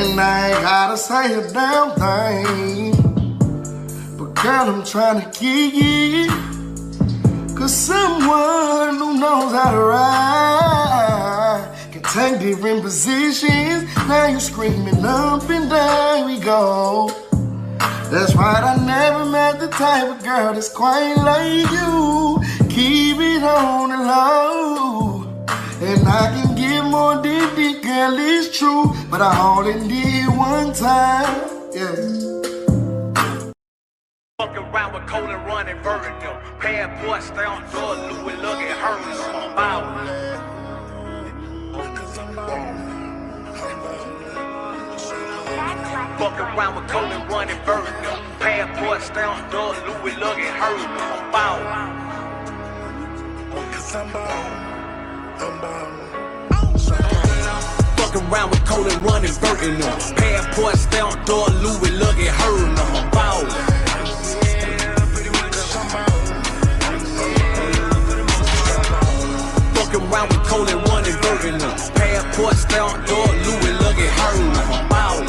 And I ain't gotta say a damn thing. But girl, I'm trying to get you. Cause someone who knows how to ride can take different positions. Now you screaming up and down we go. That's right, I never met the type of girl that's quite like you. Keep it on the low. And I can give more than this, girl, it's true. But I only did one time, yeah. Fuck around with cold and running vertical. Bad boy, stay on door, Louis, look at her. I'm out. Fuck around with cold and running vertical. Bad boy, stay on door, Louis, look at her. I'm out. Fuck around with cold and running vertical. Bad boy, stay on door, Louis, look at her. I'm about. Around with cold and running burden up. Passport stay on door, Louis, look at her. I'm out.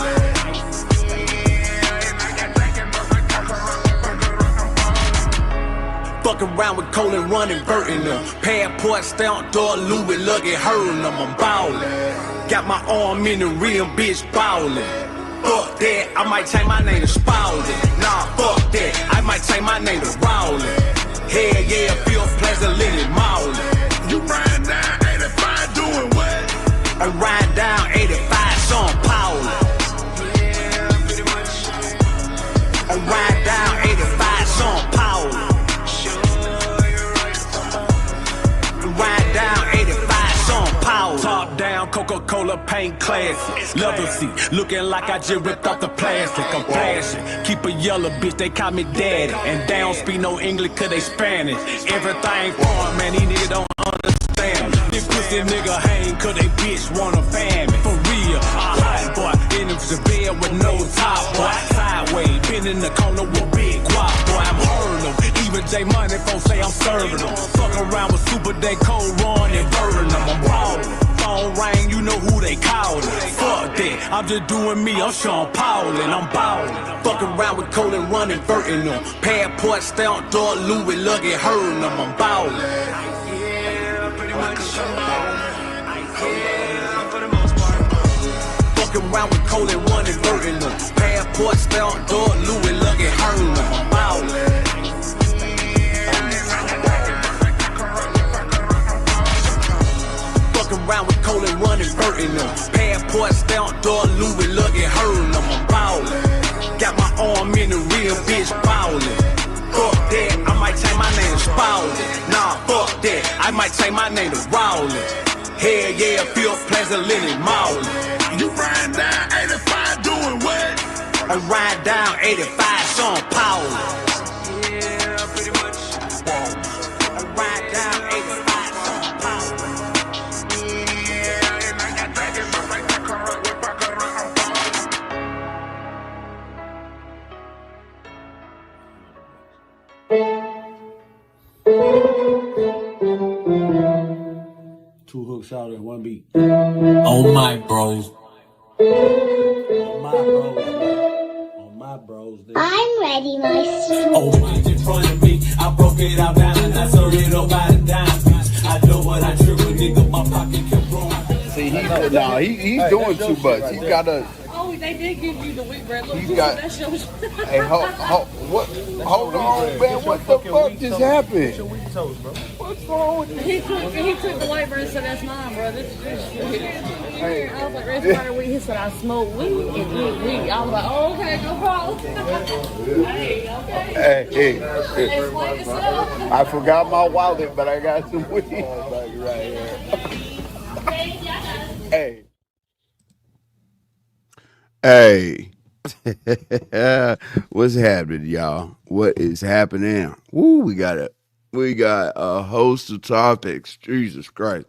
Fuck around with cold and running burden up. Passport stay on door, Louis, look at her. I'm ballin'. Got my arm in the rim, bitch ballin'. Fuck that, I might change my name to Spalding. Nah, fuck that, I might change my name to Rowling. Hell yeah, feel pleasant, Lily Maulin'. You ride down 85 doing what? I ride down 85 Sean Paul. Yeah, pretty much. I ride down 85 Sean Paul. Sure, you're right. I ride down 85 Sean Paul. Top down, Coca-Cola paint classic. Leather seat, looking like I just ripped off the plastic. I'm flashing. Keep a yellow bitch, they call me daddy. And they don't speak no English cause they Spanish. Everything foreign, man, these niggas don't understand. This pussy nigga hang cause they bitch wanna fan me. For real, a hot boy in the bed with no top, boy. Sideways, been in the corner with big guap, boy. I'm hurting them. Even J Money folks say I'm serving them. Fuck around with Super Day, Cold Run and burning them. I'm ballin'. Phone ring, you know who they callin'. Fuck that, I'm just doing me, I'm Sean Paulin', I'm ballin'. Fuck around with cold and running, vertin' them. Passport stay on door, Louis, look at her, I'm ballin'. Yeah, pretty much. Yeah, for the most part. Fuck around with cold and running, vertin' them. Passport stay on door, Louis, look at her, I'm ballin'. Around with cold and running, burning them. Passport stay on door, Louis, look at her, I'm ballin'. Got my arm in the real bitch ballin'. Fuck that, I might change my name to Spalding. Nah, fuck that, I might change my name to Rowling. Hell yeah, feel pleasant, Lily Maulin'. You ride down 85 doing what? I ride down 85 Sean Paul. Yeah, pretty much. I ride down 85 Sean Paul. Two hooks out and one beat. On my bros. On my bros. On my bros. I'm ready, my son. Oh, bitch in front of me. I broke it out down and I served it up by the dime, bitch. I know what I tripped with, nigga. My pocket kept growing. See, he's doing too much. He's got to. Oh, they did give you the wheat bread. Look, He's got. that's your... Hey, hold on, man. What the fuck just happened? What's wrong with He took the white bread and said, that's mine, bro. This shit. I was like, Red Spider weed. He said, I smoke weed and eat weed. I was like, oh, okay, no problem. Hey, okay. Hey. Explain yourself. I forgot my wallet, but I got some weed. Hey. Hey. What's happening, y'all? What is happening? Woo, we got a host of topics. Jesus Christ.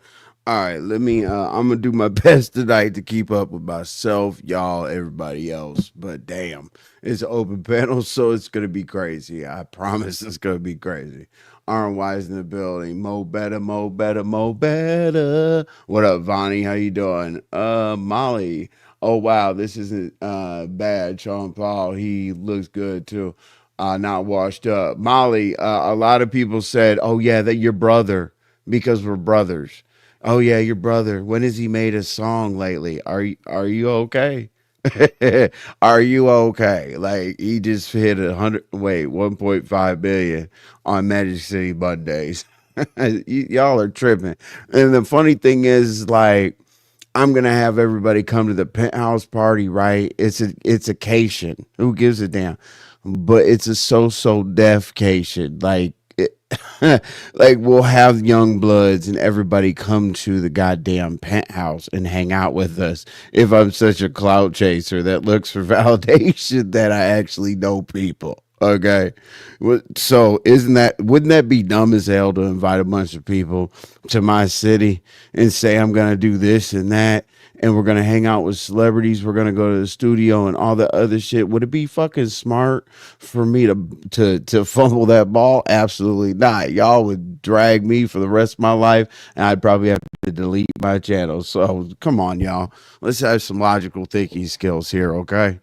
All right, I'm gonna do my best tonight to keep up with myself, y'all, everybody else. But damn, it's an open panel, so it's gonna be crazy. I promise it's gonna be crazy. RNY's in the building. Mo better. What up, Vonnie? How you doing? Molly. Oh wow, this isn't bad. Sean Paul, he looks good too. Not washed up. Molly, a lot of people said, "Oh yeah, that your brother because we're brothers." Oh yeah, your brother. When has he made a song lately? Are you okay? Are you okay? Like he just hit 1.5 billion on Magic City Mondays. Y'all are tripping. And the funny thing is, like, I'm gonna have everybody come to the penthouse party, right? It's a cation. Who gives a damn? But it's a so defcation. Like like we'll have young bloods and everybody come to the goddamn penthouse and hang out with us. If I'm such a clout chaser that looks for validation that I actually know people. Okay. So wouldn't that be dumb as hell to invite a bunch of people to my city and say I'm gonna do this and that and we're gonna hang out with celebrities, we're gonna go to the studio and all the other shit? Would it be fucking smart for me to fumble that ball? Absolutely not. Y'all would drag me for the rest of my life and I'd probably have to delete my channel. So come on, y'all. Let's have some logical thinking skills here, okay?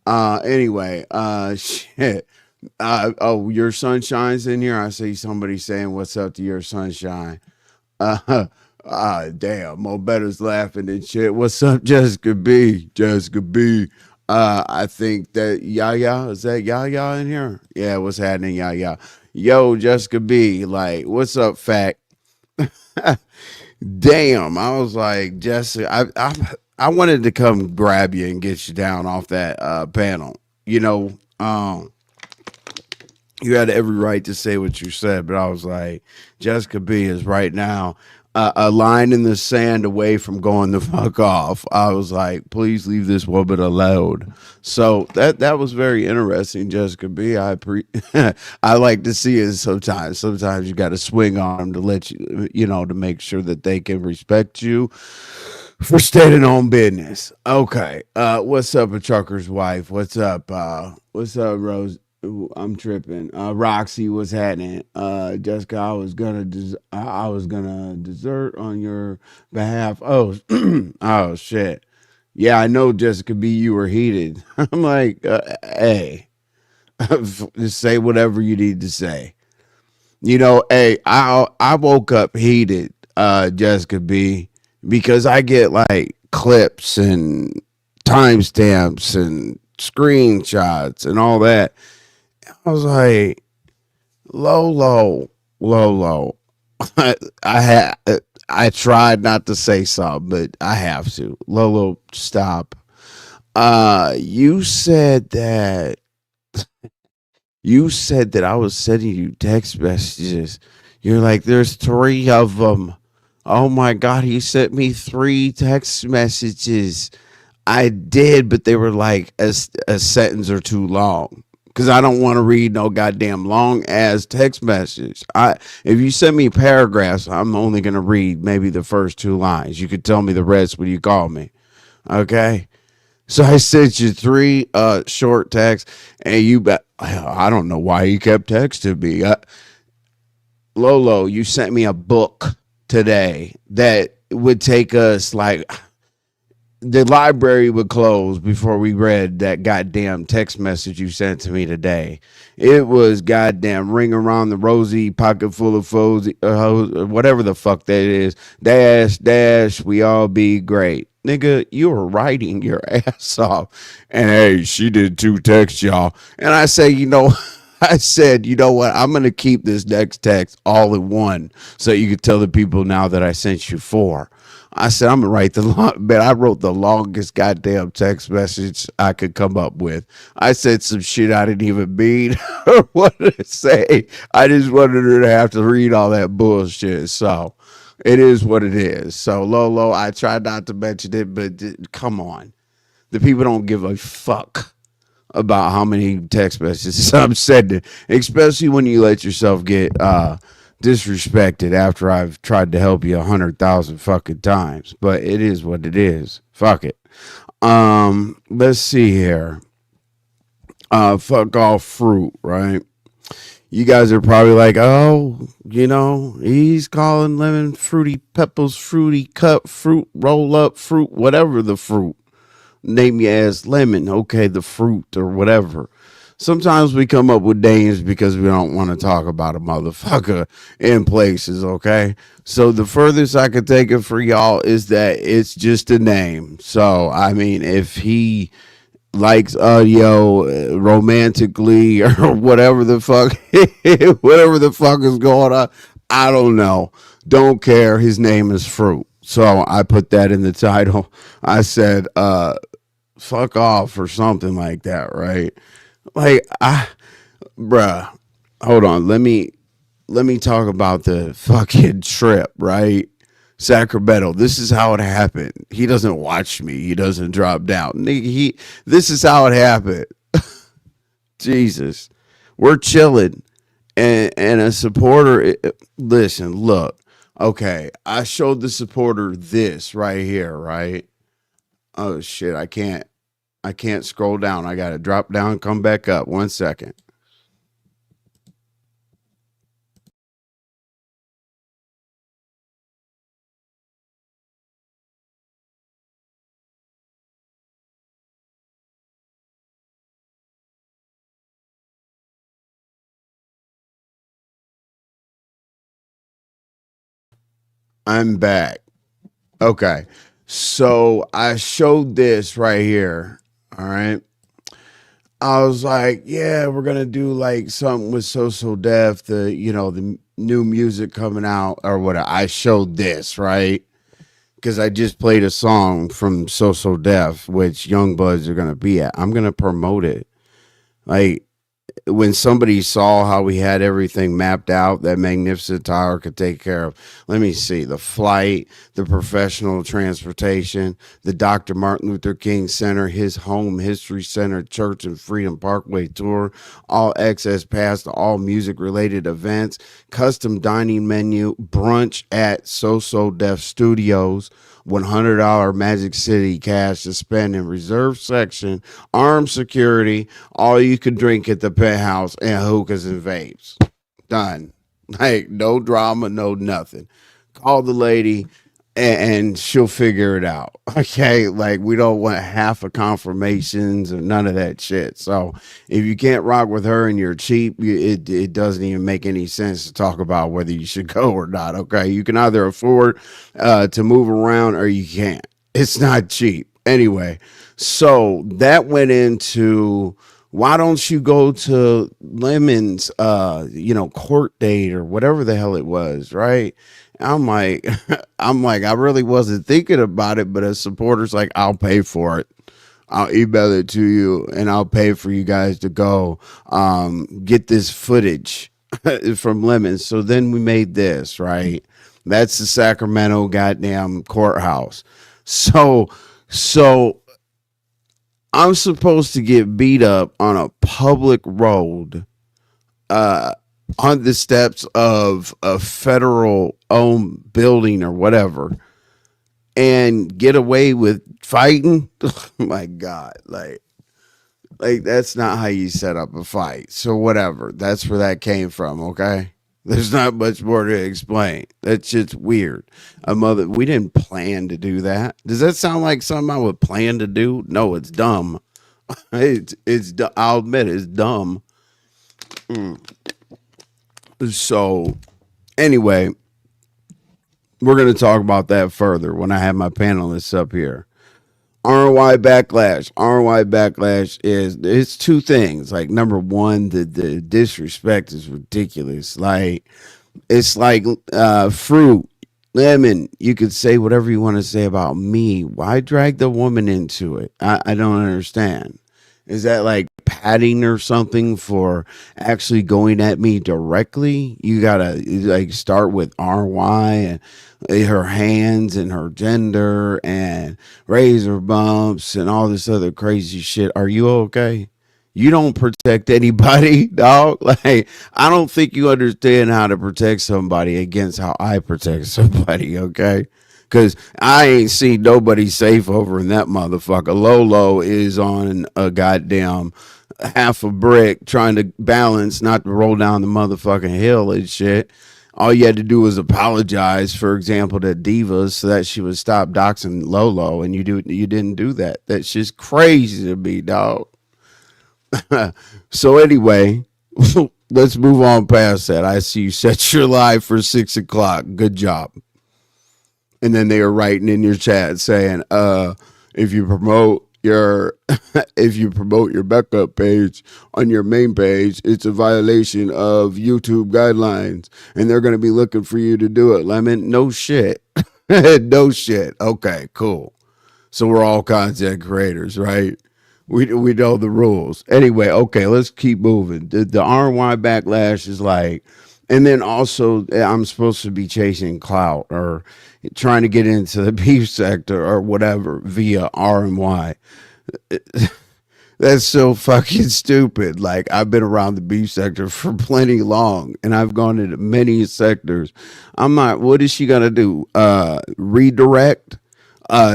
Anyway, shit. Oh, your sunshine's in here. I see somebody saying what's up to your sunshine. Uh, damn, Mo Better's laughing and shit. What's up, Jessica B? Jessica B. I think that Yaya, is that Yaya in here? Yeah, what's happening, Yaya? Yo, Jessica B, like, what's up, fact? Damn, I was like, Jessica, I wanted to come grab you and get you down off that panel. You know, you had every right to say what you said, but I was like, Jessica B is right now a line in the sand away from going the fuck off. I was like, please leave this woman alone. So that was very interesting, Jessica B. I like to see it sometimes. Sometimes you got to swing on them to let to make sure that they can respect you for standing on business. Okay. What's up, a trucker's wife? What's up? What's up, Rose? Ooh, I'm tripping. Roxy, what's happening? Jessica, I was gonna desert on your behalf. Oh, oh shit. Yeah, I know, Jessica B. You were heated. I'm like, hey, just say whatever you need to say. Hey, I woke up heated, Jessica B, because I get like clips and timestamps and screenshots and all that. I was like, Lolo. I tried not to say something, but I have to. Lolo, stop. You said that I was sending you text messages. You're like, there's 3 of them. Oh my God, he sent me 3 text messages. I did, but they were like a sentence or 2 long. Because I don't want to read no goddamn long ass text message. If you send me paragraphs, I'm only gonna read maybe the first 2 lines. You could tell me the rest when you call me. Okay. So I sent you 3 short texts, and I don't know why you kept texting me. Lolo, you sent me a book today that would take us like the library would close before we read that goddamn text message you sent to me today. It was goddamn ring around the rosy, pocket full of foes, whatever the fuck that is. Dash, we all be great. Nigga, you were writing your ass off. And hey, she did 2 texts, y'all. And I say, I said, you know what? I'm going to keep this next text all in one so you can tell the people now that I sent you 4. I said, I'm going to write I wrote the longest goddamn text message I could come up with. I said some shit I didn't even mean or wanted to say. I just wanted her to have to read all that bullshit. So it is what it is. So Lolo, I tried not to mention it, but come on. The people don't give a fuck about how many text messages I'm sending, especially when you let yourself get disrespected after I've tried to help you 100,000 fucking times. But it is what it is. Fuck it. Let's see here. Fuck off fruit, right? You guys are probably like, oh, he's calling lemon fruity peppers fruity cut fruit roll up fruit, whatever the fruit. Name your ass Lemon. Okay, the fruit or whatever. Sometimes we come up with names because we don't want to talk about a motherfucker in places, okay? So the furthest I could take it for y'all is that it's just a name. So, I mean, if he likes audio romantically or whatever the fuck whatever the fuck is going on, I don't know. Don't care. His name is Fruit. So I put that in the title. I said, fuck off or something like that, right? Like bruh, hold on. Let me talk about the fucking trip, right? Sacramento. This is how it happened. He doesn't watch me. He doesn't drop down. This is how it happened. Jesus. We're chilling. And a supporter, listen, look. Okay, I showed the supporter this right here, right? Oh shit, I can't scroll down. I gotta drop down, come back up. 1 second. I'm back. Okay. So I showed this right here. All right. I was like, yeah, we're gonna do like something with So Def, the new music coming out or whatever. I showed this, right? Because I just played a song from So Def, which Young Bloods are gonna be at. I'm gonna promote it. Like when somebody saw how we had everything mapped out that Magnificent Tower could take care of. Let me see the flight, the professional transportation, the Dr. Martin Luther King Center, his home history center, church and Freedom Parkway tour, all access pass to all music related events, custom dining menu, brunch at So Def Studios, $100 Magic City cash to spend in reserve section, armed security, all you can drink at the penthouse, and hookahs and vapes. Done. Like, no drama, no nothing. Call the lady and she'll figure it out. Okay. Like, we don't want half of confirmations or none of that shit. So if you can't rock with her and you're cheap, it doesn't even make any sense to talk about whether you should go or not. Okay. You can either afford to move around or you can't. It's not cheap. Anyway, so that went into why don't you go to Lemon's court date or whatever the hell it was, right? I'm like, I really wasn't thinking about it, but a supporter's like, I'll pay for it. I'll email it to you and I'll pay for you guys to go get this footage from Lemons. So then we made this, right? That's the Sacramento goddamn courthouse. So I'm supposed to get beat up on a public road on the steps of a federal owned building or whatever and get away with fighting. Oh my God. Like that's not how you set up a fight. So whatever. That's where that came from. Okay. There's not much more to explain. That shit's weird. We didn't plan to do that. Does that sound like something I would plan to do? No, it's dumb. I'll admit it's dumb. So anyway, we're going to talk about that further when I have my panelists up here. RNY Backlash. RNY Backlash it's two things. Like, number one, the disrespect is ridiculous. Like, it's like Fruit, Lemon, you could say whatever you want to say about me. Why drag the woman into it? I don't understand. Is that like padding or something for actually going at me directly? You gotta like start with RY and her hands and her gender and razor bumps and all this other crazy shit. Are you okay? You don't protect anybody, dog. Like, I don't think you understand how to protect somebody against how I protect somebody, okay? Because I ain't seen nobody safe over in that motherfucker. Lolo is on a goddamn half a brick trying to balance not to roll down the motherfucking hill and shit. All you had to do was apologize, for example, to Divas so that she would stop doxing Lolo, and you didn't do that. That's just crazy to me, dog. So anyway, let's move on past that. I see you set your live for 6 o'clock. Good job. And then they are writing in your chat saying, if you promote your if you promote your backup page on your main page, it's a violation of YouTube guidelines, and they're going to be looking for you to do it. Lemon, no shit. No shit. Okay, cool. So we're all content creators, right? We know the rules. Anyway, okay, let's keep moving. The RNY backlash is like, and then also I'm supposed to be chasing clout or trying to get into the beef sector or whatever via RNY. That's so fucking stupid. Like, I've been around the beef sector for plenty long, and I've gone into many sectors. I'm not, what is she gonna do? Redirect?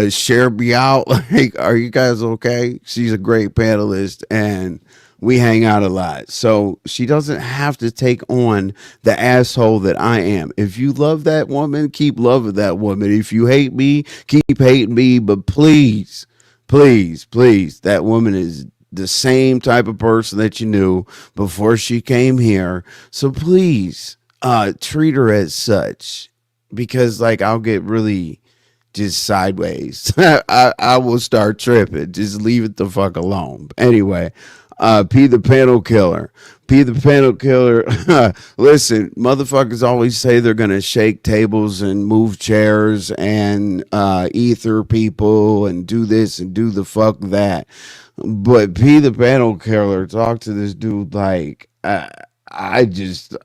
Share me out? Like, are you guys okay? She's a great panelist, and we hang out a lot. So she doesn't have to take on the asshole that I am. If you love that woman, keep loving that woman. If you hate me, keep hating me. But please, please, please, that woman is the same type of person that you knew before she came here. So please, treat her as such, because like I'll get really just sideways. I will start tripping. Just leave it the fuck alone. Anyway, P the panel killer. P the panel killer. Listen, motherfuckers always say they're gonna shake tables and move chairs and ether people and do this and do the fuck that. But P the panel killer talked to this dude like I just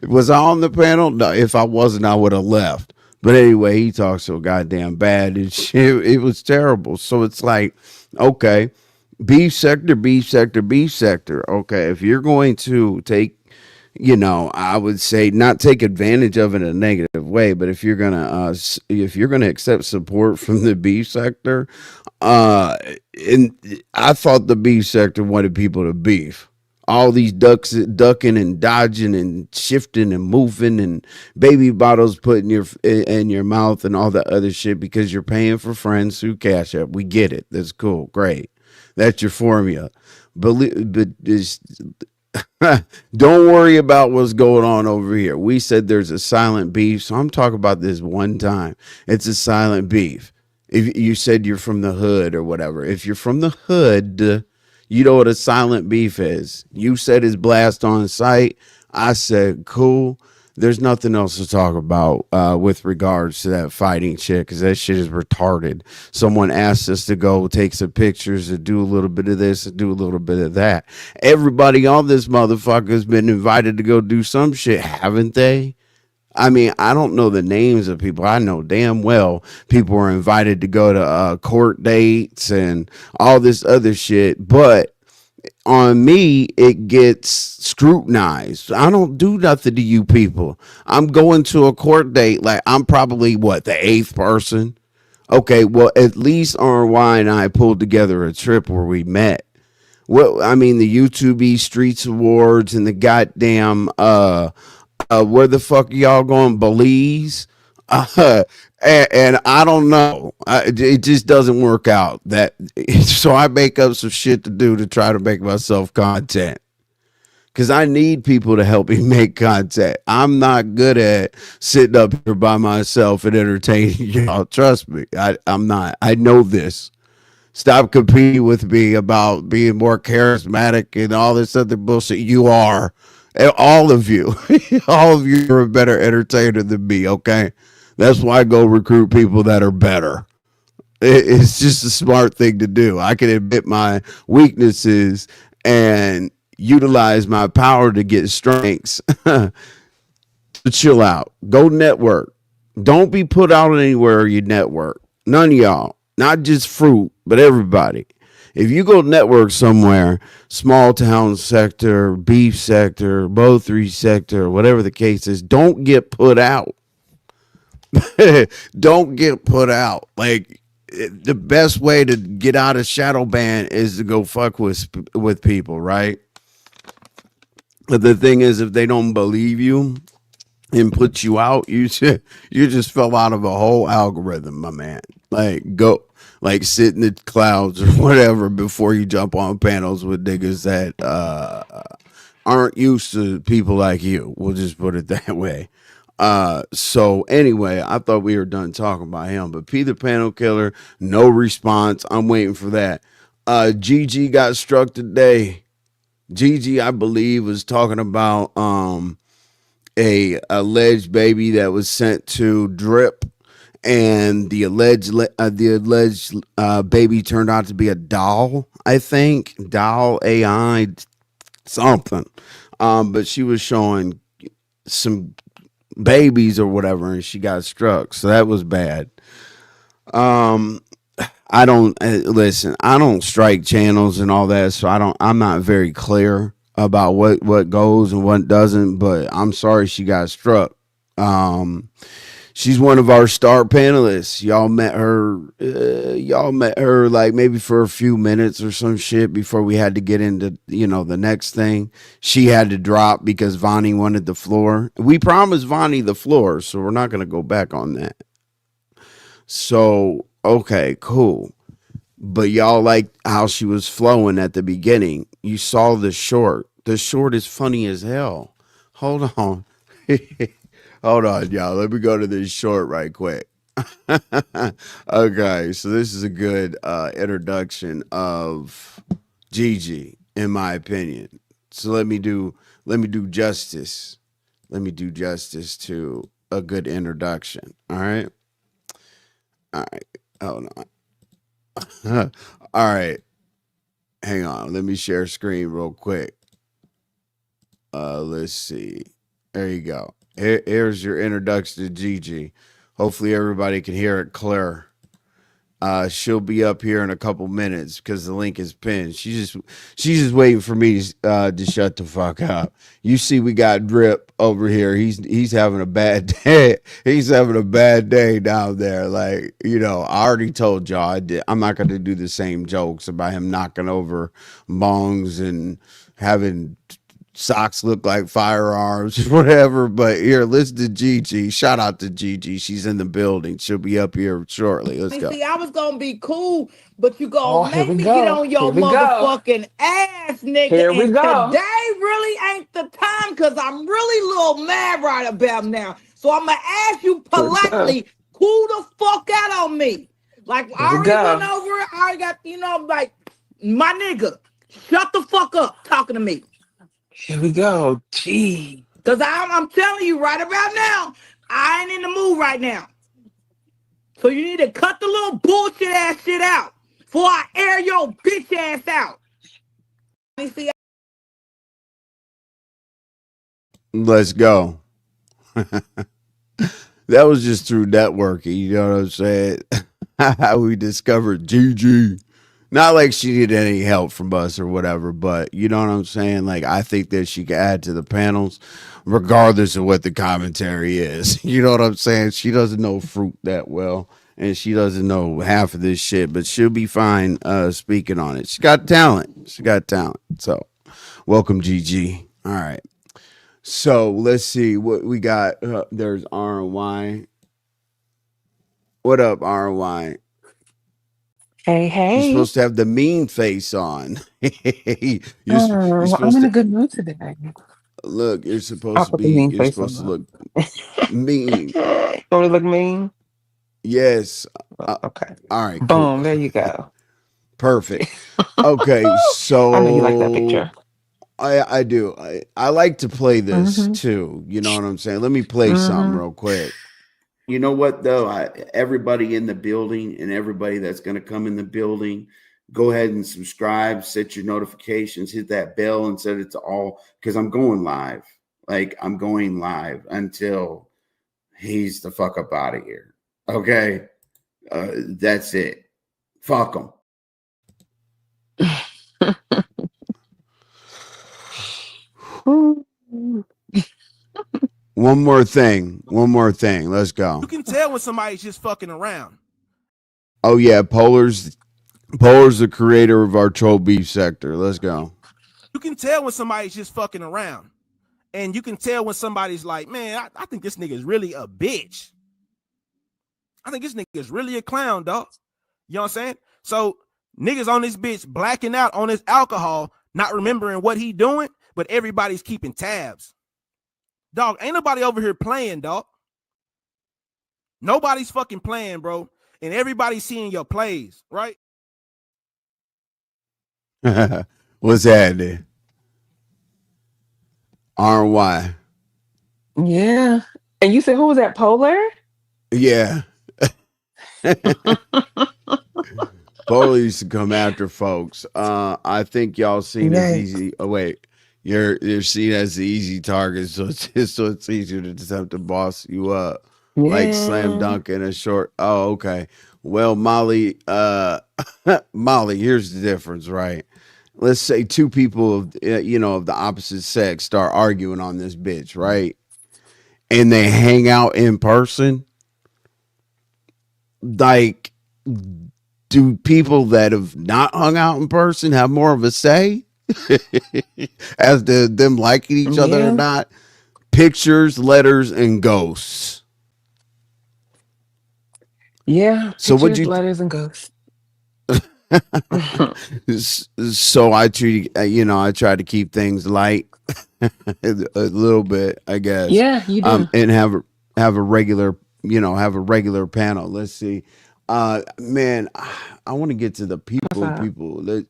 was I on the panel? No, if I wasn't, I would have left. But anyway, he talks so goddamn bad and shit. It was terrible. So it's like, okay, beef sector, beef sector, beef sector. Okay, if you're going to take, I would say not take advantage of it in a negative way, but if you're gonna accept support from the beef sector, and I thought the beef sector wanted people to beef. All these ducks ducking and dodging and shifting and moving and baby bottles put in your mouth and all that other shit because you're paying for friends through Cash App. We get it. That's cool. Great. That's your formula. But don't worry about what's going on over here. We said there's a silent beef, so I'm talking about this one time. It's a silent beef. If you said you're from the hood or whatever, if you're from the hood, you know what a silent beef is. You said it's blast on sight. I said, cool. There's nothing else to talk about with regards to that fighting shit, because that shit is retarded. Someone asked us to go take some pictures and do a little bit of this and do a little bit of that. Everybody on this motherfucker has been invited to go do some shit, haven't they? I mean, I don't know the names of people. I know damn well people were invited to go to court dates and all this other shit. But on me, it gets scrutinized. I don't do nothing to you people. I'm going to a court date. Like, I'm probably, the 8th person? Okay, well, at least RNY and I pulled together a trip where we met. Well, I mean, the YouTube Streets Awards and the goddamn... where the fuck are y'all going? Belize? And I don't know. It just doesn't work out. So I make up some shit to do to try to make myself content. Because I need people to help me make content. I'm not good at sitting up here by myself and entertaining y'all. Trust me. I'm not. I know this. Stop competing with me about being more charismatic and all this other bullshit. You are. And all of you are a better entertainer than me, okay? That's why I go recruit people that are better. It's just a smart thing to do. I can admit my weaknesses and utilize my power to get strengths. So chill out. Go network. Don't be put out anywhere you network. None of y'all. Not just Fruit, but everybody. If you go network somewhere, small town sector, beef sector, Bo3 sector, whatever the case is, don't get put out. Don't get put out. Like, the best way to get out of shadow ban is to go fuck with people, right? But the thing is, if they don't believe you, and put you out, you just fell out of a whole algorithm, my man. Like go like sit in the clouds or whatever before you jump on panels with niggas that aren't used to people like you. We'll just put it that way. So anyway, I thought we were done talking about him, but P the Panel Killer, no response. I'm waiting for that. Gigi got struck today. Gigi, I believe, was talking about a alleged baby that was sent to DRIIP, and the alleged baby turned out to be a doll. I think doll AI something. But she was showing some babies or whatever, and she got struck. So that was bad. I don't listen. I don't strike channels and all that, so I'm not very clear about what goes and what doesn't. But I'm sorry she got struck. She's one of our star panelists. Y'all met her. Y'all met her like maybe for a few minutes or some shit before we had to get into the next thing. She had to drop because Vonnie wanted the floor. We promised Vonnie the floor, so we're not gonna go back on that. So okay, cool. But y'all like how she was flowing at the beginning. You saw the short. The short is funny as hell. Hold on. Hold on, y'all. Let me go to this short right quick. Okay, so this is a good introduction of Gigi, in my opinion. So let me do justice. Let me do justice to a good introduction. All right. All right. Hold on. All right. Hang on. Let me share screen real quick. Let's see. There you go. Here's your introduction to Gigi. Hopefully everybody can hear it clear. She'll be up here in a couple minutes because the link is pinned. She's just waiting for me to shut the fuck up. You see, we got DRIIP over here. He's having a bad day. He's having a bad day down there. Like, I already told y'all I'm not going to do the same jokes about him knocking over bongs and having socks look like firearms, whatever. But here, listen to Gigi. Shout out to Gigi. She's in the building. She'll be up here shortly. Let's go. See, I was gonna be cool, but you gonna make me get on your motherfucking ass, nigga. Here we and go. Today really ain't the time because I'm really a little mad right about now. So I'm gonna ask you politely, cool the fuck out on me. Like I already went over it. I already got, like my nigga, shut the fuck up talking to me. Here we go. Gee. Because I'm telling you right about now, I ain't in the mood right now. So you need to cut the little bullshit ass shit out before I air your bitch ass out. Let's go. That was just through networking. You know what I'm saying? How we discovered Gigi. Not like she needed any help from us or whatever, but you know what I'm saying? Like, I think that she could add to the panels regardless of what the commentary is. You know what I'm saying? She doesn't know fruit that well, and she doesn't know half of this shit, but she'll be fine speaking on it. She got talent. So, welcome, Gigi. All right. So, let's see what we got. There's RNY. What up, RNY? Hey. You're supposed to have the mean face on. you're supposed I'm in to a good mood today. look. You're supposed to be. You're supposed to look mean. You want to look mean? Yes. Okay. All right. Boom. Cool. There you go. Perfect. Okay. So I know you like that picture. I do. I like to play this too. You know what I'm saying? Let me play something real quick. You know what though? Everybody in the building and everybody that's going to come in the building, go ahead and subscribe, set your notifications, hit that bell and set it to all because I'm going live. Like I'm going live until he's the fuck up out of here. Okay. That's it. Fuck him. One more thing. Let's go. You can tell when somebody's just fucking around. Oh yeah, Polar's the creator of our troll beef sector. Let's go. You can tell when somebody's just fucking around. And you can tell when somebody's like, man, I think this nigga is really a bitch. I think this nigga is really a clown, dog. You know what I'm saying? So niggas on this bitch blacking out on his alcohol, not remembering what he doing, but everybody's keeping tabs. Dog, ain't nobody over here playing, dog. Nobody's fucking playing, bro. And everybody's seeing your plays, right? What's happening? RNY. Yeah. And you said who was that? Polar? Yeah. Polo used to come after folks. I think y'all seen as Yikes. easy. Oh wait, you're seen as the easy target, so it's easier to attempt to boss you up, like slam Yeah. dunk in a short. Oh, okay. Well, Molly, Molly, here's the difference, right? Let's say two people of of the opposite sex start arguing on this bitch, right? And they hang out in person, like, do people that have not hung out in person have more of a say as to them liking each other or Yeah. not? Pictures, letters, and ghosts. Yeah. So what Pictures, you? letters, and ghosts. So I treat I try to keep things light a little bit, I guess. Yeah, you do. And have a regular have a regular panel. Let's see. Man, I want to get to the What's up? people.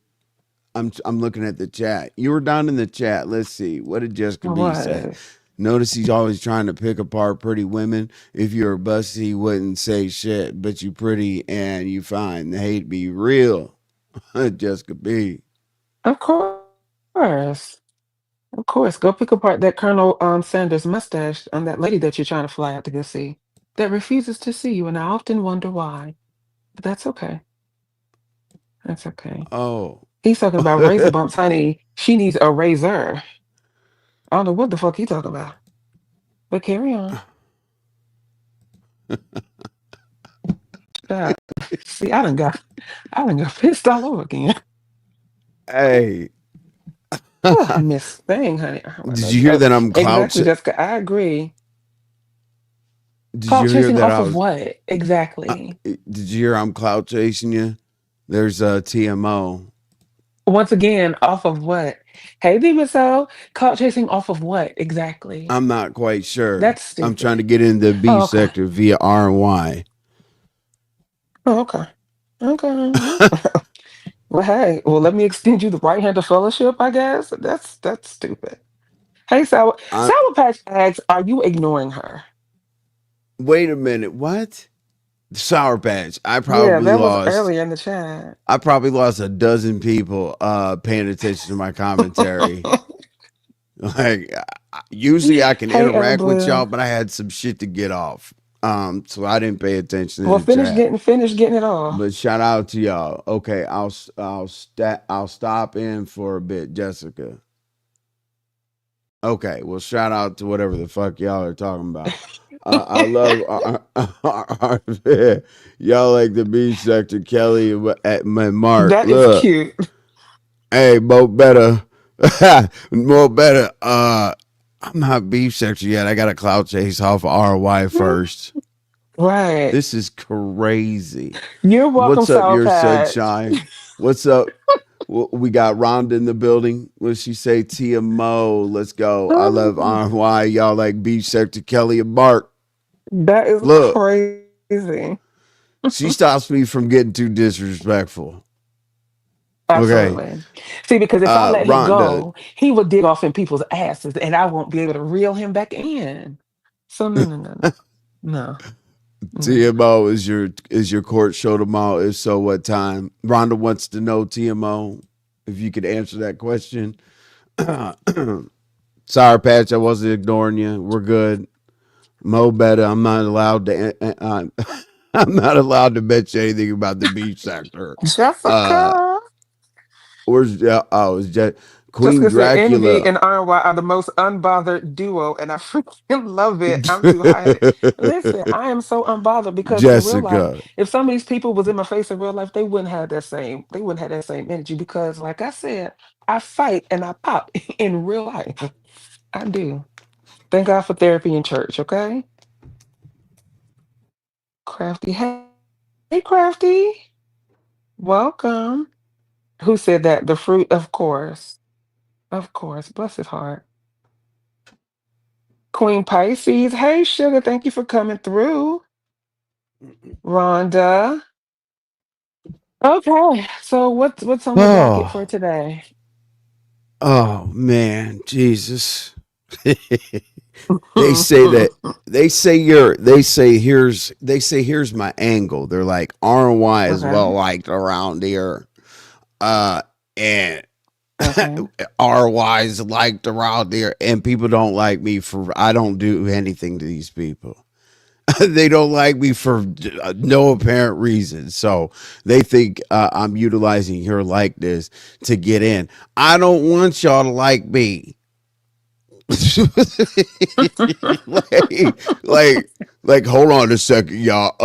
I'm looking at the chat. You were down in the chat. Let's see. What did Jessica B say? What? Notice he's always trying to pick apart pretty women. If you're a busty, he wouldn't say shit, but you pretty and you fine. The hate be real. Jessica B. Of course. Of course. Go pick apart that Colonel Sanders mustache on that lady that you're trying to fly out to go see that refuses to see you. And I often wonder why. But that's okay. That's okay. Oh. He's talking about razor bumps, honey. She needs a razor. I don't know what the fuck he talking about. But carry on. God. See, I done got pissed all over again. Hey. Oh, Miss Thing, honey. Oh, Did you hear oh, that I'm exactly, Jessica. I agree. Did Clout you hear chasing that off I of was what? Exactly. did you hear I'm clout chasing you? There's a TMO. Once again, off of what? Hey, so clout chasing off of what? Exactly. I'm not quite sure. That's I'm trying to stupid. get into the B Oh, okay. sector via RNY. Oh, okay. Okay. Well, hey, well, let me extend you the right hand of fellowship, I guess. That's stupid. Hey, I Sour Patch asks, are you ignoring her? Wait a minute. What? Sour Patch. Yeah, that was earlier in the chat. I probably lost a dozen people paying attention to my commentary. Like usually I can Hey, interact with Blue. y'all, but I had some shit to get off. So I didn't pay attention Well, in the chat. finish getting it all. But shout out to y'all. Okay, I'll stop in for a bit, Jessica. Okay, well shout out to whatever the fuck y'all are talking about. I love y'all like the B sector, Kelly at my Mark. That is Look, cute. hey, Mo better, Mo better. I'm not beef sector yet. I got a cloud chase off of RY first. Right. This is crazy. You're welcome, What's up, Sour your Patch. sunshine? What's up? We got Rhonda in the building. What she say? Tia Mo. Let's go. I love Oh, RNY. Y'all like beef sector, Kelly and Mark. that is Look, crazy. she stops me from getting too disrespectful. Okay. Absolutely. See, because if I let him Rhonda, go, he would dig off in people's asses and I won't be able to reel him back in. So no, no, no, no. No. No. TMO is your court show tomorrow. If so, what time? Rhonda wants to know, TMO, if you could answer that question. Sour Patch, I wasn't ignoring you. We're good. Mo better. I'm not allowed to. I'm not allowed to mention anything about the beef sector. Uh, Jessica. where's it's just Queen Jessica said Envy Dracula. and RY are the most unbothered duo, and I freaking love it. I'm too high. Listen, I am so unbothered because in real life, Jessica. if some of these people was in my face in real life, they wouldn't have that same energy because, like I said, I fight and I pop in real life. I do. Thank God for therapy and church, okay? Crafty. Hey, Crafty. Welcome. Who said that? The fruit, of course. Of course. Bless his heart. Queen Pisces. Hey, sugar. Thank you for coming through. Rhonda. Okay. So what's on the docket for Oh, today? oh man, Jesus. They say that they say here's my angle. They're like RNY is well Okay. liked around here. And Okay. RY is liked around there, and people don't like me for I don't do anything to these people. They don't like me for no apparent reason. So they think I'm utilizing your likeness to get in. I don't want y'all to like me. like, like, hold on a second, y'all.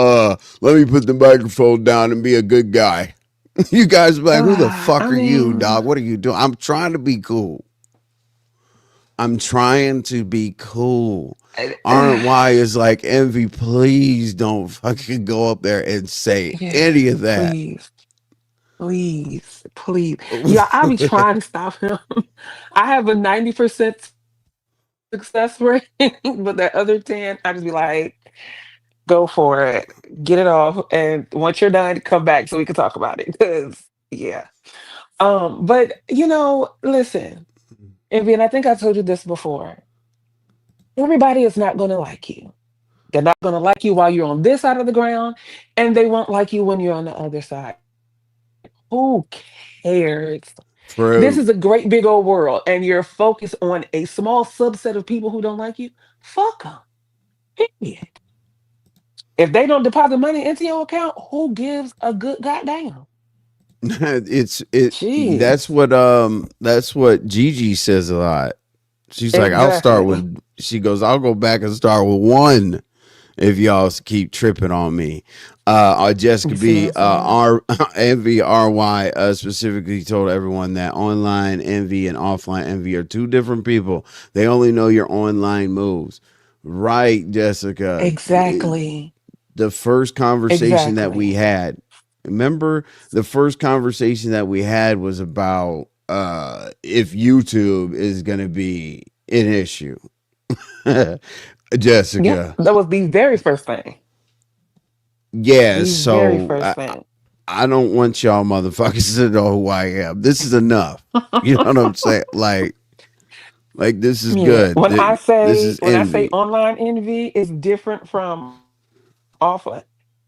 Let me put the microphone down and be a good guy. You guys be like, who the I fuck are you, mean, dog? What are you doing? I'm trying to be cool. I'm trying to be cool. RNY is like, Envy, please don't fucking go up there and say yeah, any of that. please, please, please. Yeah, I be trying to stop him. I have a 90% success rate, but that other 10, I just be like, go for it, get it off, and once you're done, come back so we can talk about it. Because yeah, but listen, and I think I told you this before. Everybody is not going to like you. They're not going to like you while you're on this side of the ground, and they won't like you when you're on the other side. Who cares? This True. is a great big old world, and you're focused on a small subset of people who don't like you. Fuck them. Period. If they don't deposit money into your account, who gives a good goddamn? it's it Jeez. that's what Gigi says a lot. She's like, Exactly. she goes, I'll go back and start with one if y'all keep tripping on me. Jessica You see what B, I'm saying? R Envy RY specifically told everyone that online envy and offline envy are two different people. They only know your online moves. Right, Jessica. Exactly. The first conversation that we Exactly. had. Remember the first conversation that we had was about if YouTube is gonna be an issue. Yep. Jessica. That was the very first thing. Yeah, The very so first thing. I don't want y'all motherfuckers to know who I am. This is enough. You know what I'm saying? Like this is Yeah. good. This is When I say envy. online envy is different from offline,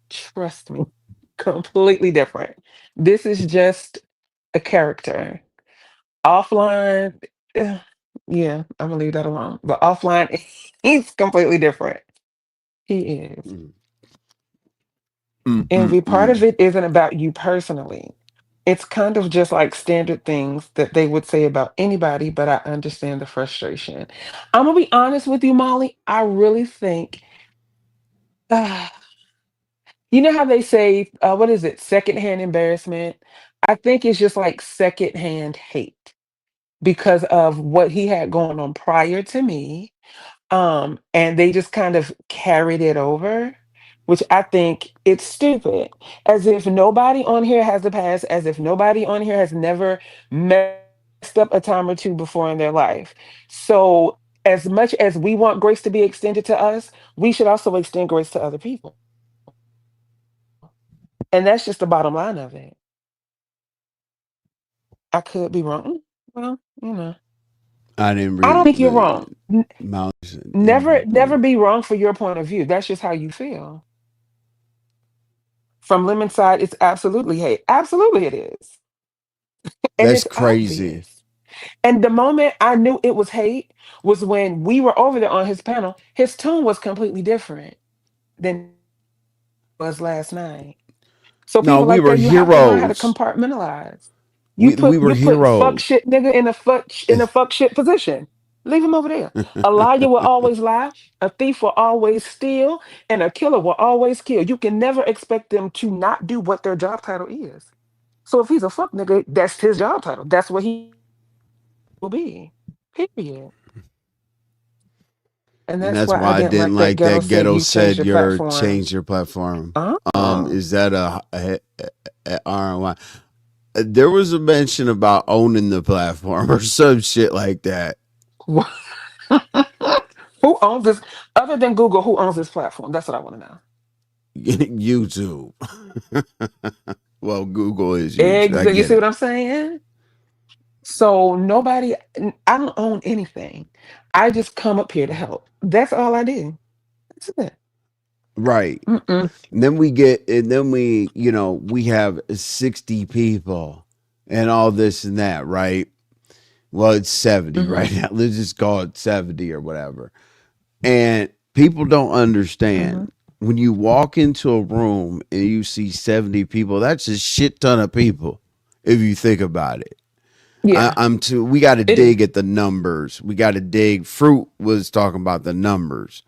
trust me, completely different. This is just a character. Offline, eh, yeah, I'm gonna leave that alone. But offline, he's completely different. He is. Mm, mm, mm, Envy, part of mm. it isn't about you personally. It's kind of just like standard things that they would say about anybody, but I understand the frustration. I'm gonna be honest with you, Molly. I really think, ah, you know how they say, what is it, secondhand embarrassment? I think it's just like secondhand hate because of what he had going on prior to me. And they just kind of carried it over, which I think it's stupid. As if nobody on here has a past, as if nobody on here has never messed up a time or two before in their life. So, as much as we want grace to be extended to us, we should also extend grace to other people. And that's just the bottom line of it. I could be wrong. Well, I didn't I don't read think you're wrong. the mouse envy Never part. be wrong for your point of view. That's just how you feel. From Lemon's side, it's absolutely hate. Absolutely, it is. And That's it's crazy. obvious. And the moment I knew it was hate was when we were over there on his panel. His tone was completely different than it was last night. So No, people we like were that, you have to learn how to heroes. compartmentalize. We were You put fuck heroes. shit nigga in a fuck shit position. Leave him over there. A liar will always lie, a thief will always steal, and a killer will always kill. You can never expect them to not do what their job title is. So if he's a fuck nigga, that's his job title. That's what he will be. Period. And And that's that's why I why I didn't didn't like that like ghetto that said ghetto you changed said your your platform. change your platform. Oh. Is that a RNY? There was a mention about owning the platform or some shit like that. Who owns this? Other than Google, who owns this platform? That's what I want to know. YouTube. Well, Google is YouTube. I You get see it. what I'm saying? So nobody, I don't own anything. I just come up here to help. That's all I do. That's it. Right. Mm-mm. And then we have 60 people and all this and that, right? Well, it's 70 Mm-hmm. right now. Let's just call it 70 or whatever. And people don't Mm-hmm. understand when you walk into a room and you see 70 people, that's a shit ton of people if you think about it. Yeah, We got to it is. dig at the numbers. We got to dig. Fruit was talking about the numbers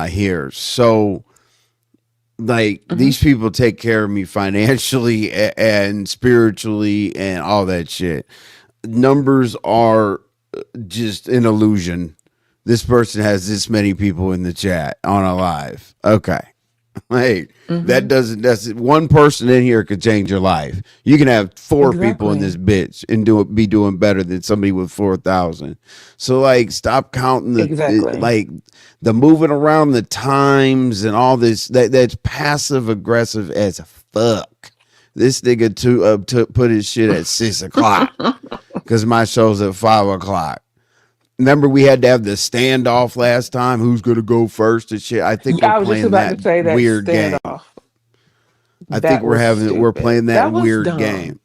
here. So, like, Mm-hmm. these people take care of me financially and spiritually and all that shit. Numbers are just an illusion. This person has this many people in the chat on a live. Okay. Hey, Mm-hmm. that's one person in here could change your life. You can have four people in this Exactly. bitch and be doing better than somebody with 4,000. So like, stop counting Exactly. like the moving around the times and all this. That's passive aggressive as fuck. This nigga put his shit at 6 o'clock because my show's at 5 o'clock. Remember, we had to have the standoff last time. Who's gonna go first and shit? I think we're I was just playing about that to say that weird game. standoff. I think That was we're stupid. playing that That was weird dumb. game.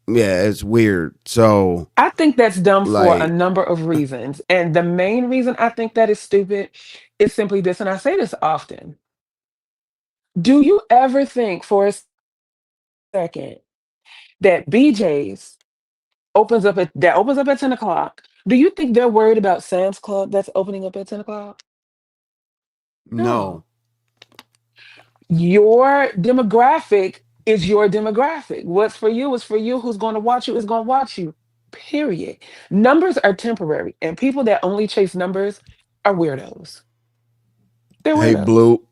Yeah, it's weird. So I think that's dumb for a like, number of reasons. And the main reason I think that is stupid is simply this, and I say this often. Do you ever think for a second that BJ's opens up at 10 o'clock? Do you think they're worried about Sam's Club that's opening up at 10 o'clock? no. No. Your demographic is your demographic. What's for you is for you. Who's going to watch you is going to watch you. Period. Numbers are temporary, and people that only chase numbers are weirdos. They're Hey, weirdos. Blue.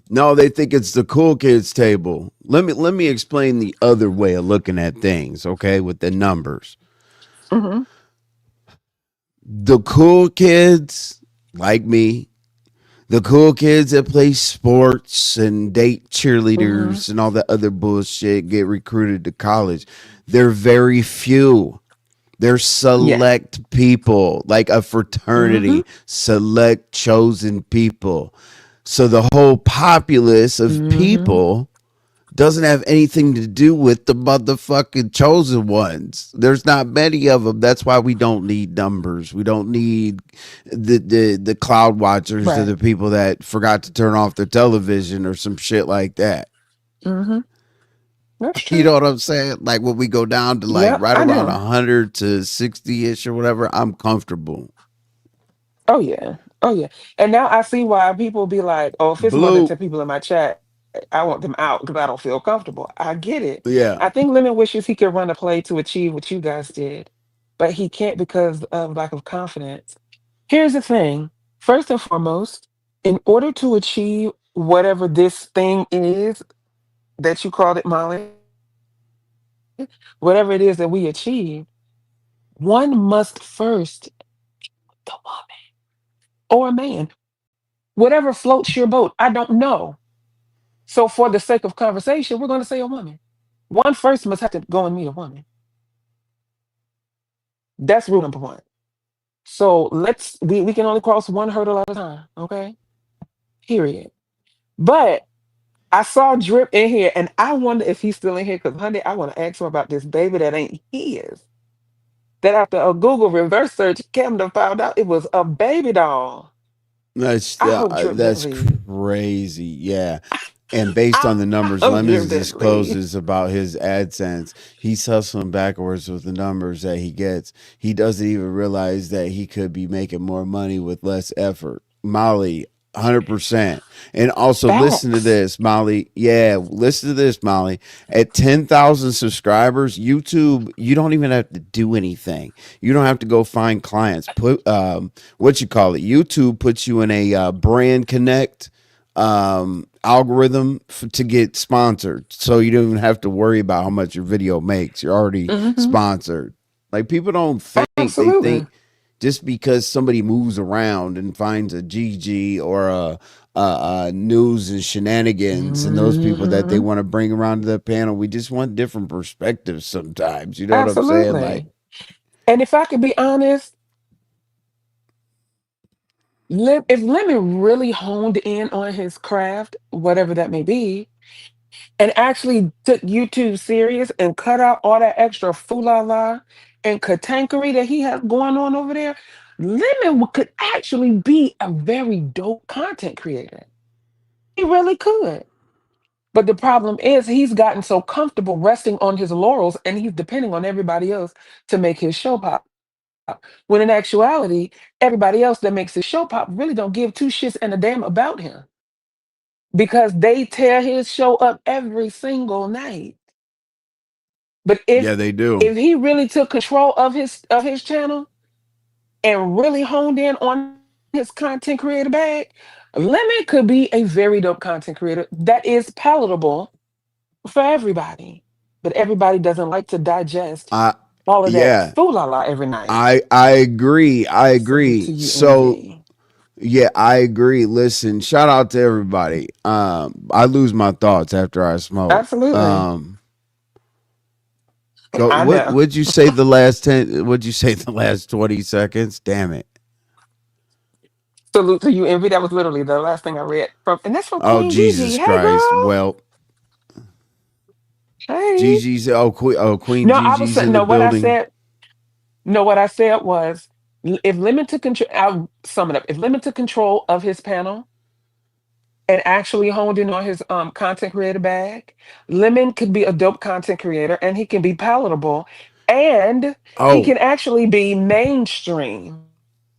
No, they think it's the cool kids table. Let me explain the other way of looking at things, okay, with the numbers. Hmm. The cool kids like me, the cool kids that play sports and date Hmm. cheerleaders and all that other bullshit, get recruited to college. They're very few. They're Yeah. select people, like a Hmm. fraternity, select chosen people. So the whole populace of Hmm. people doesn't have anything to do with the motherfucking chosen ones. There's not many of them. That's why we don't need numbers. We don't need the cloud watchers or Right. the people that forgot to turn off their television or some shit like that. Hmm. That's You true. know what I'm saying? Like when we go down to like Yep, right I around do. 100 to 60 ish or whatever, I'm comfortable. Oh yeah. Oh yeah. And now I see why people be like, "Oh, if it's more than Blue, 10 people in my chat, I want them out because I don't feel comfortable." I get it. yeah. I think Lemon wishes he could run a play to achieve what you guys did, but he can't because of lack of confidence. Here's the thing. First and foremost, in order to achieve whatever this thing is that you called it, Molly, whatever it is that we achieve, one must first the woman or a man, whatever floats your boat. I don't know. So, for the sake of conversation, we're going to say a woman. One first must have to go and meet a woman. That's rule number one. So we can only cross one hurdle at a time. Okay. Period. But I saw Drip in here, and I wonder if he's still in here because, honey, I want to ask him about this baby that ain't his. That after a Google reverse search, Camden found out it was a baby doll. I hope Drip didn't That's leave. crazy. Yeah. And based I on the numbers hope Drip Lemons didn't leave. discloses about his AdSense, he's hustling backwards with the numbers that he gets. He doesn't even realize that he could be making more money with less effort. Molly, 100%. And also listen to Facts. this, Molly. Yeah, listen to this, Molly. At 10,000 subscribers, YouTube, you don't even have to do anything. You don't have to go find clients. Put what you call it. YouTube puts you in a brand connect algorithm to get sponsored. So you don't even have to worry about how much your video makes. You're already Hmm. sponsored. Like people don't think, they Absolutely. think just because somebody moves around and finds a GG or a news and shenanigans and those people that they Hmm. want to bring around to the panel, we just want different perspectives sometimes. You know what I'm saying? Like, Absolutely. And if I could be honest, if Lemon really honed in on his craft, whatever that may be, and actually took YouTube serious and cut out all that extra foolala and catankery that he has going on over there, Lemon could actually be a very dope content creator. He really could. But the problem is he's gotten so comfortable resting on his laurels and he's depending on everybody else to make his show pop. When in actuality, everybody else that makes his show pop really don't give two shits and a damn about him because they tear his show up every single night. But yeah, they do. if he really took control of his channel and really honed in on his content creator bag, Lemon could be a very dope content creator that is palatable for everybody. But everybody doesn't like to digest I all of that yeah, foolala every night. I agree. I Salute agree. to you, So MD. yeah, I agree. Listen, shout out to everybody. I lose my thoughts after I smoke. Absolutely. Go I what know. would you say the last 10, would you say the last 20 seconds? Damn it. Salute to you, Envy. That was literally the last thing I read from, and that's from Oh Queen Gigi. Jesus Hey, Christ. girl. Well, Hey. Gigi's Queen No, I was Gigi's saying. in the No, what I building. said. No, what I said was, if Lemon took control, I'll sum it up. If Lemon took control of his panel and actually honed in on his content creator bag, Lemon could be a dope content creator, and he can be palatable, and he Oh, can actually be mainstream.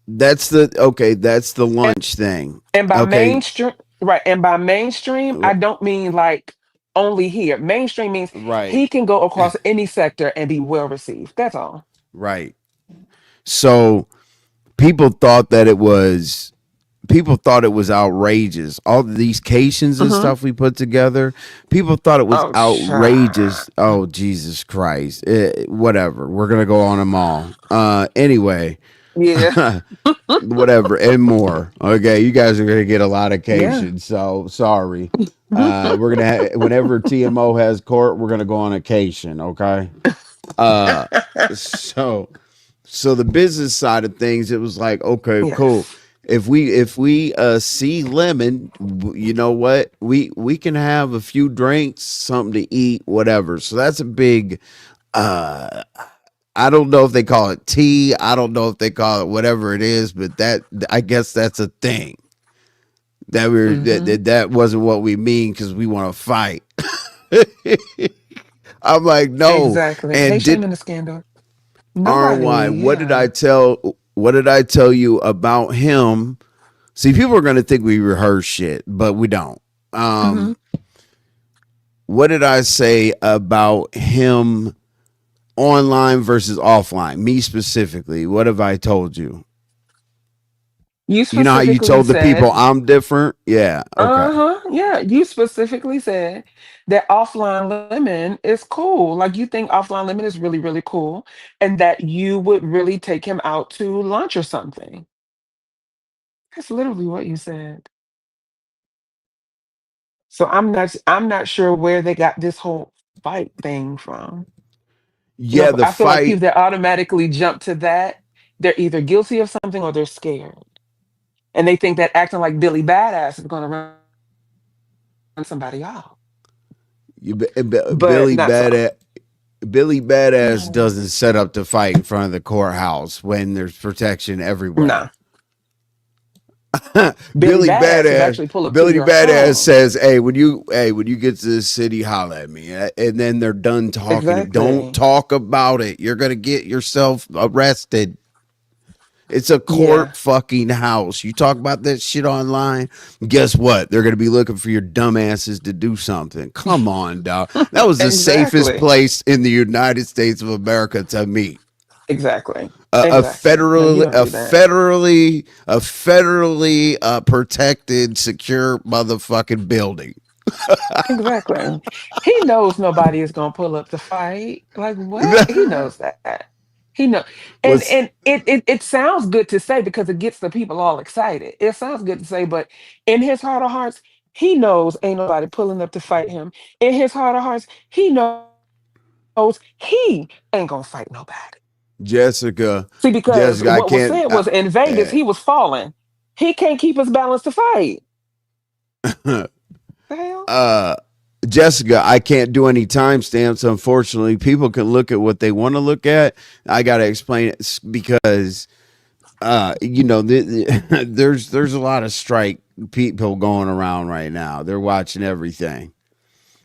that's the And lunch thing. and by Okay. mainstream, right? And by mainstream, I r- don't mean like only here. Mainstream means Right. he can go across any sector and be well received. That's all. Right. So people thought that it was people thought it was outrageous. All of these cations and Hmm. stuff we put together, people thought it was Oh, sure. outrageous. Oh, Jesus Christ. Whatever. We're going to go on them all. Anyway, Yeah. whatever and more. Okay, you guys are going to get a lot of Yeah. cations. So sorry. We're going to whenever TMO has court, we're going to go on occasion. Okay. Uh, so so the business side of things, it was like, okay, cool. Yes. If we see Lemon, you know what, we can have a few drinks, something to eat, whatever. So that's a big uh I don't know if they call it tea, I don't know if they call it whatever it is, but that, I guess that's a thing that Hmm. that wasn't what we mean because we want to fight. I'm like, no. Exactly. Hey, And shame did in the scandal. Nobody. RNY, Yeah. what did I tell you about him? See, people are gonna think we rehearse shit, but we don't. Hmm. Um, what did I say about him online versus offline? Me specifically. What have I told you? You You know how you specifically told the people said, I'm different? Yeah, okay. uh-huh. Yeah. You specifically said that offline lemon is cool. Like you think offline lemon is really, really cool. And that you would really take him out to lunch or something. That's literally what you said. So I'm not sure where they got this whole fight thing from. Yeah, the I feel like fight. people that automatically jump to that, they're either guilty of something or they're scared. And they think that acting like Billy Badass is gonna run somebody off. But Billy not so. Badass. Billy Badass No. doesn't set up to fight in front of the courthouse when there's protection No. everywhere. Billy Billy Badass would Badass, actually pull up to Billy your Badass house. says, "Hey, when you get to the city, holla at me." And then they're done talking. Don't Exactly. talk about it. You're gonna get yourself arrested. It's a Yeah. court fucking house. You talk about that shit online, guess what? They're going to be looking for your dumbasses to do something. Come on, dog. That was the safest Exactly. place in the United States of America to meet. Exactly. A Exactly. No, you federally, don't do that. a federally protected, secure motherfucking building. Exactly. He knows nobody is gonna pull up to fight. Like what? He knows that. He know, and Was and it sounds good to say because it gets the people all excited. It sounds good to say, but in his heart of hearts, he knows ain't nobody pulling up to fight him. In his heart of hearts, he knows he ain't gonna fight nobody. Jessica? See, because Jessica, I what was can't. said was in Vegas, Uh, he was falling. He can't keep his balance to fight. The hell? uh, Jessica, I can't do any timestamps. Unfortunately, people can look at what they want to look at. I gotta explain it because there's a lot of strike people going around right now. They're watching everything.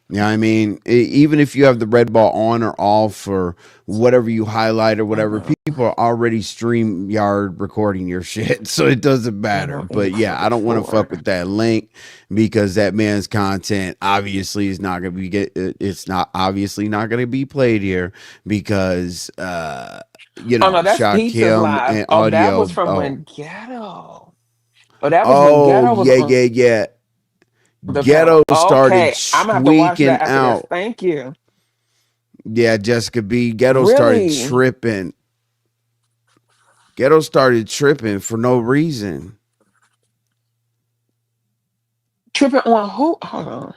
Yeah, I mean, even if you have the red ball on or off or whatever you highlight or whatever, Mhm. people are already stream yard recording your shit, so it doesn't matter. But yeah, I don't want to fuck 10844. with that link because that man's content obviously is not gonna be it's not obviously not gonna be played here because Oh no, that's Shock Pizza's him live. and Oh, that was audio. from Oh, when Ghetto. Oh, that was when oh Ghetto was yeah, on yeah, yeah. the panel. Ghetto started Okay, I'm gonna have to watch tweaking that after this. out. Thank you. Yeah, Jessica B. Ghetto started Really tripping. Ghetto started tripping for no reason. tripping on who? Hold on.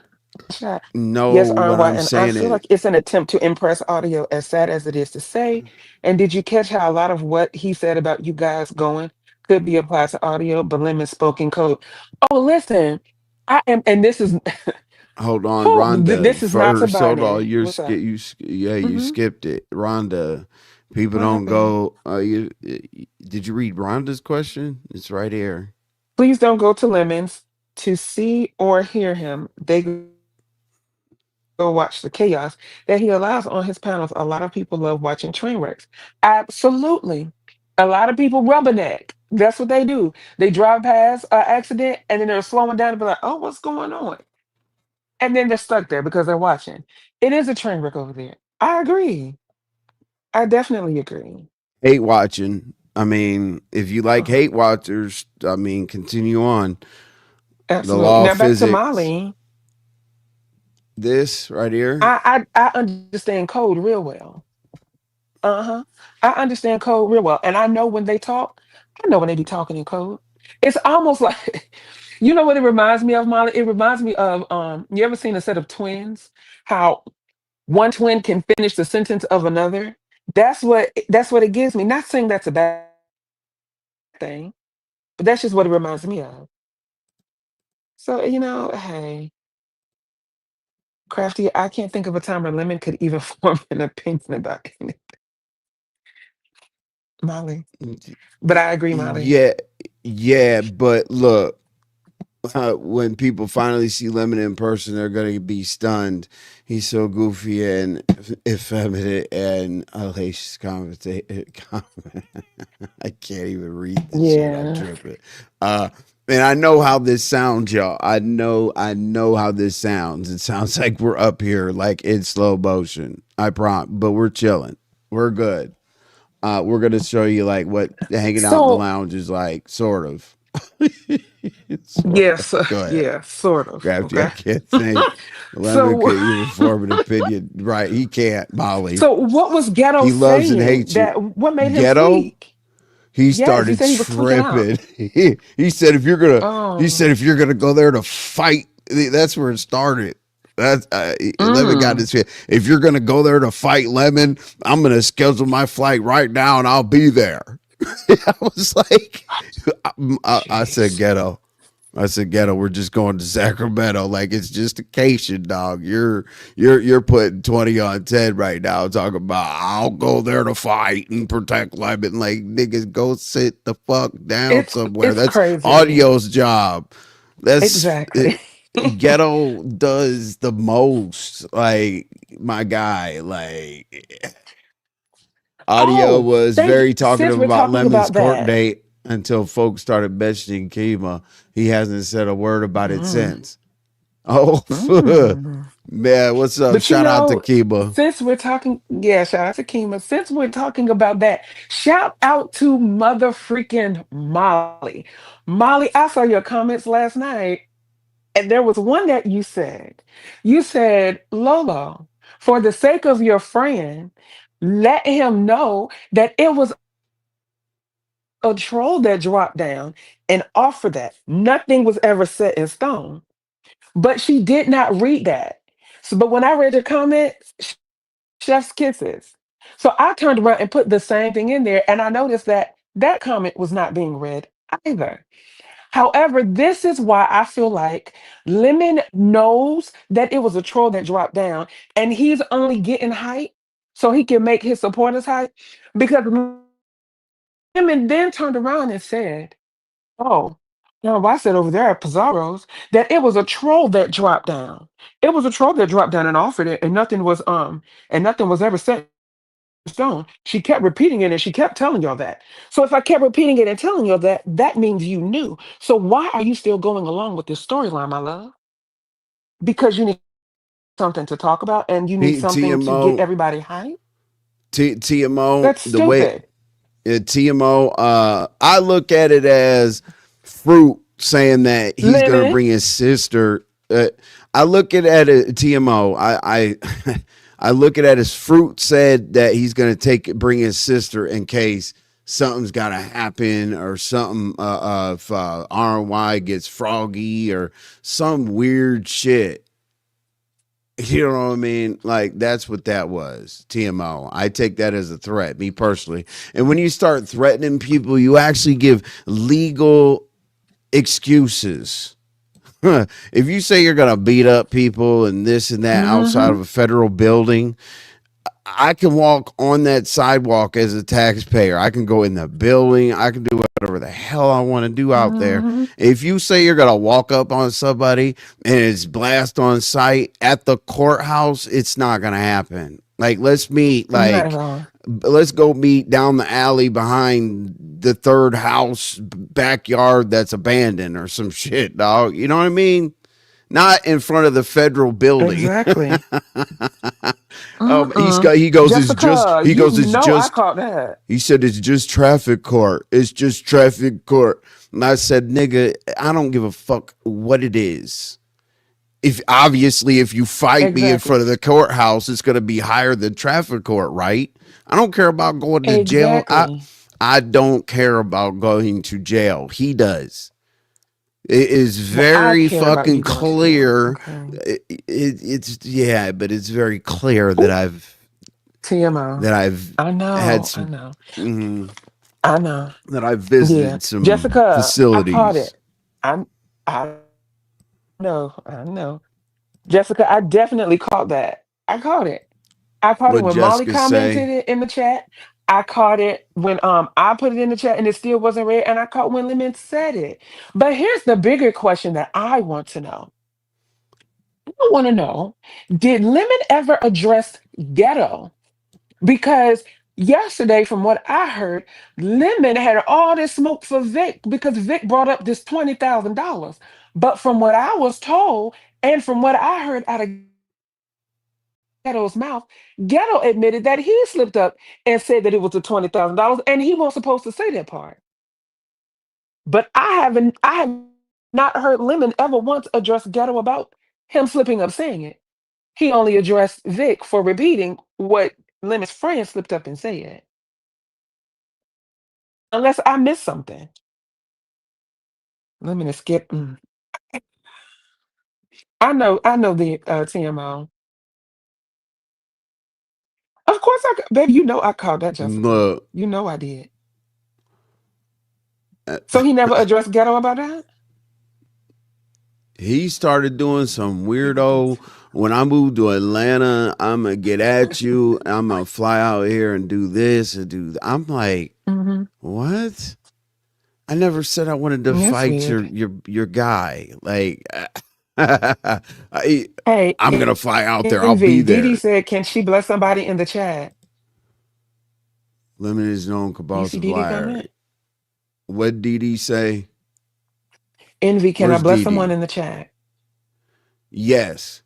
Chat. No, Yes, what RNY, I'm and I saying feel is, like it's an attempt to impress audio, as sad as it is to say. And did you catch how a lot of what he said about you guys going could be applied to audio, but lemon spoken code? Oh, listen, I am, and this is hold on, Phuug, Rhonda. this is not First, hold on. subordinate. What's up? You Hmm. skipped it, Rhonda. People What don't happened? go. Did you read Rhonda's question? It's right here. Please don't go to Lemons to see or hear him. They go watch the chaos that he allows on his panels. A lot of people love watching train wrecks. Absolutely. A lot of people rubberneck. That's what they do. They drive past an accident and then they're slowing down and be like, oh, what's going on? And then they're stuck there because they're watching. It is a train wreck over there. I agree. I definitely agree. Hate watching. I mean, if you like Uh-huh. hate watchers, I mean, continue on. The Absolutely. law of Now back to physics. Molly. This right here. I understand code real well. Uh-huh. I understand code real well. And I know when they talk, I know when they be talking in code. It's almost like you know what it reminds me of, Molly? It reminds me of you ever seen a set of twins? How one twin can finish the sentence of another? That's what it gives me. Not saying that's a bad thing, but that's just what it reminds me of. So, hey, Crafty, I can't think of a time where Lemon could even form an opinion about anything, Molly. But I agree, Molly. Yeah, yeah, but look, when people finally see Lemon in person, they're gonna be stunned. He's so goofy and effeminate and hellacious I can't even read the shit. I'm Yeah. tripping. And I know how this sounds, y'all. I know how this sounds. It sounds like we're up here, like in slow motion. I prom, but we're chilling. We're good. We're gonna show you like what hanging out in the So lounge is like, sort of. Sort of. yes, Go ahead. yeah, sort of. Crafty, I Okay. can't think. Lemon So could even form an opinion. Right. He can't, Molly. so what was Ghetto He loves and saying hates you. that what made him Ghetto, tweak? he Yes, you started said he was tweaking out. tripping. He said he Oh. said if you're gonna go there to fight, that's where it started. That's Lemon got Mm. his fit. If you're gonna go there to fight Lemon, I'm gonna schedule my flight right now and I'll be there. I was like, I said Jeez. ghetto. I said ghetto. We're just going to Sacramento. Like it's just occasion, dog. You're putting 20 on 10 right now. Talking about I'll go there to fight and protect Lemon. Like niggas, go sit the fuck down It's somewhere. it's That's crazy. audio's job. That's Exactly. ghetto does the most. Like my guy. Like audio Oh, was thank very you. Since talkative we're about talking Lemon's about court that. date until folks started mentioning Kima. He hasn't said a word about it Mm, since. Oh, mm. man, what's up? But you Shout out to know, Kima. since we're talking, yeah, shout out to Kima. Since we're talking about that, shout out to mother freaking Molly. Molly, I saw your comments last night, and there was one that you said. You said, Lolo, for the sake of your friend, let him know that it was a troll that dropped down and offered that. Nothing was ever set in stone. But she did not read that. So, but when I read your comment, chef's kisses. So I turned around and put the same thing in there, and I noticed that that comment was not being read either. However, this is why I feel like Lemon knows that it was a troll that dropped down, and he's only getting hype so he can make his supporters hype. Because Lemon then turned around and said, "Oh, no, I said over there at Pizarro's that it was a troll that dropped down. It was a troll that dropped down and offered it, and nothing was ever set in stone." She kept repeating it and she kept telling y'all that. So if I kept repeating it and telling y'all that, that means you knew. So why are you still going along with this storyline, my love? Because you need something to talk about and you need something to get TMO, everybody hyped? TMO, That's the way stupid. TMO, I look at it as Fruit saying that he's gonna Lemon, bring his sister. I look at it TMO. I look at it as Fruit said that he's gonna bring his sister in case something's gotta happen or something. If RNY gets froggy or some weird shit. You know what I mean? Like that's what that was. TMO. I take that as a threat, me personally. And when you start threatening people, you actually give legal excuses. If you say you're gonna beat up people and this and that outside mm-hmm, of a federal building, I can walk on that sidewalk as a taxpayer. I can go in the building. I can do whatever the hell I want to do out there. mm-hmm, If you say you're gonna walk up on somebody and it's blast on site at the courthouse, it's not gonna happen. Like let's meet. not at Like all. let's go meet down the alley behind the third house backyard that's abandoned or some shit, dog. You know what I mean? Not in front of the federal building. Exactly. He's Mm-mm. got. He goes. It's just. Jessica, He you goes. It's know I just. caught that. He said it's just traffic court. It's just traffic court. And I said, nigga, I don't give a fuck what it is. If obviously if you fight me in Exactly. front of the courthouse, it's gonna be higher than traffic court, right? I don't care about going to jail. Exactly. I don't care about going to jail. He does. It is Well, I very care about fucking you going to jail. clear. Okay. It's yeah, but it's very clear Ooh, TMO. that I've I had know. I some know. mhm, I know. that I've Yeah. visited some Jessica, I caught facilities. it. I know. I know. Jessica, I definitely caught that. I caught it. I caught it What when Molly Jessica commented say? it in the chat. I caught it when I put it in the chat and it still wasn't read. And I caught when Lemon said it. But here's the bigger question that I want to know. I want to know, did Lemon ever address ghetto? Because yesterday, from what I heard, Lemon had all this smoke for Vic because Vic brought up this $20,000. But from what I was told, and from what I heard out of Ghetto's mouth, Ghetto admitted that he slipped up and said that it was the $20,000, and he wasn't supposed to say that part. But I have not heard Lemon ever once address Ghetto about him slipping up saying it. He only addressed Vic for repeating what Lemon's friend slipped up and said. Unless I missed something. Lemon is skip. I know the TMO. Of course baby, you know I called that Jessica. Look, You know I did. So he never addressed Ghetto about that? he started doing some weirdo. When I moved to Atlanta, I'm gonna get at you. I'm gonna fly out here and do this and do. I'm like, Hmm. what? I never said I wanted to That's fight weird. your guy. Like, I, Hey, I'm gonna fly out there. I'll be Envy, Didi there. said, can she bless somebody in the chat? Lemon is known You see compulsive Didi liar. comment? What Didi say? Envy, can I Where's bless someone Didi? in the chat? Yes.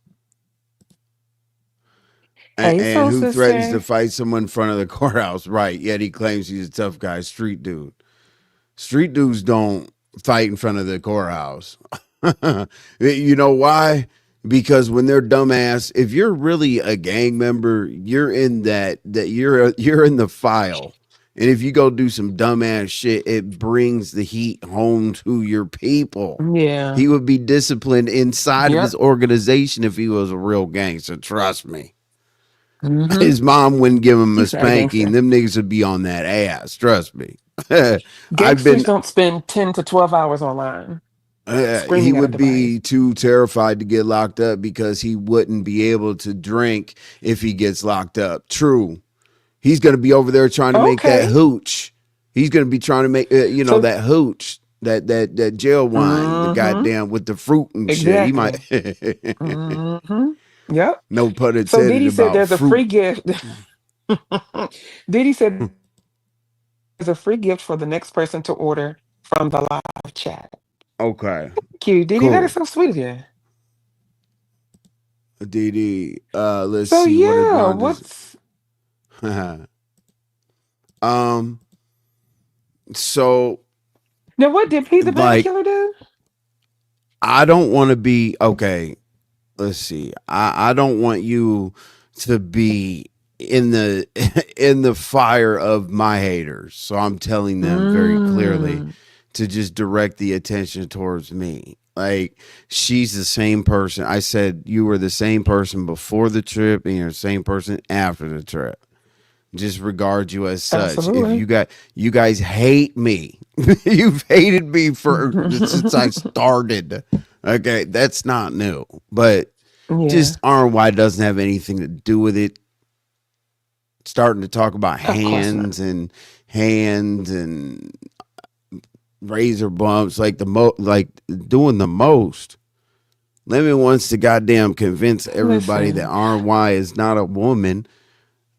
Hey, And soul who threatens to sister. fight someone in front of the courthouse? Right. Yet he claims he's a tough guy, street dude. Street dudes don't fight in front of the courthouse. You know why? Because when they're dumbass, if you're really a gang member, you're in you're in the file. And if you go do some dumbass shit, it brings the heat home to your people. Yeah. He would be disciplined inside of his Yep. organization if he was a real gangster. Trust me. Mm-hmm. His mom wouldn't give him a He's not a spanking. gangster. Them niggas would be on that ass. Trust me. I've Gangsters been. don't spend 10 to 12 hours online He screaming at a would device. be too terrified to get locked up because he wouldn't be able to drink if he gets locked up. True. He's going to be over there trying to make that Okay. hooch. He's going to be trying to make So, that hooch, that jail wine, the mm-hmm. goddamn with the fruit and shit. He might Exactly. Mm-hmm. Yep. no pun So intended Didi said about there's a fruit. free gift. Didi said there's a free gift for the next person to order from the live chat. Okay. Thank you, Didi. That is Cool. so sweet of you. DD. Let's So see what yeah, Ivan does. what's So now what did P the Bank like Killer do? I don't want to be okay. Let's see. I don't want you to be in the in the fire of my haters. So I'm telling them very clearly Mm, to just direct the attention towards me. Like she's the same person. I said you were the same person before the trip and you're the same person after the trip. Just regard you as such. If absolutely. you guys hate me, you've hated me for since I started. Okay, that's not new, but Yeah, just RNY doesn't have anything to do with it. Starting to talk about of course not. hands and razor bumps, like like doing the most. Lemon wants to goddamn convince everybody that Listen, RNY is not a woman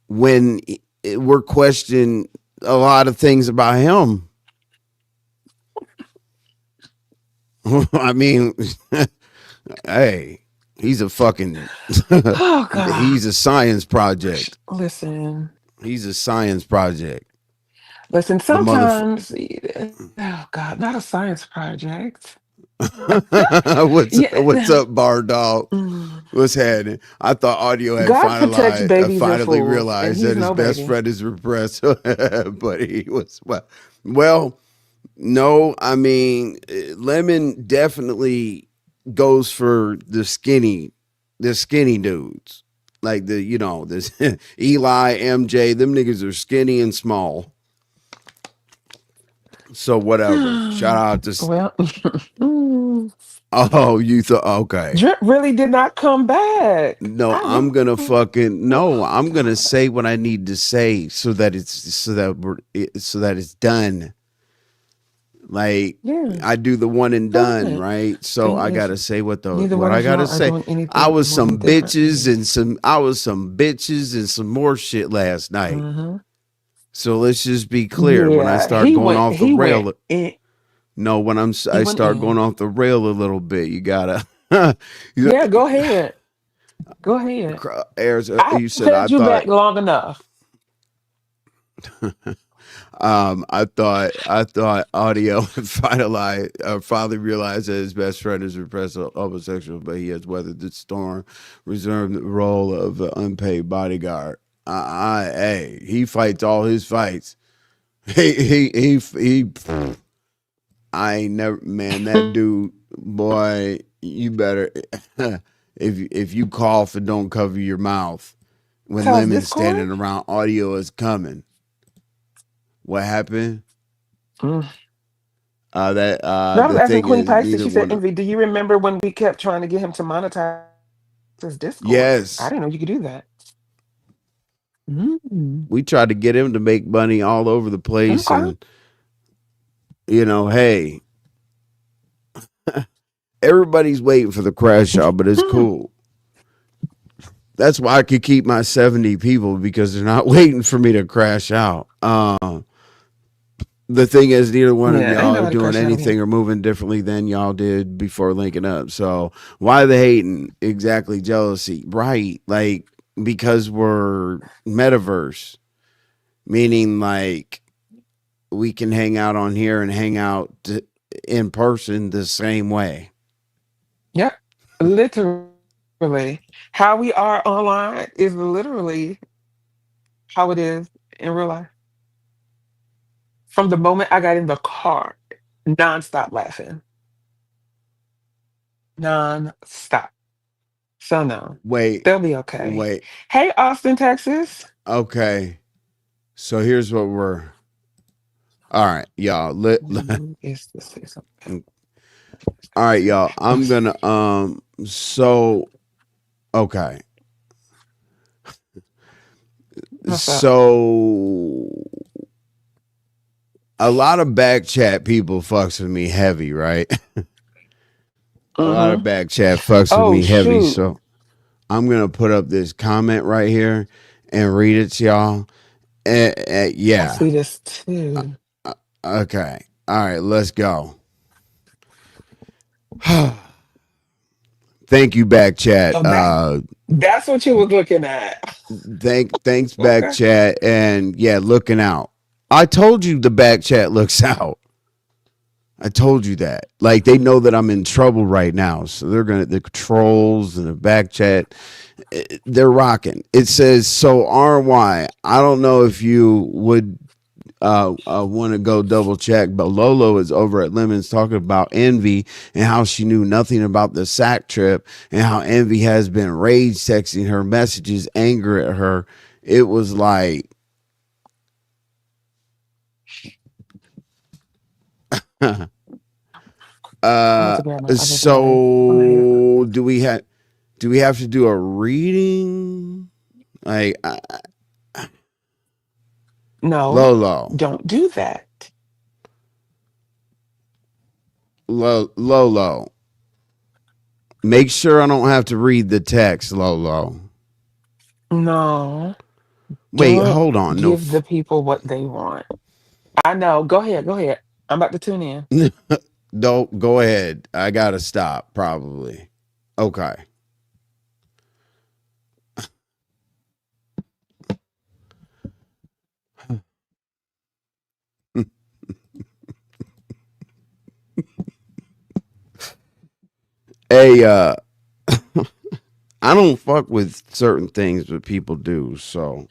when we're questioning a lot of things about him. I mean, hey, he's a fucking oh God, he's a science project. listen, He's a science project. listen. The Sometimes, oh God, not a science project. what's Yeah, up, bar dog? mm. What's happening? I thought audio had God protects babies and finally fools, and realized he's that his no best baby. friend is repressed, but he was well. No, I mean Lemon definitely goes for the skinny dudes, like this Eli, MJ. Them niggas are skinny and small. So whatever. Shout out to. Well, mm, Oh, you thought okay. Drip really did not come back. No, I I'm really. gonna fucking no. Oh I'm gonna God. say what I need to say so that it's done. Like Yeah, I do the one and go done, ahead. right? So Thing I is, gotta say neither what one I of gotta y'all are say. doing anything more Bitches differently. and some more shit last night. Hmm. So let's just be clear. When I Yeah, start he going went. off the He went rail, in. no, when He I went start going in. off the rail a little bit, you gotta. you, Yeah, go ahead. Go ahead. Airs, I you said I held you thought back long enough. I thought audio finally realized that his best friend is repressed homosexual, but he has weathered the storm, reserved the role of an unpaid bodyguard. Hey, he fights all his fights. He I ain't never man, that dude, boy, you better if you cough and don't cover your mouth when Cause Lemon's Discord. standing around, audio is coming. What happened? Mm. That No, I was the asking thing Queen is Pisces. neither She said, one. "Envy, do you remember when we kept trying to get him to monetize his Discord? I Yes, didn't know you could do that." Mm. we tried to get him to make money all over the place, Okay. and hey, everybody's waiting for the crash out, but it's cool. That's why I could keep my 70 people because they're not waiting for me to crash out. The thing is, neither one of Yeah, ain't y'all are nobody doing crashing out over anything here. or moving differently than y'all did before linking up. So why the hating? Exactly, jealousy, right? Like because we're metaverse, meaning like we can hang out on here and hang out in person the same way. Yeah, literally. How we are online is literally how it is in real life. From the moment I got in the car, nonstop laughing, nonstop. So no, Wait, they'll be okay. wait. Hey, Austin, Texas. Okay, so here's what we're. All right, y'all. Who is this? Is All right, y'all. I'm gonna so okay. What's up? So a lot of back chat people fucks with me heavy, right? A lot of Mm-hmm. back chat fucks with Oh me heavy. shoot, So I'm gonna put up this comment right here and read it to y'all. I Yeah. see this too. Okay. All right, let's go. Thank you, back chat. So that's what you was looking at. Thanks, back Okay. chat, and yeah, looking out. I told you the back chat looks out. I told you that. Like they know that I'm in trouble right now, so they're gonna the trolls and the back chat. They're rocking. It says so RNY. I don't know if you would want to go double check, but Lolo is over at Lemons talking about Envy and how she knew nothing about the sack trip and how Envy has been rage texting her messages, anger at her. It was like, I'm about to grab my other device. I'm out here. so do we have to do a reading? Like No, Lolo, don't do that. Lolo. Make sure I don't have to read the text, Lolo. No, Wait, don't hold on. No, give the people what they want. I know. Go ahead. Go ahead. I'm about to tune in. don't go ahead. I gotta stop. Probably. Okay. Hey, I don't fuck with certain things, but people do. So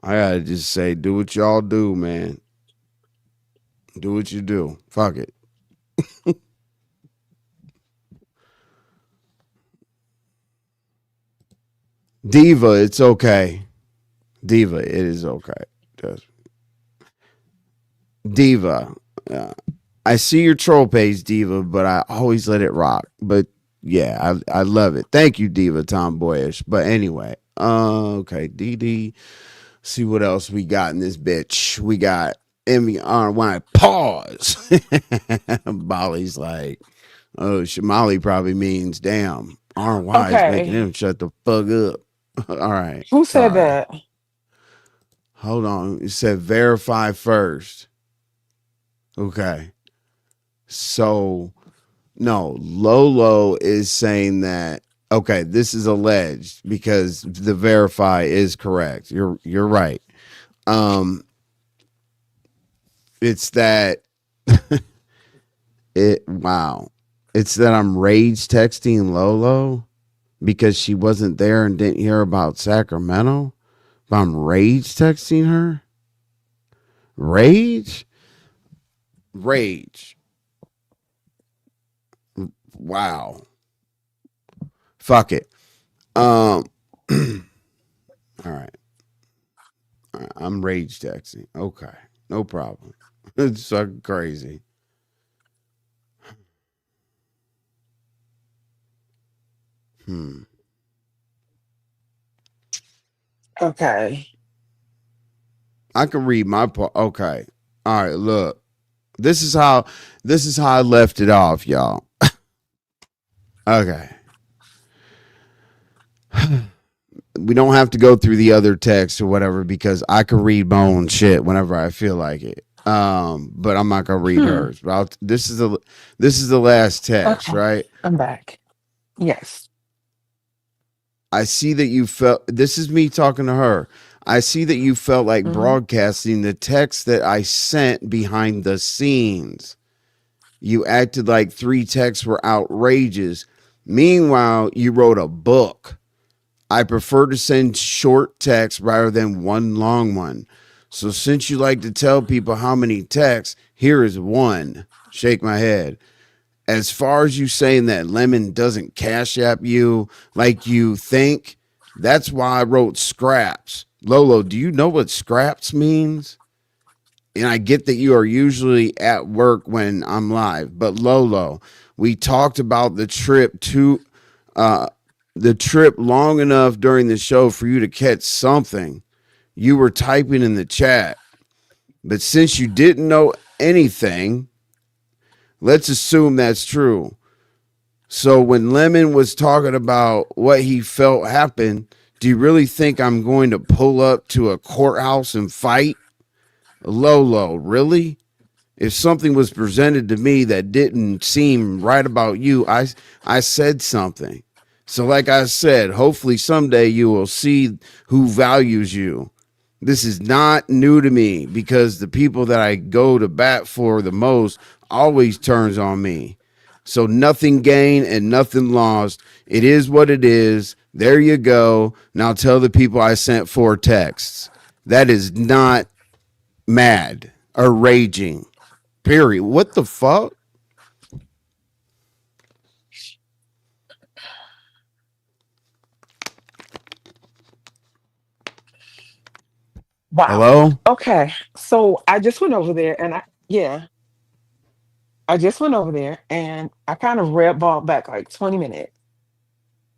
I gotta just say, do what y'all do, man. Do what you do. Fuck it. Diva, it's okay. Diva, it is okay. Just Diva. Uh, I see your troll page, Diva, but I always let it rock. But yeah, I love it. Thank you, Diva, tomboyish. But anyway, okay, DD. See what else we got in this bitch. We got MRY. Pause. Molly's like, oh, Shamali probably means damn. RY is making Okay. him shut the fuck up. All right, Who said sorry. that? Hold on. It said verify first. Okay. So no, Lolo is saying that okay, this is alleged because the verify is correct. You're right. Um it's that it wow. It's that I'm rage texting Lolo because she wasn't there and didn't hear about Sacramento. If I'm rage texting her? Rage? Rage. Wow. Fuck it. Um all right. I'm rage texting. Okay. No problem. It's so crazy. Hmm. Okay. I can read my part. Okay. All right, look. This is how I left it off, y'all. Okay. we don't have to go through the other text or whatever because I can read my own shit whenever I feel like it. But I'm not gonna read Hmm. hers. But this is the last text, Okay. right? I'm back. Yes. I see that you felt. This is me talking to her. I see that you felt like Hmm. broadcasting the text that I sent behind the scenes. You acted like 3 texts were outrageous. Meanwhile, you wrote a book. I prefer to send short texts rather than one long one. So since you like to tell people how many texts, here is one. Shake my head. As far as you saying that Lemon doesn't cash app you like you think, that's why I wrote scraps. Lolo, do you know what scraps means? And I get that you are usually at work when I'm live, but Lolo, we talked about uh the trip long enough during the show for you to catch something. You were typing in the chat, but since you didn't know anything, let's assume that's true. So when Lemon was talking about what he felt happened, do you really think I'm going to pull up to a courthouse and fight? Lolo, really? If something was presented to me that didn't seem right about you, I said something. So like I said, hopefully someday you will see who values you. This is not new to me because the people that I go to bat for the most always turns on me. So nothing gained and nothing lost. It is what it is. There you go. Now tell the people I sent 4 texts. That is not mad or raging. Period. What the fuck? Wow. Hello? Okay. So I just went over there and I just went over there and I kind of red balled back like 20 minutes.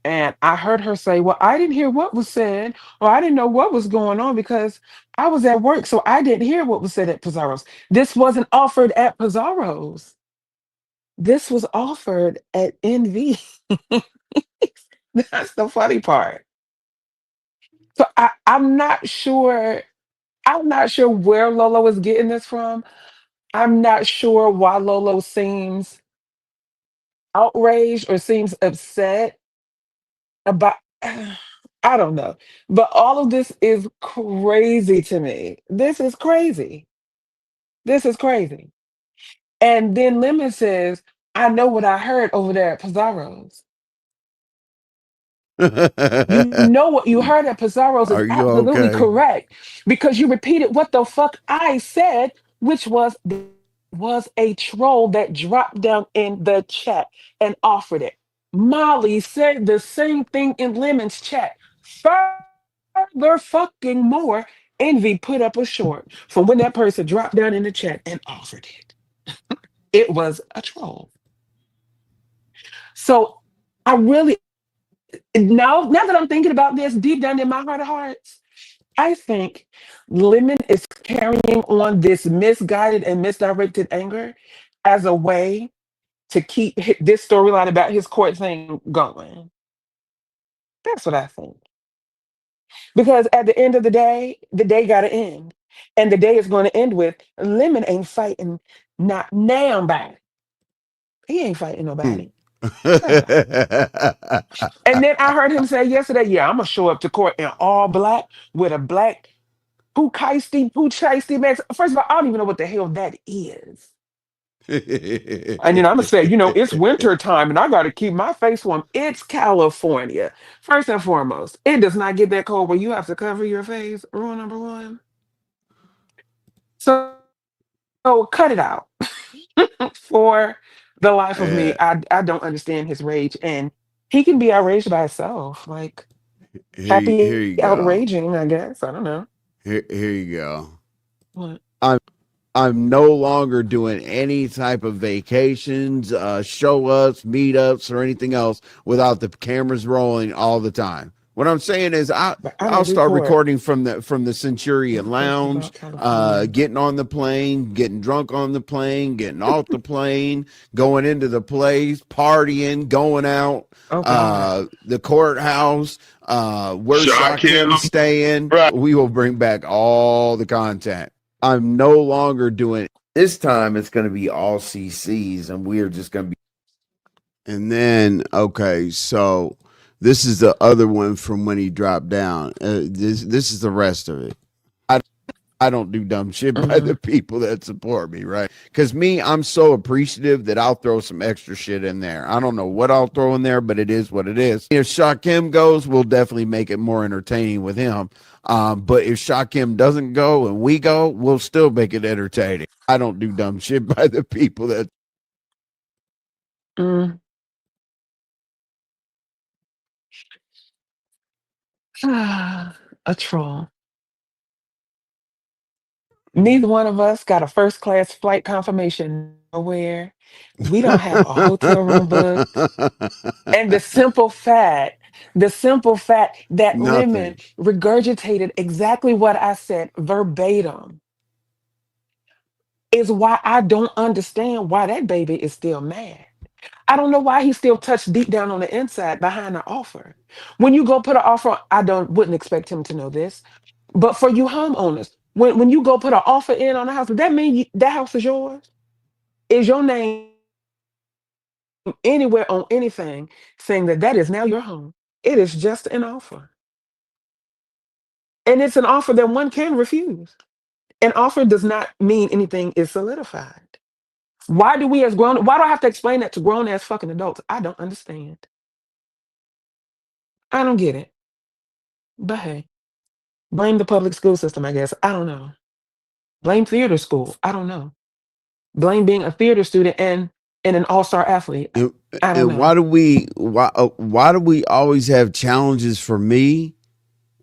And I heard her say, well, I didn't hear what was said, or I didn't know what was going on because I was at work. So I didn't hear what was said at Pizarro's. This wasn't offered at Pizarro's. This was offered at NV. That's the funny part. So I'm not sure. I'm not sure where Lolo is getting this from. I'm not sure why Lolo seems outraged or seems upset about. I don't know. But all of this is crazy to me. This is crazy. This is crazy. And then Lemon says, I know what I heard over there at Pizarro's. You know what you heard at Pizarro's is Are you absolutely okay? correct because you repeated what the fuck I said, which was there was a troll that dropped down in the chat and offered it. Molly said the same thing in Lemon's chat. Further fucking more, Envy put up a short from when that person dropped down in the chat and offered it. It was a troll. So I really now that I'm thinking about this deep down in my heart of hearts, I think Lemon is carrying on this misguided and misdirected anger as a way to keep this storyline about his court thing going. That's what I think. Because at the end of the day got to end. And the day is going to end with Lemon ain't fighting not nobody. He ain't fighting Hmm. nobody. Nobody. And then I heard him say yesterday, yeah, I'm going to show up to court in all black with a black Pooh Shiesty mask. First of all, I don't even know what the hell that is. And I'm gonna say, it's winter time and I gotta keep my face warm. It's California. First and foremost, it does not get that cold where you have to cover your face. Rule number one. So cut it out. For the life of me, Yeah. I don't understand his rage. And he can be outraged by himself. Like Here happy you go. outraging, I guess. I don't know. Here you go. What? I'm I'm no longer doing any type of vacations, show ups, meetups, or anything else without the cameras rolling all the time. What I'm saying is But I I'll don't do start court. recording from the Centurion I'm thinking Lounge, about California. getting on the plane, getting drunk on the plane, getting off the plane, going into the place, partying, going out, Oh God. the courthouse, where Shakim, Shakim's staying. right. We will bring back all the content. I'm no longer doing this time. It's going to be all CCs, and we're just going to be. And then, okay, so this is the other one from when he dropped down. This is the rest of it. I don't do dumb shit by Mm-hmm. the people that support me, right? Because me, I'm so appreciative that I'll throw some extra shit in there. I don't know what I'll throw in there, but it is what it is. If Shakim goes, we'll definitely make it more entertaining with him. But if Shakim doesn't go and we go, we'll still make it entertaining. I don't do dumb shit by the people that. Mm. A troll. Neither one of us got a first class flight confirmation nowhere. We don't have a hotel room booked. And the simple fact that women Nothing. regurgitated exactly what I said verbatim is why I don't understand why that baby is still mad. I don't know why he's still touched deep down on the inside behind the offer. When you go put an offer, wouldn't expect him to know this. But for you homeowners, when you go put an offer in on a house, does that mean that house is yours? Is your name anywhere on anything saying that that is now your home? It is just an offer. And it's an offer that one can refuse. An offer does not mean anything is solidified. Why do why do I have to explain that to grown ass fucking adults? I don't understand. I don't get it. But hey, blame the public school system, I guess. I don't know. Blame theater school. I don't know. Blame being a theater student and an all-star athlete. And, I don't and know. why do we always have challenges for me?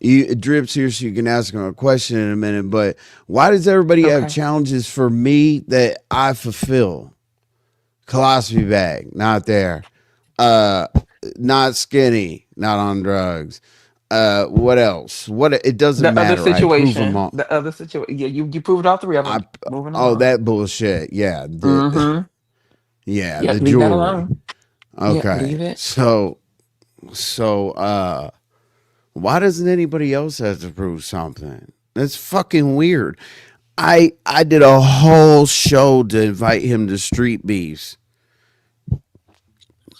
It drips here, so you can ask him a question in a minute. But why does everybody have Okay. challenges for me that I fulfill? Colostomy bag, not there. Not skinny, not on drugs. What else? What it doesn't The other matter. I prove them situation. all. The other situation. Yeah, you proved all three of them. I Moving oh along. that bullshit. Yeah, Mm-hmm. the Yep, leave that jewelry. alone. Yep, Okay, leave it. so why doesn't anybody else have to prove something? That's fucking weird. I did a whole show to invite him to Street Beefs.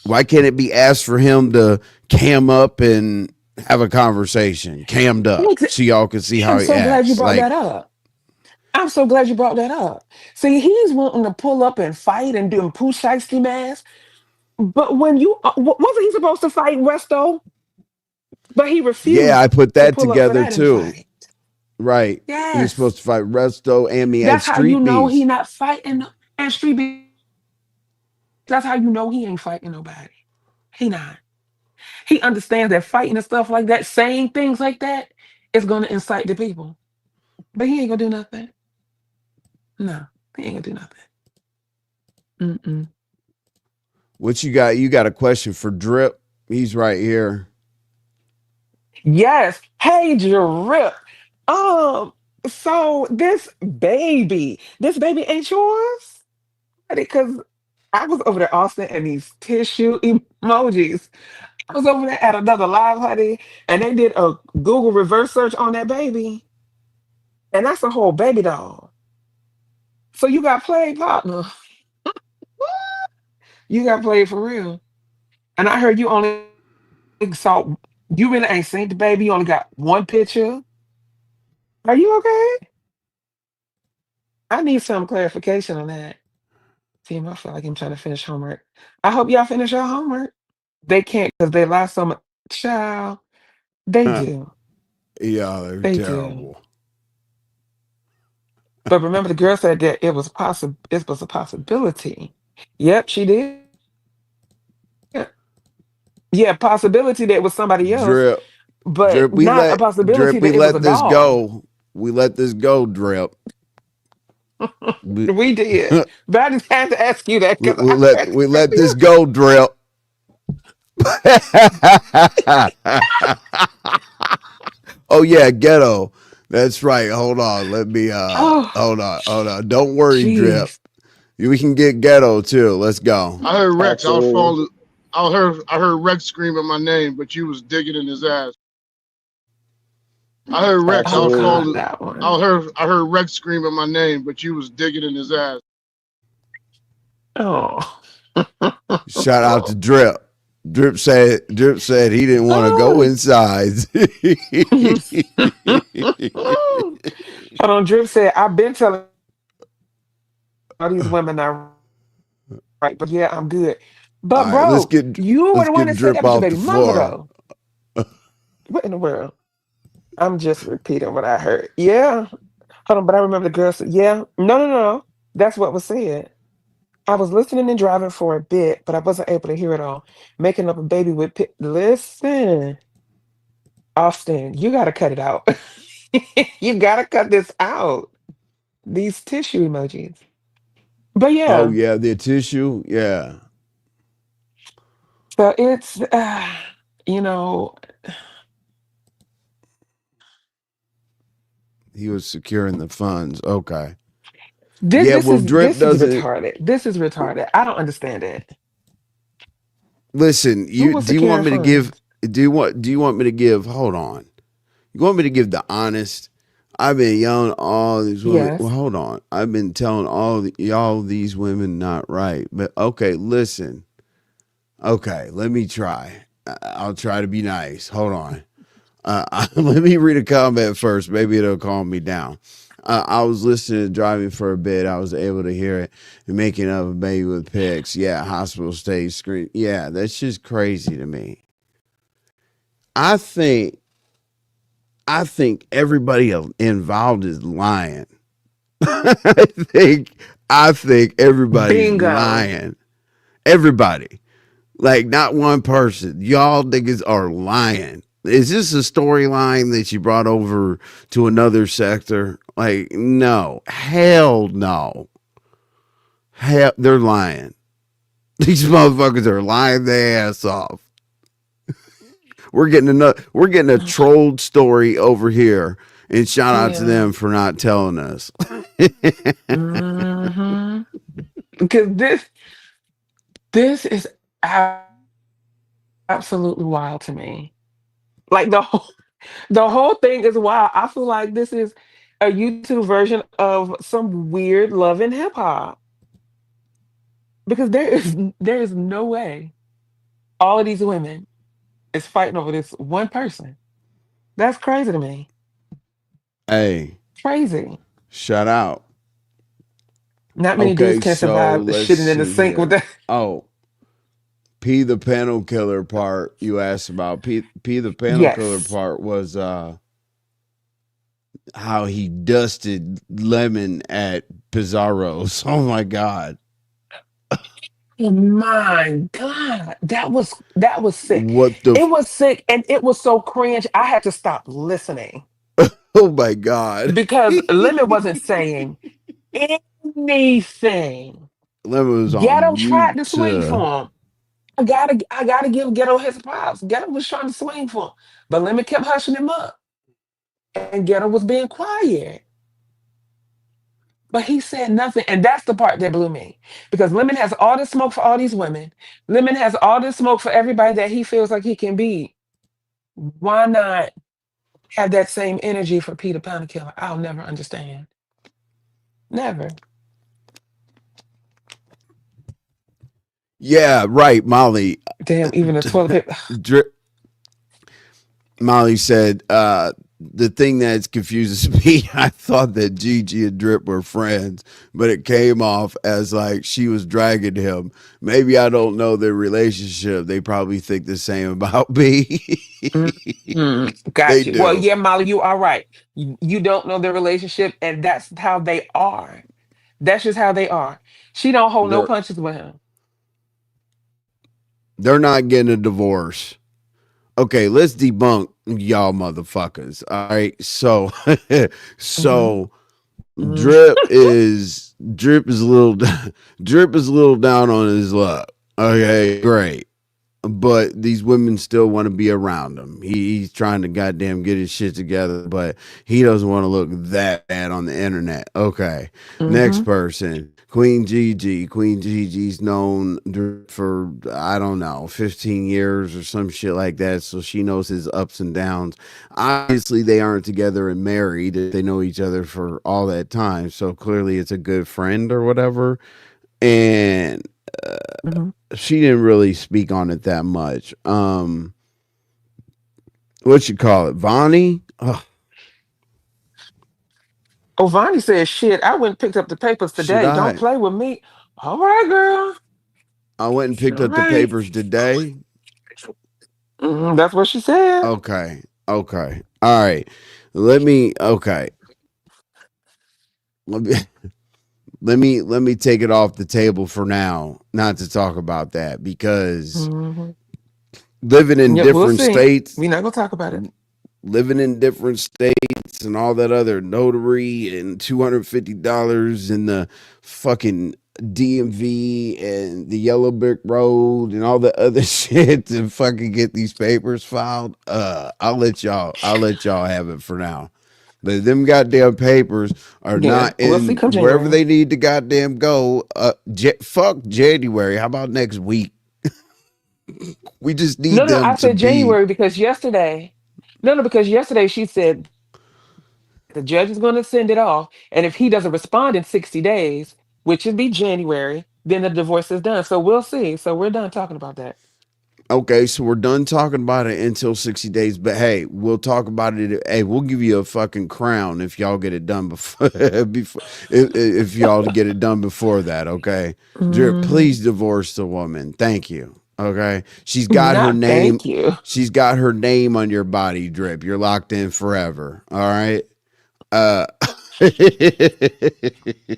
Why can't it be asked for him to cam up and have a conversation, cammed up, Ex- so y'all can see how I'm he so glad you acts? brought that Like, up. I'm so glad you brought that up. See, he's wanting to pull up and fight and do poo shiesty mask. But when you wasn't he supposed to fight Resto? But he yeah, refused I put to that pull up for together that and too. fight. Right. He was supposed Yes. to fight Resto and me at That's how you Street know he Beefs. not fighting and street beef. That's how you know he ain't fighting nobody. He not. He understands that fighting and stuff like that, saying things like that, is gonna incite the people. But he ain't gonna do nothing. No, he ain't gonna do nothing. Mm-mm. What you got? You got a question for Drip? He's right here. Yes. Hey, Drip. Um, so this baby ain't yours? Because I was over there, Austin, and these tissue emojis. I was over there at another live, honey, and they did a Google reverse search on that baby, and that's a whole baby doll. So you got played, partner. You got played for real. And I heard you only saw, you really ain't seen the baby. You only got one picture. Are you okay? I need some clarification on that. Team, I feel like I'm trying to finish homework. I hope y'all finish your homework. They can't because they lie so much. Child, they do. Yeah, they're They do. terrible. But remember, the girl said that it was a possibility. Yep, she did. Yeah, yeah, possibility that it was somebody else, Drip, but Drip. not a possibility We that it was a let this doll. go. We let this go, Drip. We, We did. we, But I just had to ask you that because I heard we let you. this go, Drip. Oh yeah, ghetto. That's right. Hold on. Let me Oh, hold on. Don't worry, Drip. jeez. We can get ghetto too. Let's go. I heard Rex. I was Absolutely. falling. I heard Rex screaming my name, but you was digging in his ass. I heard Rex. I Oh was Absolutely. God, falling. that one. I heard Rex screaming my name, but you was digging in his ass. Oh. Shout out to Drip. Drip said he didn't want to go Oh. inside. Hold on, Drip said, I've been telling all these women are right, but yeah, I'm good. All But right, bro, you were let's the one get that said Drip that with your off baby the mama floor. though. What in the world? I'm just repeating what I heard. Yeah. Hold on, but I remember the girl said, yeah. No. That's what was said. I was listening and driving for a bit, but I wasn't able to hear it all. Making up a baby with listen, Austin, you gotta cut it out. You gotta cut this out. These tissue emojis. But Oh yeah, yeah, the tissue. Yeah, so it's you know, he was securing the funds. Okay. this Yeah. this Well, is Drip this is doesn't retarded. This is retarded. I don't understand it. listen. Who You was do you want securing me to give? funds? Do you want me to give? Hold on. You want me to give the honest? I've been yelling all these women. Well, Yes. hold on. I've been telling y'all these women not right. But okay, listen. Okay, let me try. I'll try to be nice. Hold on. Let me read a comment first. Maybe it'll calm me down. I was listening to driving for a bit. I was able to hear it and making up a baby with pics. Yeah, hospital stage screen. Yeah, that's just crazy to me. I think everybody involved is lying. I think everybody's Bingo. lying. Everybody. Like not one person. Y'all niggas are lying. Is this a storyline that you brought over to another sector? Like, no. Hell no. Hell, they're lying. These motherfuckers are lying their ass off. We're getting a trolled story over here. And shout out to Yeah. them for not telling us. Hmm. Because this is absolutely wild to me. Like the whole thing is wild. I feel like this is a YouTube version of some weird love and hip hop because there is no way all of these women is fighting over this one person. That's crazy to me. Hey, Crazy. shout out. Not many dudes Okay, can so survive let's shitting in the see sink with here. that. Oh, P the panel killer part you asked about. P the panel killer Yes. part was how he dusted Lemon at Pizarro's. Oh my god. Oh my God. That was sick. What the It was sick and it was so cringe. I had to stop listening oh my god. because Lemon wasn't saying anything. Lemon was Ghetto on tried to mute. swing for him. I gotta give Ghetto his props. Ghetto was trying to swing for him, but Lemon kept hushing him up, and Ghetto was being quiet. But he said nothing, and that's the part that blew me because Lemon has all this smoke for all these women. Lemon has all this smoke for everybody that he feels like he can be. Why not have that same energy for Peter Pound Killer? I'll never understand. Never. Yeah, right, Molly. Damn, even the toilet paper. Drip Molly said, the thing that confuses me, I thought that Gigi and Drip were friends, but it came off as like she was dragging him. Maybe I don't know their relationship. They probably think the same about me. They Got you. Well, do. yeah, Molly, you are right. You don't know their relationship, and that's how they are. That's just how they are. She don't hold no They're punches with him. they're not getting a divorce. Okay, let's debunk y'all motherfuckers. All right. So Hmm. so drip is a little drip is a little down on his luck. Okay, great. but these women still want to be around him. He's trying to goddamn get his shit together, but he doesn't want to look that bad on the internet. Okay. Next Mm-hmm. person, Queen Gigi. Queen Gigi's known for, I don't know, 15 years or some shit like that. So she knows his ups and downs. Obviously, they aren't together and married. They know each other for all that time. So clearly, it's a good friend or whatever. And Mm-hmm. she didn't really speak on it that much. What you call it, Vonnie? Oh, Oh, Vonnie says, shit, I went and picked up the papers should today. Don't I? play with me. All right, girl. I went and picked All up the right. papers today. That's what she said. Okay, okay, all right. Let me. Okay, let me. Let me take it off the table for now, not to talk about that because Hmm. living in Yep, we'll different see. states, We're not gonna talk about it. living in different states and all that other notary and $250 in the fucking DMV and the yellow brick road and all the other shit to fucking get these papers filed. I'll let y'all have it for now. But them goddamn papers are Yeah, not we'll see in come wherever January. they need to goddamn go. Fuck January. How about next week? We just No, need no, them I to said be January because yesterday, no, no, because yesterday she said the judge is going to send it off. And if he doesn't respond in 60 days, which would be January, then the divorce is done. So we'll see. So we're done talking about that. okay. So we're done talking about it until 60 days. But hey, we'll talk about it. Hey, we'll give you a fucking crown if y'all get it done before, before if y'all get it done before that. Okay, Drip, Mhm. please divorce the woman. Thank you. Okay, she's got her Not name. thank you. She's got her name on your body, Drip. You're locked in forever. All right. Uh,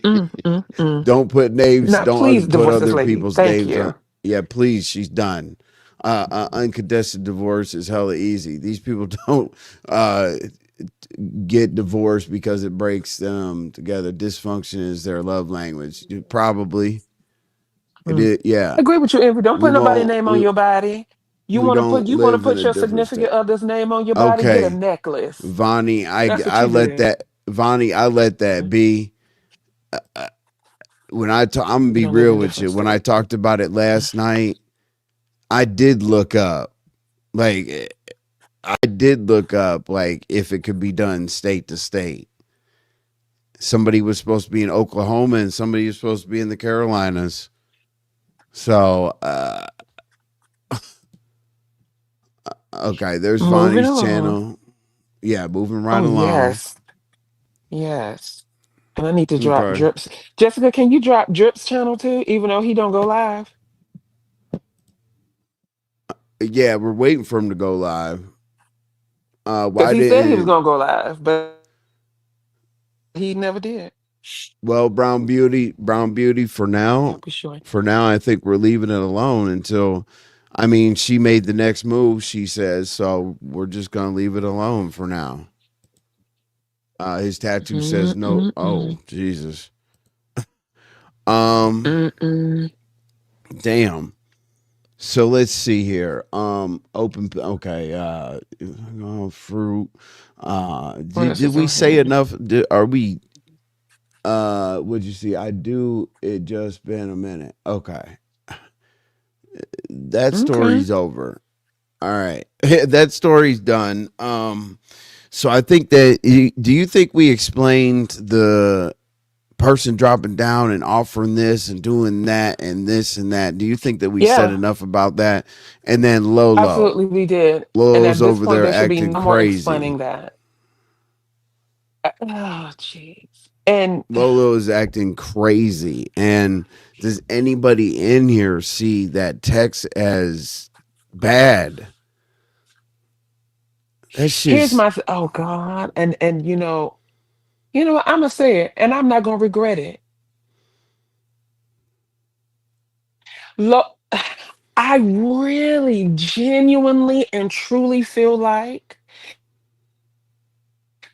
Mm, mm, mm. don't put names. Now, please Don't put divorce this other lady. people's Thank names on. you. Yeah, please. She's done. Uncontested divorce is hella easy. These people don't uh, get divorced because it breaks them together. Dysfunction is their love language. Probably it Mm. is. Yeah, I agree with you, Avery. Don't we put nobody's won't. name on We your body. we don't You want to live in put a your different significant state. other's name on your body, get a Okay, necklace. Vonnie, That's what I you let do. that Vonnie, I let that be. When I'm gonna We be don't live real in with you. different When I states. talked about it last night, I did look up, like I did look up, like if it could be done state to state. Somebody was supposed to be in Oklahoma and somebody was supposed to be in the Carolinas. So, okay, there's Moving Vonnie's along. channel. Yeah, moving right Oh, along. yes. Yes. And I need to drop Okay. Drips. Jessica, can you drop Drips channel too, even though he don't go live? Yeah, we're waiting for him to go live. Because Why he said he was didn't gonna go live, but he never did. Well, Brown Beauty I'll be sure. for now, I think we're leaving it alone until, I mean, she made the next move, she says, so we're just going to leave it alone for now. His tattoo says Mm, no. mm, Oh, mm, Jesus. Um, mm, mm. damn. So let's see here. Okay. Fruit. What Did, else did is we on say here? enough? Are we, what'd you see? I do. It just been a minute. Okay. That Okay. story's over. All right. That story's done. So I think that do you think we explained the person dropping down and offering this and doing that and this and that? Do you think that we said Yeah, enough about that? And then Lolo. absolutely we did. And Lolo's at this over point, there there should be acting no more crazy. explaining that. Oh, jeez. And Lolo is acting crazy. And does anybody in here see that text as bad? That's here's just my oh God. And you know what? I'm gonna say it, and I'm not gonna regret it. Look, I really genuinely and truly feel like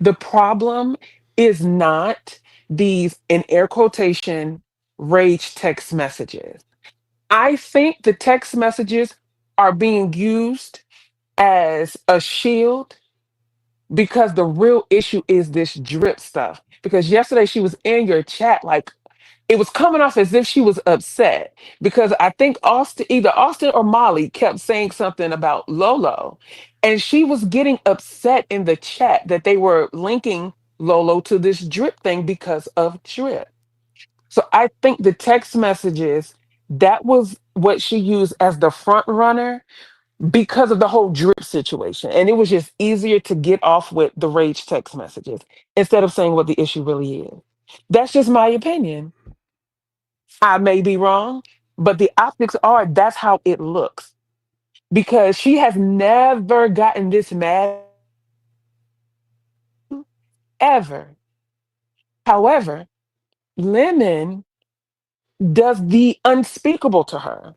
the problem is not these, in air quotation, rage text messages. I think the text messages are being used as a shield because the real issue is this drip stuff. Because yesterday she was in your chat, like it was coming off as if she was upset because I think either Austin or Molly kept saying something about Lolo. And she was getting upset in the chat that they were linking Lolo to this drip thing because of drip. So I think the text messages, that was what she used as the front runner because of the whole drip situation. And it was just easier to get off with the rage text messages instead of saying what the issue really is. That's just my opinion. I may be wrong, but the optics are that's how it looks because she has never gotten this mad ever. However, Lemon does the unspeakable to her.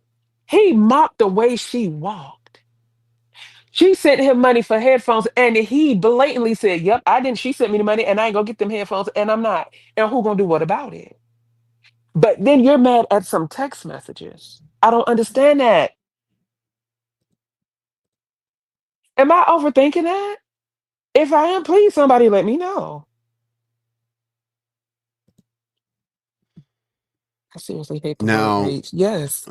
He mocked the way she walked. She sent him money for headphones and he blatantly said, "Yep, I didn't. She sent me the money and I ain't gonna get them headphones and I'm not. And who gonna do what about it?" But then you're mad at some text messages. I don't understand that. Am I overthinking that? If I am, please somebody let me know. I seriously hate the word Now, rage. Yes.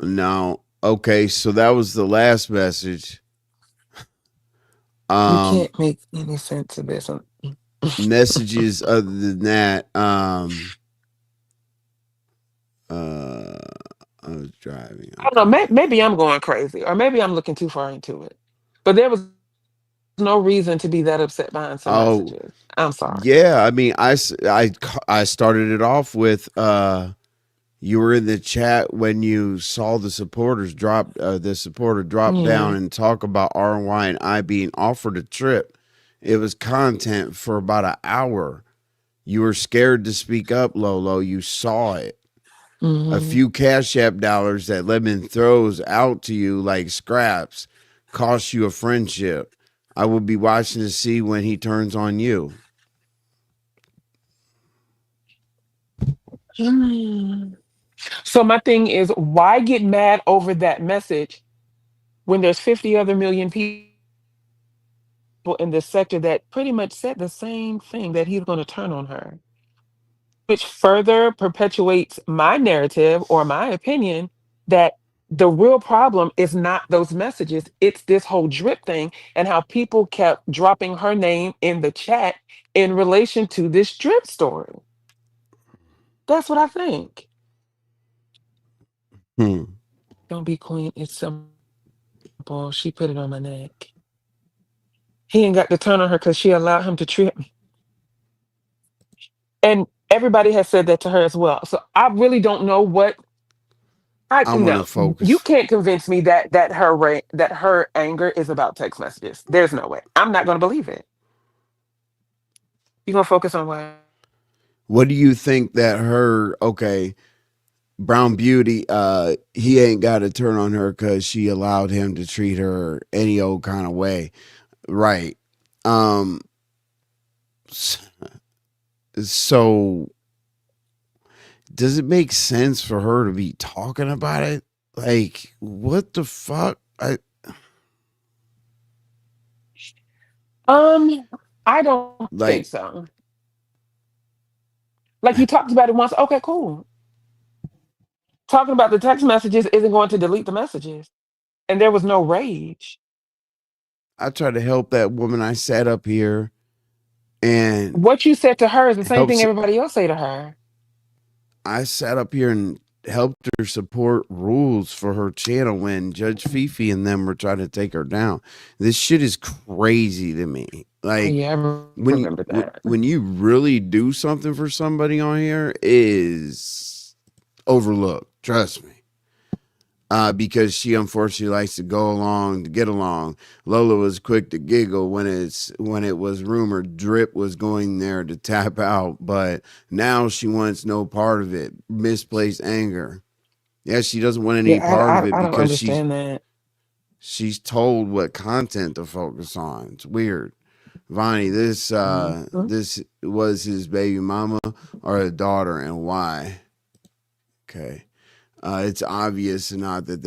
okay, so that was the last message. You Um, can't make any sense of this. Messages other than that, I was driving. I don't know. Maybe I'm going crazy, or maybe I'm looking too far into it. But there was no reason to be that upset behind some Oh, messages. I'm sorry. yeah. I mean, I started it off with you were in the chat when you saw the supporter drop Yeah. down and talk about RNY and I being offered a trip. It was content for about an hour. You were scared to speak up, Lolo. You saw it. A Hmm. few Cash App dollars that Lemon throws out to you like scraps cost you a friendship. I will be watching to see when he turns on you. So my thing is, why get mad over that message when there's 50 other million people in this sector that pretty much said the same thing that he's going to turn on her, which further perpetuates my narrative or my opinion that the real problem is not those messages. It's this whole drip thing and how people kept dropping her name in the chat in relation to this drip story. That's what I think. Hmm. Don't be queen. It's simple. She put it on my neck. He ain't got to turn on her because she allowed him to trip. And everybody has said that to her as well. So I really don't know what I I'm gonna no. You focus. can't convince me that her anger is about text messages. There's no way. I'm not going to believe it. You gonna focus on what? What do you think that Brown Beauty, he ain't got to turn on her because she allowed him to treat her any old kind of way. Right. Um, so does it make sense for her to be talking about it? Like, what the fuck? Um, I don't think Like, so. Like you talked about it once. Okay, cool. Talking about the text messages isn't going to delete the messages, and there was no rage. I tried to help that woman. I sat up here and What you said to her is the same thing helps. everybody else say to her. I sat up here and helped her support rules for her channel when Judge Fifi and them were trying to take her down. This shit is crazy to me. Like Yeah, I when you remember that. when you really do something for somebody on here is overlooked. Trust me. Because she unfortunately likes to go along to get along. Lola was quick to giggle when it was rumored Drip was going there to tap out, but now she wants no part of it. Misplaced anger. Yeah, she doesn't want any Yeah, part of it I don't because understand that. she's told what content to focus on. It's weird. Vonnie, Mhm. this was his baby mama or a daughter, and why? Okay. It's obvious not that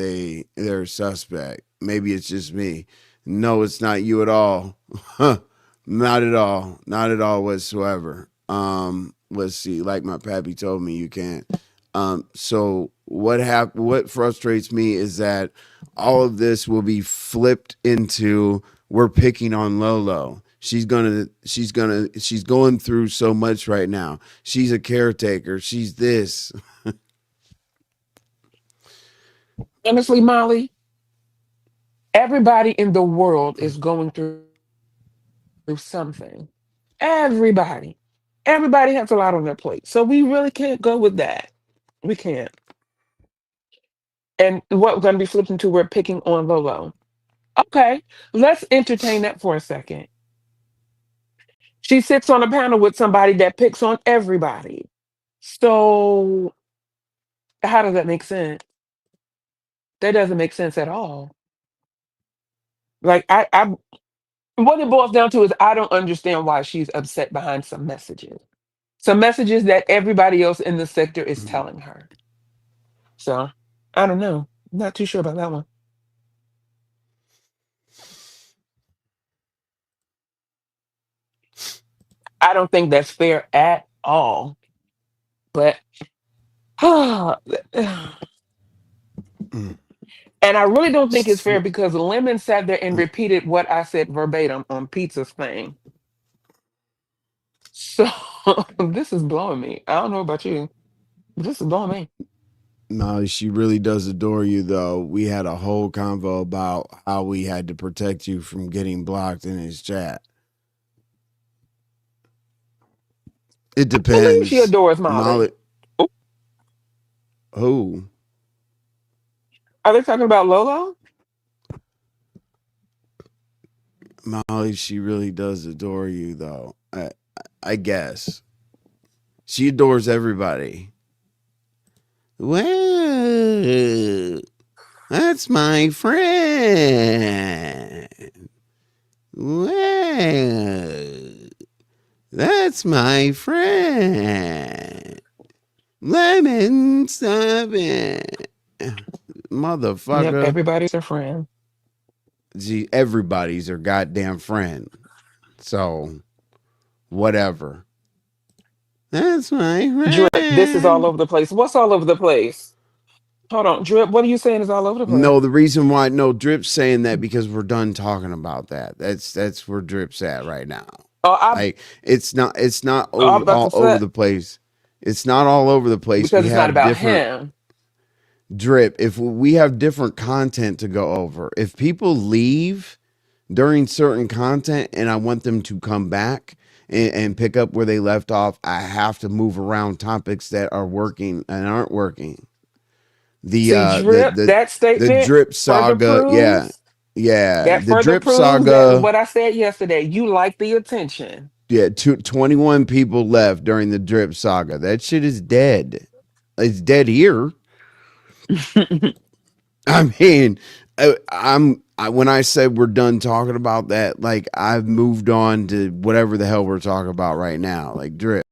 they're a suspect. Maybe it's just me. No, it's not you at all. Not at all. Not at all whatsoever. Let's see. Like my pappy told me, you can't. So what frustrates me is that all of this will be flipped into we're picking on Lolo. She's going through so much right now. She's a caretaker. She's this. Honestly, Molly, everybody in the world is going through something. Everybody. Everybody has a lot on their plate. So we really can't go with that. We can't. And what we're going to be flipping to, we're picking on Lolo. Okay, let's entertain that for a second. She sits on a panel with somebody that picks on everybody. So how does that make sense? That doesn't make sense at all. Like what it boils down to is I don't understand why she's upset behind some messages. Some messages that everybody else in the sector is telling her. So I don't know. Not too sure about that one. I don't think that's fair at all. But and I really don't think it's fair because Lemon sat there and repeated what I said verbatim on Pizza's thing. So this is blowing me. I don't know about you, but this is blowing me. No, she really does adore you, though. We had a whole convo about how we had to protect you from getting blocked in his chat. It I believe she depends. adores Molly. Oh, Who? are they talking about Lolo? Molly, she really does adore you, though. I guess. She adores everybody. Well, that's my friend. Well, that's my friend. Lemon, stop it. Yep, Motherfucker. everybody's a friend. See, everybody's her goddamn friend. So, whatever. That's my Drip, this is all friend. over the place. What's all over the place? Hold on, Drip, what are you saying is all over the place? No, the reason why Drip's saying that because we're done talking about that. That's where Drip's at right now. Oh, Like it's not I'm about all to over say the place. It's not all over the place. because We it's not have about different him. Drip. If we have different content to go over, if people leave during certain content and I want them to come back and pick up where they left off, I have to move around topics that are working and aren't working. The See, Drip, that the statement drip further saga, proves the drip that saga. what I said yesterday. You like the attention. Yeah, 21 people left during the drip saga. That shit is dead. It's dead here. I mean, when I said we're done talking about that, like I've moved on to whatever the hell we're talking about right now. Like drip.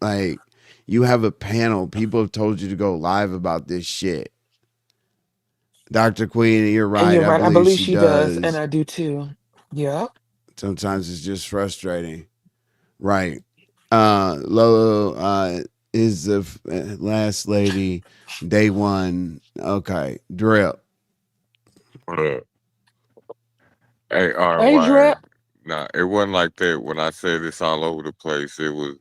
Like you have a panel. People have told you to go live about this shit. Dr. Queen, you're And right. you're I right. I believe believe she she does, and does. I do too. Yep. Sometimes it's just frustrating. Right. Lolo is the last lady. Day one. Okay. Drip. What up? Hey, Hey, RNY. Drip. Nah, it wasn't like that. When I said it's all over the place, it was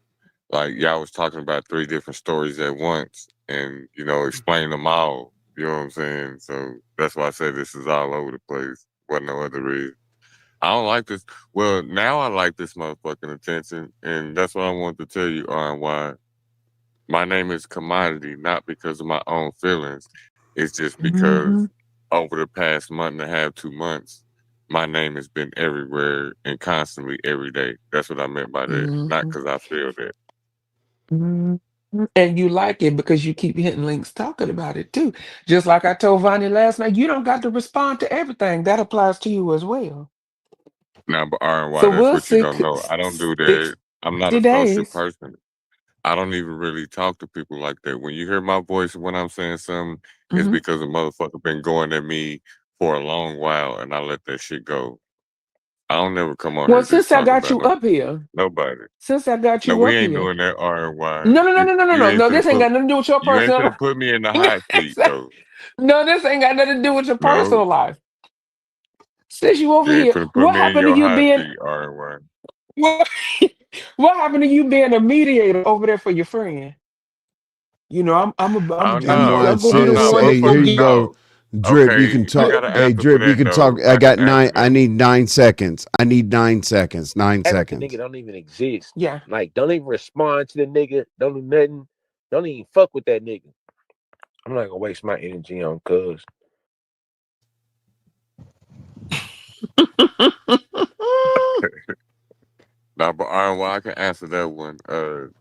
like y'all was talking about three different stories at once and, explain them all. You know what I'm saying? So that's why I said this is all over the place. Wasn't no other reason. I don't like this. Well, now I like this motherfucking attention, and that's what I wanted to tell you, RNY. My name is Commodity, not because of my own feelings. It's just because Hmm. over the past month and a half, 2 months, my name has been everywhere and constantly every day. That's what I meant by that. Not Hmm. because I feel that. Hmm. And you like it because you keep hitting links talking about it too. Just like I told Vonnie last night, you don't got to respond to everything. That applies to you as well. Now, but RNY, So that's we'll what you see. don't know. I don't do that. 60 I'm not a social days. person. I don't even really talk to people like that. When you hear my voice when I'm saying something, it's Mm-hmm. because a motherfucker been going at me for a long while, and I let that shit go. I don't never come on Well, here just since I talking got about you up here, nobody. since I got No, you we up ain't here. doing that RNY. No, no, no, no, no, no, You no, ain't no. finna This ain't put got nothing to do with your you ain't personal finna life. put me in the hot seat though. No, this ain't got nothing to do with your No, personal life. Since you over you ain't here, finna put what me in happened to your you hot being seat, RNY. what, what happened to you being a mediator over there for your friend? You know, Oh I'm no, gonna oh be the no, one to Hey, here motherfucker, you forgive. go. no. Drip, you Okay, can I talk. got an Hey, answer for Drip, you that can talk. though. I I got can answer nine. I that. need 9 seconds. I need 9 seconds. Nine Act like the nigga seconds. don't even exist. Yeah. Like, don't even respond to the nigga. Don't do nothing. Don't even fuck with that nigga. I'm not gonna waste my energy on cuz. Nah, but RNY, I can answer that one.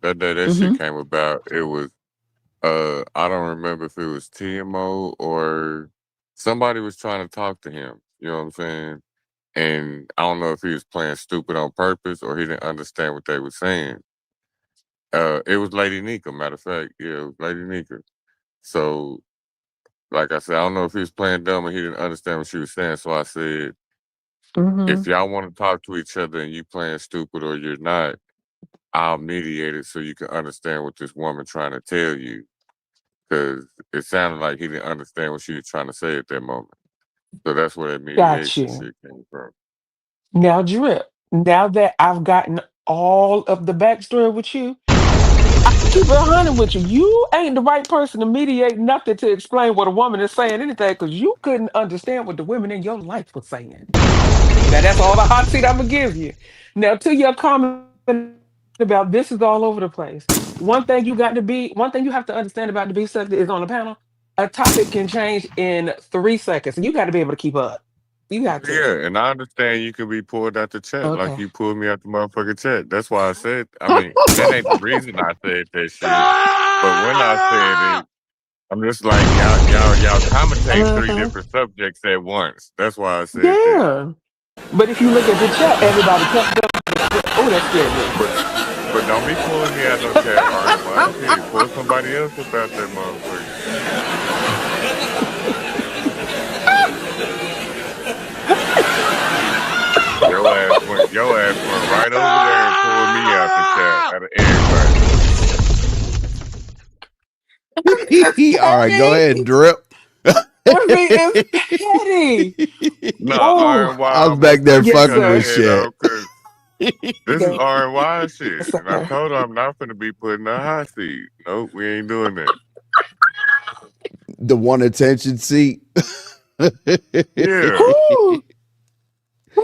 That day that shit Hmm. came about, it was I don't remember if it was TMO or somebody was trying to talk to him. You know what I'm saying? And I don't know if he was playing stupid on purpose or he didn't understand what they were saying. It was Lady Nika, matter of fact. Yeah, it was Lady Nika. So, like I said, I don't know if he was playing dumb and he didn't understand what she was saying. So I said, if Hmm. y'all want to talk to each other and you playing stupid or you're not, I'll mediate it so you can understand what this woman trying to tell you. Because it sounded like he didn't understand what she was trying to say at that moment. So that's where that Got mediation you. shit came from. Now, Drip, now that I've gotten all of the backstory with you, I keep it 100 with you. You ain't the right person to mediate nothing to explain what a woman is saying anything because you couldn't understand what the women in your life were saying. Now, that's all the hot seat I'm going to give you. Now, to your comment about this is all over the place. One thing you have to understand about the be subject is on the panel, a topic can change in 3 seconds. And you got to be able to keep up. You got to. Yeah, and I understand you can be pulled out the chat like Okay. you pulled me out the motherfucking chat. That's why I said, I mean, that ain't the reason I said that shit. But when I said it, I'm just like, y'all commentate three Uh-huh. different subjects at once. That's why I said that. Yeah. But if you look at the chat, everybody kept up. Oh, that scared me. But but don't be pulling me out no chat, RNY. Shit, pull somebody else up out that motherfucker. Your ass went right over there and pulled me out the chat out of everybody. It's All right, go ahead, petty. Drip. Everything is petty. No, Oh, RNY I was back almost there cussed me yes, fucking out the with sir. head shit. off because this is Yes, RNY shit. And I sir. told her I'm not finna be put in a hot seat. Nope, we ain't doing that. The one attention seat. Yeah. Whew.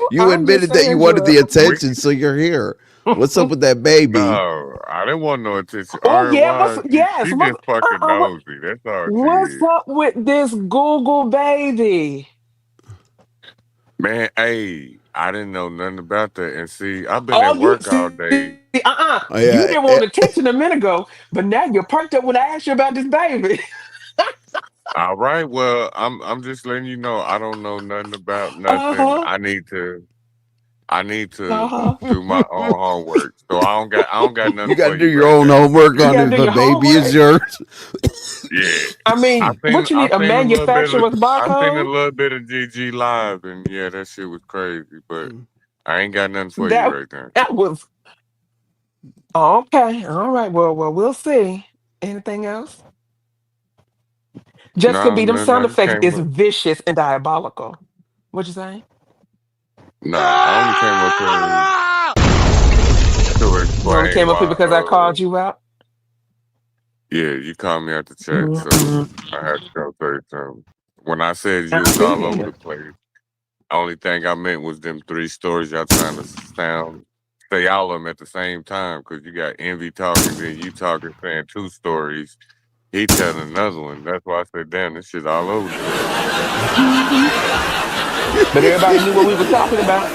You I'm just admitted that you saying, wanted the Drip. We attention, so you're here. What's up with that baby? no, I didn't want no attention. Oh yeah, RNY, yes. she just fucking What nosy. That's all she what's is. up with this Google baby? Man, hey, I didn't know nothing about that. And see, I've been Oh, at you work all see, day. Oh, you yeah. didn't want attention a minute ago, but now you're perked up when I asked you about this baby. All right, well, I'm just letting you know I don't know nothing about nothing. Uh-huh. I need to Uh-huh. do my own homework. So I don't got You nothing got for to do you your right own now. homework You on gotta if do a your baby is homework. yours. Yeah. I mean, what you I need, a seen a little bit of manufacturer's a barcode? little bit of GG live and yeah, that shit was crazy, but I ain't got nothing for you That right now. that was okay. All right. Well, we'll see. Anything else? Jessica No, B, them nothing. I sound just effects came is up. vicious and diabolical. What you saying? Nah, I only came up here to You only explain came up here why because I called you out? yeah, you called me out the chat, so Mhm. I had to come say something. When I said I you was feel all over you. the place, only thing I meant was them three stories y'all trying to say all of them at the same time, because you got Envy talking, then you talking, saying two stories. He telling another one. That's why I said, damn, this shit all over the place. Hmm. But everybody knew what we were talking about.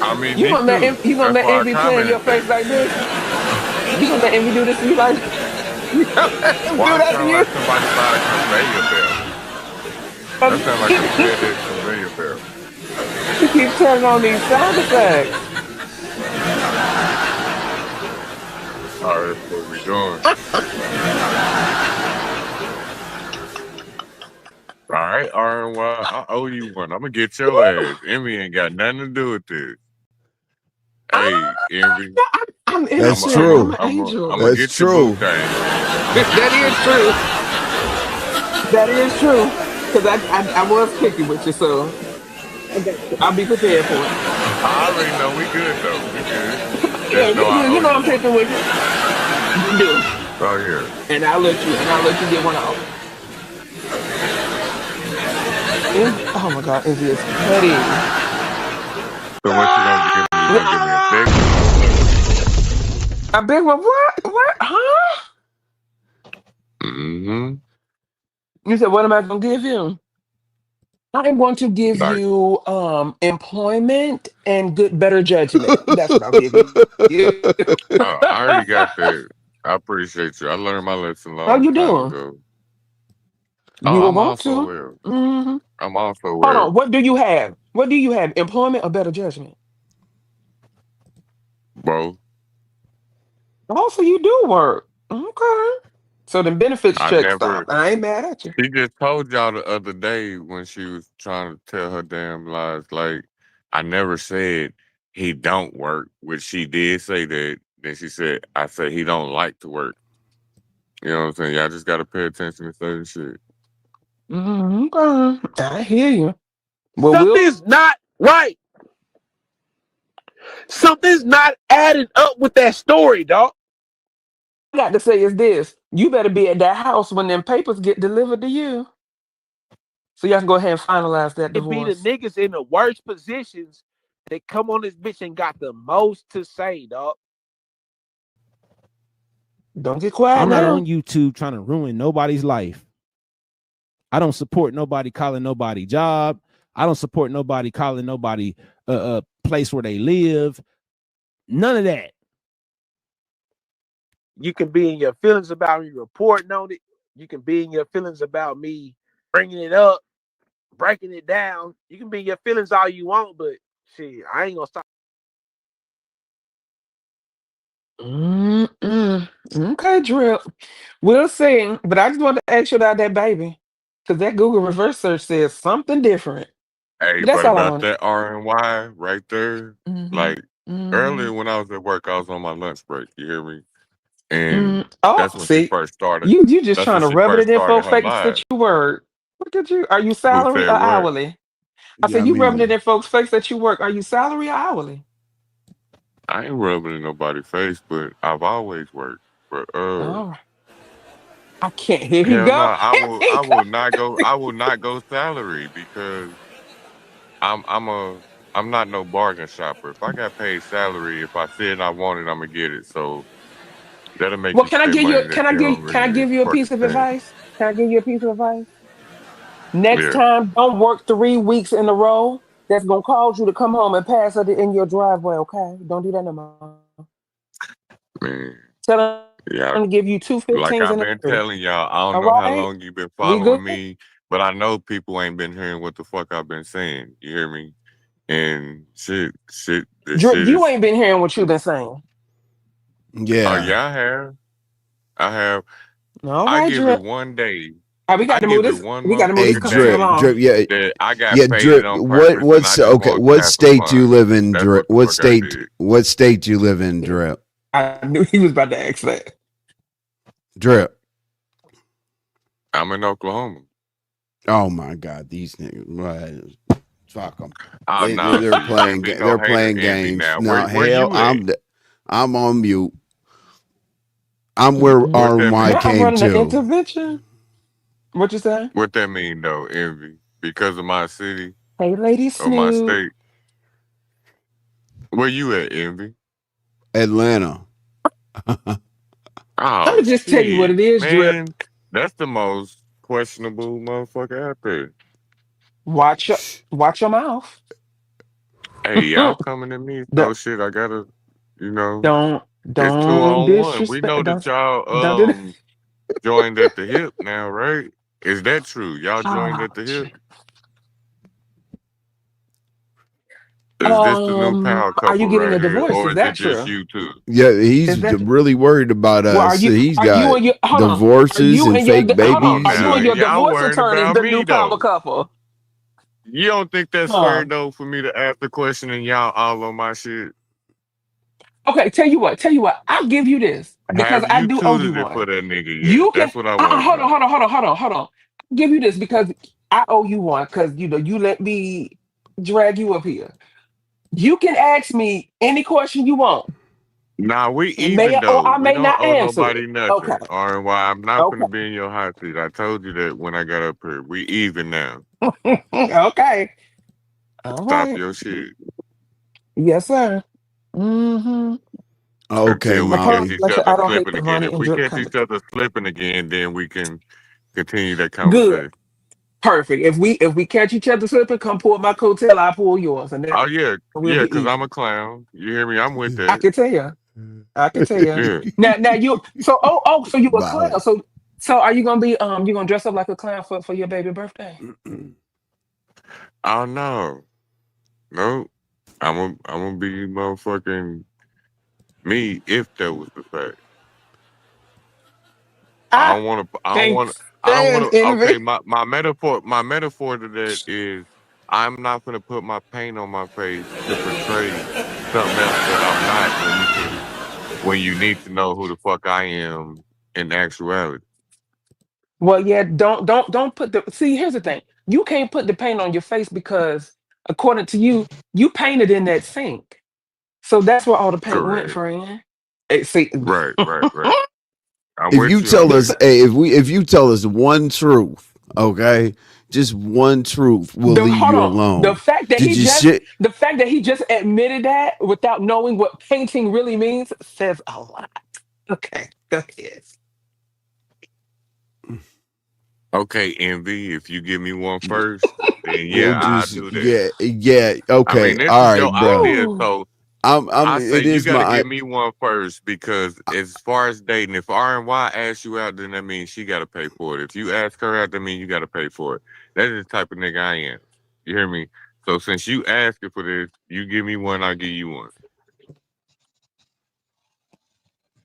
I mean, me too. You gonna That's let why I Envy play in your commented face that. like this? You gonna let Envy do this to you like you gonna let him Why do it that to sound you? like somebody by a conveyor belt? That sound like a FedEx conveyor belt. You keep turning on these sound effects. All right, that's what we doing. All right, RNY, I owe you one. I'm gonna get your ass. Envy ain't got nothing to do with this. Hey, Envy, I'm That's innocent. I'm true. an angel. I'm gonna That's get your boo true. thing. That is true. That is true. Because I was picky with you, so I got you. I'll be prepared for it. I already know we good though. We good. Yeah, Just know you I good. owe You know you I'm one. picky with you. You do. Oh yeah. And I'll let you get one off. Oh my God, Envy is petty. So what you gonna give me? You gonna give me a big one or A big one? What? What? Huh? what? Mm-hmm. You said, what am I gonna give you? I'm going to give Like, you employment and better judgment. That's what I'll give you. I already got that. I appreciate you. I learned my lesson a How long you time doing? ago. Oh, You will I'm want also to. well. Hmm. I'm also Hold well. on. What do you have? What do you have? Employment or better judgment? Bro, Also, you do work. Okay. So the benefits I check never stop. I ain't mad at you. she just told y'all the other day when she was trying to tell her damn lies. Like, I never said he don't work, which she did say that. Then she said, I said he don't like to work. You know what I'm saying? Y'all just gotta pay attention to certain shit. Okay. I hear you. Well, Something's not right. Something's not adding up with that story, dog. I got to say is this: you better be at that house when them papers get delivered to you, so y'all can go ahead and finalize that It be the divorce. niggas in the worst positions that come on this bitch and got the most to say, dog. Don't get quiet I'm not now. on YouTube trying to ruin nobody's life. I don't support nobody calling nobody job. I don't support nobody calling nobody place where they live. None of that. You can be in your feelings about me reporting on it. You can be in your feelings about me bringing it up, breaking it down. You can be in your feelings all you want, but shit, I ain't gonna stop. Mm-mm. Okay, Drip. We'll see. But I just wanted to ask you about that baby, because that Google reverse search says something different. Hey, But that's but all I about wanted. that RNY right there, Mm-hmm. like Mm-hmm. earlier when I was at work, I was on my lunch break. You hear me? And Mm. Oh, that's when she see, first started. you just That's when trying to she rub it first in started folks' her face that live. you work. Look at you. Are you Who salary said or what? hourly? I Yeah, said I you rubbing it mean, in folks' face that you work. Are you salary or hourly? I ain't rubbing in nobody's face, but I've always worked. But All right. I can't. Here he hell no, go. I Here will he I go. will not go I will not go salary because I'm not no bargain shopper. If I got paid salary, if I said I want it, I'm gonna get it. So that'll make Well, you spend money that you don't can I really give you a fucking piece of spend. advice? Can I give you a piece of advice? Next Yeah, time, don't work 3 weeks in a row. That's gonna cause you to come home and pass it in your driveway. Okay, don't do that no more. man. Tell them Yeah, to give you two like 15s I've and a been 30. telling y'all, I don't All know how right, long you've been we following good? me, but I know people ain't been hearing what the fuck I've been saying. You hear me? And this Drip, shit you is. ain't been hearing what you've been saying. Oh yeah. yeah, I have. I have. All I right, give it Drip. one day. All right, I give it one We got to move Hey, this motherfucking conversation day drip, along. drip. Yeah, that I got yeah, faded drip. on purpose and I just Okay? wanted to What have some state you fun. live in, That's drip? what the fuck I did. What state you live in, drip? I knew he was about to ask that. Drip. I'm in Oklahoma. Oh my God, these niggas. Right. Fuck them. Oh no, They're see, you can't playing. be no They're hater playing envy games. now. No, Where hell, you at? I'm on mute. I'm where What that RNY Now mean? I'm came running an to. intervention. What you say? What that mean though, envy? Because of my city Hey, Lady or my Snoop. state? Where you at, envy? Atlanta. I'm Oh gonna just tell you what shit, it is, Drip. man, that's the most questionable motherfucker out there. Watch your watch your mouth. Hey, y'all coming at me, so don't shit. I gotta, you know, don't it's two don't on one. We know disrespect. that y'all Don't do that. joined at the hip now, right? Is that true? Y'all joined Oh, at the hip? gee. Is this the new power Are you couple getting right a here, divorce? or Is is it that just true? you two? Yeah, he's Is that really worried about well? us. He's Are you got and your hold on? Are divorces you and and your fake hold Come on? on Are babies. you now, and your y'all divorce worried attorneys about the me new power though. couple? You don't think that's Huh? fair though for me to ask the question and y'all all on my shit? Okay, tell you what. I'll give you this because Have I you do owe tutored you it for one. that nigga yet? You can That's what I want to hold on, know. hold on. I'll give you this because I owe you one because you let me drag you up here. You can ask me any question you want. Nah, we And may even or though. I We may don't not owe answer nobody it. Okay. nothing. RNY, I'm not Okay. gonna be in your hot seat. I told you that when I got up here. We even now. Okay. All Stop right. your shit Yes, sir. Mm-hmm. Okay, until we catch Molly. each Like I said, other I don't hate slipping the again. Vonnie If and we Drip catch coming. each other slipping again, then we can continue that Good. conversation. Perfect. If we catch each other slipping, come pull my coattail, I pull yours, and then Oh yeah, we'll yeah, be because I'm even. a clown. You hear me? I'm with I that. can tell you. I can tell you. Yeah. Now you so you a clown. Molly. So are you gonna be you gonna dress up like a clown for your baby birthday? Oh no. No. I'm gonna be motherfucking me if that was the fact. I I don't want to. I don't can't want. I don't want stand to. Okay, envy. my metaphor to that is I'm not gonna put my paint on my face to portray something else that I'm not when you need to know who the fuck I am in actuality. Well, yeah, don't put the see. Here's the thing: you can't put the paint on your face because, according to you, you painted in that sink. So that's where all the paint went, Correct. friend. See, Right. Right. Right. I'm If with you you on tell that. us, hey, if you tell us one truth, okay, just one truth, we'll the leave hold you on. alone. Did you shit? The fact that he just admitted that without knowing what painting really means says a lot. Okay, go ahead. Okay, Envy. If you give me one first, then We'll yeah, I'll just do that. yeah. I mean, Okay, this all is right, your bro. idea, Ooh. so I'm. I say It you is got to my. give me one first because as far as dating, if RNY asks you out, then that means she got to pay for it. If you ask her out, that means you got to pay for it. That is the type of nigga I am. You hear me? So since you asking for this, you give me one, I'll give you one.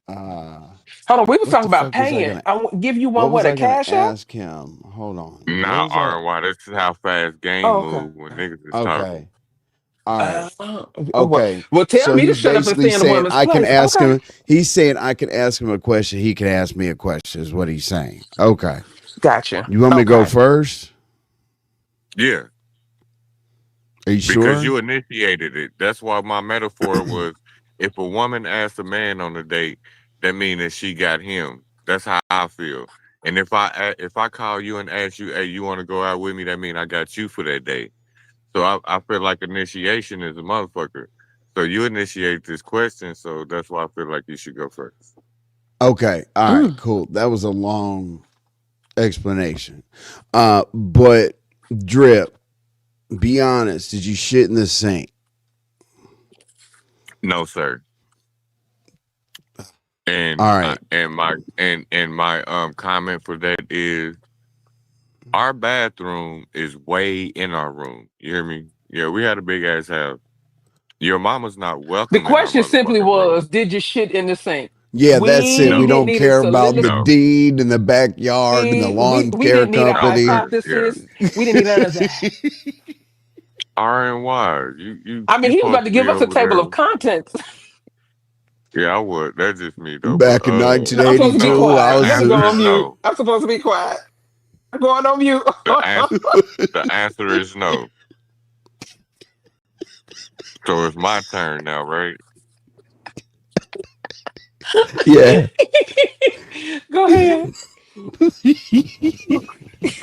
Uh, Hold on, we was what talking the about fuck was I paying. gonna? I will give you What one. was What a I gonna cash app? ask him? Hold on. What Nah, was I? RNY, that's how fast game Oh, okay. move when niggas is talking. Okay. All right. Uh, Okay. well, tell So me to he's shut up and basically stay in a saying woman's I can place. ask Okay, him. He's saying I can ask him a question. He can ask me a question. Is what he's saying. Okay. gotcha. You want me to go Okay. first? Yeah, Are you because sure? you initiated it. That's why my metaphor was if a woman asks a man on a date, that means that she got him. That's how I feel. And if I call you and ask you, hey, you want to go out with me, that means I got you for that date. So I feel like initiation is a motherfucker. So you initiate this question, so that's why I feel like you should go first. Okay. All right. Mm. Cool. That was a long explanation. But drip. Be honest. Did you shit in the sink? No, sir. All And right. my comment for that is our bathroom is way in our room. You hear me? Yeah, we had a big ass house. Your mama's not The welcome in our question simply motherfucking room. was, did you shit in the sink? Yeah, that's it. We We No, didn't don't need a care about the no, soliloquy. deed and the backyard and the lawn We care didn't need a no, company. sir. Yeah. hypothesis. We didn't need none of that. RNY, you you I mean, you he was about supposed to to be give us a over table there. of contents. Yeah, I would. That's just me though. But Back in I'm supposed to be no. 1982, I The quiet. Let me was. go answer is on mute. no. I'm supposed to be quiet. I'm going on mute. The answer the answer is no. So it's my turn now, right? Yeah. Go ahead.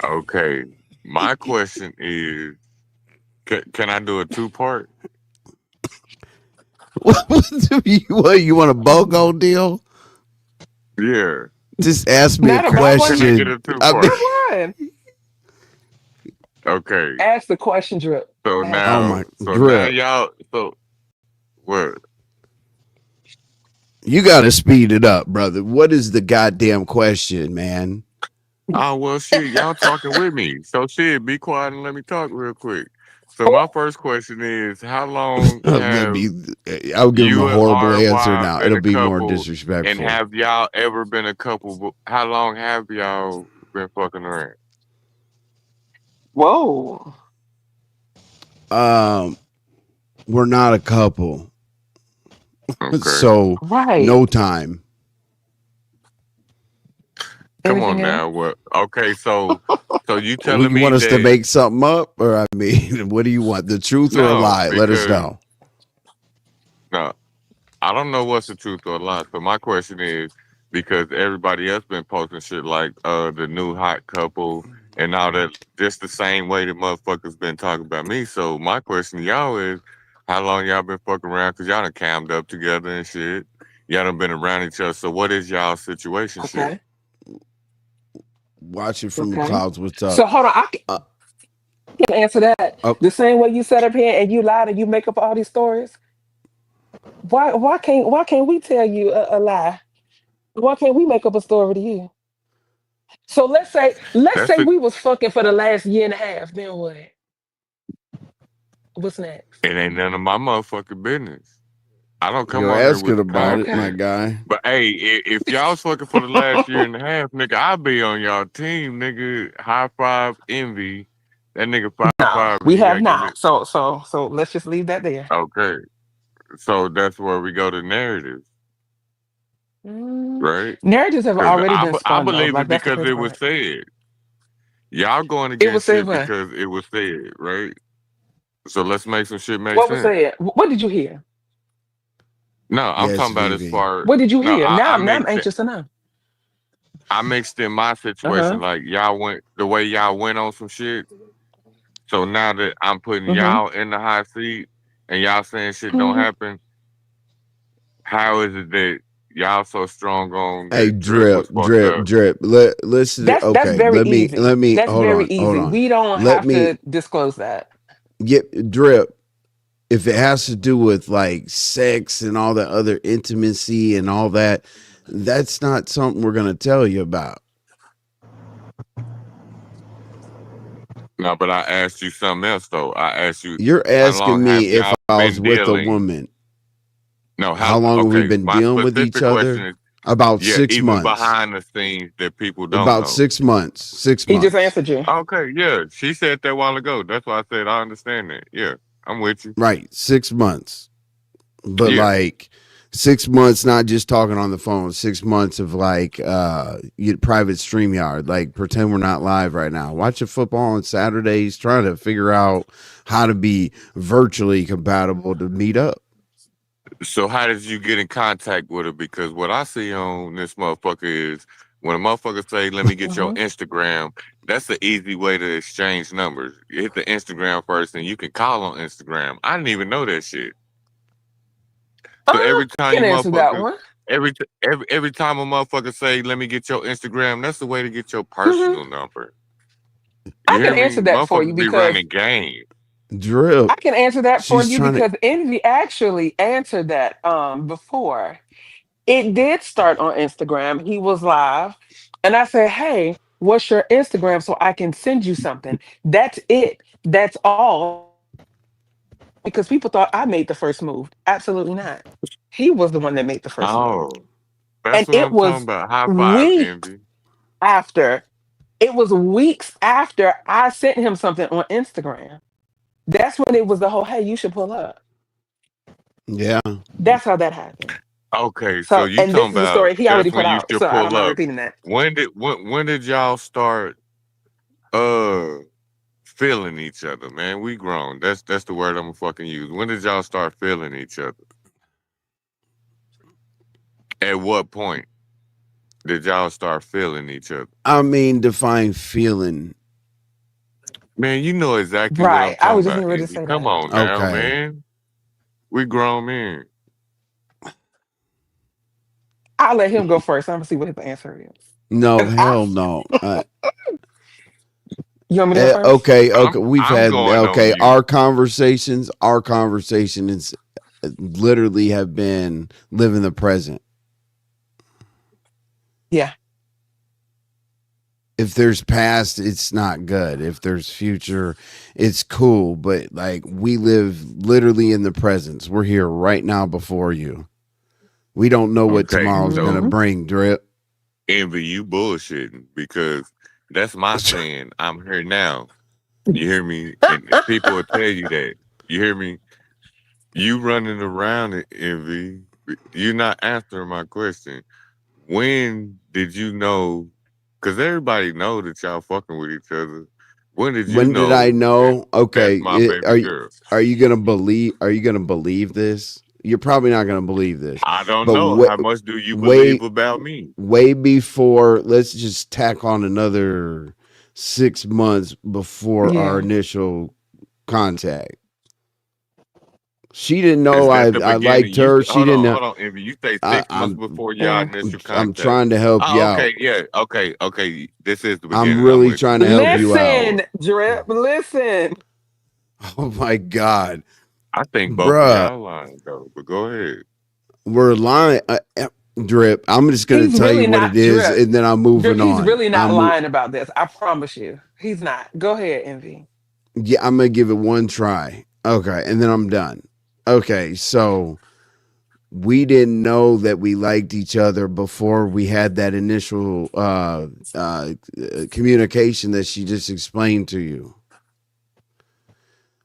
Okay. My question is, can I do a two part? You want a BOGO deal? Yeah. Just ask me a Not a buy one, Can I get get question. a two I mean, part? one. Okay. Ask the question, Drip. So Ask it. oh now, my so now drip. y'all, so what? You got to speed it up, brother. What is the goddamn question, man? Oh well, shit, y'all talking with me. So shit, be quiet and let me talk real quick. So my first question is, how long Let have me. I'll give him a you and horrible answer RNY now. been It'll a be more couple? And disrespectful. have y'all ever been a couple? How long have y'all been fucking around? Whoa. Um, we're not a couple, Okay. so Right. no time. Come Anything on else? now. What? Okay. So you Well, telling you me want us to that make something up, or I mean, what do you want? The truth or a no? lie? Let us Because know. no, I don't know what's the truth or lie. So my question is, because everybody else been posting shit like the new hot couple and all that, just the same way the motherfuckers been talking about me. So my question to y'all is, how long y'all been fucking around? Cause y'all done cammed up together and shit. Y'all done been around each other. So what is y'all situation shit? Okay. Watch it from the Okay. clouds. What's up? So hold on. I Uh, can answer that oh, the same way you set up here and you lied and you make up all these stories. Why can't we tell you a lie? Why can't we make up a story to you? So let's That's say it. we was fucking for the last year and a half. Then what? What's next? It ain't none of my motherfucking business. I don't come you're on here with asking the about it, my Okay. content. guy. But hey, if y'all was fucking for the last year and a half, nigga, I'll be on y'all team, nigga. High five, envy. That nigga five No, five, and we he have gotta give me. not. So let's just leave that there. Okay, so that's where we go to narrative, Mm, right? narratives have Because already been I spun though. believe Like it that's the because crazy it was part. said. Y'all going It was against said shit what? because it was said, right? So let's make some shit make What was sense. said? What did you hear? No, I'm Yes, talking about as Vivi. far. What did you No, hear? I, Now, I now I'm mixed anxious to know. I mixed in my Uh situation. huh. Like y'all went the way y'all went on some shit. So now that I'm putting Mm-hmm. y'all in the hot seat and y'all saying shit don't hmm happen, how is it that y'all so strong on Hey, that drip drip, was fucked drip, up? drip. Listen. That's Okay, very let easy. me. That's Hold very on, hold easy. on. We don't Let have me to disclose that. get drip. If it has to do with like sex and all the other intimacy and all that, that's not something we're gonna tell you about. No, but I asked you something else though. I asked you You're how long asking have me if y'all I was been with a dealing? woman. No, How how long have we okay, been my dealing with each specific question other? is About yeah, six even months. behind the scenes that people don't About know. 6 months. Six He just months. answered you. Okay, yeah. She said that a while ago. That's why I said I understand that. Yeah. I'm with you. Right. 6 months. But Yeah. like 6 months, not just talking on the phone, 6 months of like private StreamYard. Like pretend we're not live right now. Watching football on Saturdays, trying to figure out how to be virtually compatible to meet up. So how did you get in contact with her? Because what I see on this motherfucker is when a motherfucker say, "Let me get your hmm Instagram," that's the easy way to exchange numbers. You hit the Instagram first, and you can call on Instagram. I didn't even know that shit. So every I time can you answer that motherfuckers, one. every time a motherfucker say, "Let me get your Instagram," that's the way to get your hmm personal number. I You can hear me? answer that for you Motherfuckers be because running game. I Drip. can answer that for She's you trying to because Envy actually answered that before. It did start on Instagram. He was live. And I said, "Hey, what's your Instagram so I can send you something?" That's it. That's all. Because people thought I made the first move. Absolutely not. He was the one that made the first move. Oh, that's And what it I'm talking was about. High five, weeks envy. after. It was weeks after I sent him something on Instagram. That's when it was the whole, "Hey, you should pull up." yeah. That's how that happened. Okay, so So, you and this talking is a about story he already that's put when you out. should So I don't pull mind up. repeating that. When did y'all start uh feeling each other, man? We grown. That's the word I'm gonna fucking use. When did y'all start feeling each other? At what point did y'all start feeling each other? I mean, define feeling. Man, you know exactly what I'm Right. I talking was just about, getting ready to Envy. say Come that. on now, Okay. man. We grown men. I'll let him go first. I'm gonna see what his answer is. No, 'Cause I, hell no. you want me to go first? Okay, I'm okay. We've I'm had going on okay. mute. Our conversation is literally have been living the present. Yeah. If there's past, it's not good. If there's future, it's cool. But like we live literally in the presence. We're here right now before you. We don't know what Okay, tomorrow's gonna so Mm-hmm. bring, Drip. envy, you bullshitting because that's my saying. I'm here now. You hear me? And people will tell you that. You hear me? You running around in envy. You're not answering my question. When did you know? Because everybody know that y'all fucking with each other. When did you When did I know that know? that's Okay, my baby girl? are you gonna believe? Are you gonna believe this? You're probably not gonna believe this, I don't but know. How much do you believe way about me? way before. Let's just tack on another 6 months before our Yeah. initial contact. She didn't Is know that the I beginning? liked her. She didn't know. Hold on, Envy. You say I, 6 months I'm before y'all Mm. initial I'm contact. trying to help you Oh, out. okay, yeah, okay. This is the I'm beginning. I'm really with you. trying to help you out. Listen, Drip, listen. Oh my god, I think both of bruh, y'all lying though, but go ahead. we're lying. Drip. I'm just gonna He's tell you really what it not is, Drip. and then I'm Drip, moving he's on. really not lying about this. I promise you. He's not. Go ahead, Envy. Yeah, I'm gonna give it one try. Okay, and then I'm done. Okay, so we didn't know that we liked each other before we had that initial communication that she just explained to you.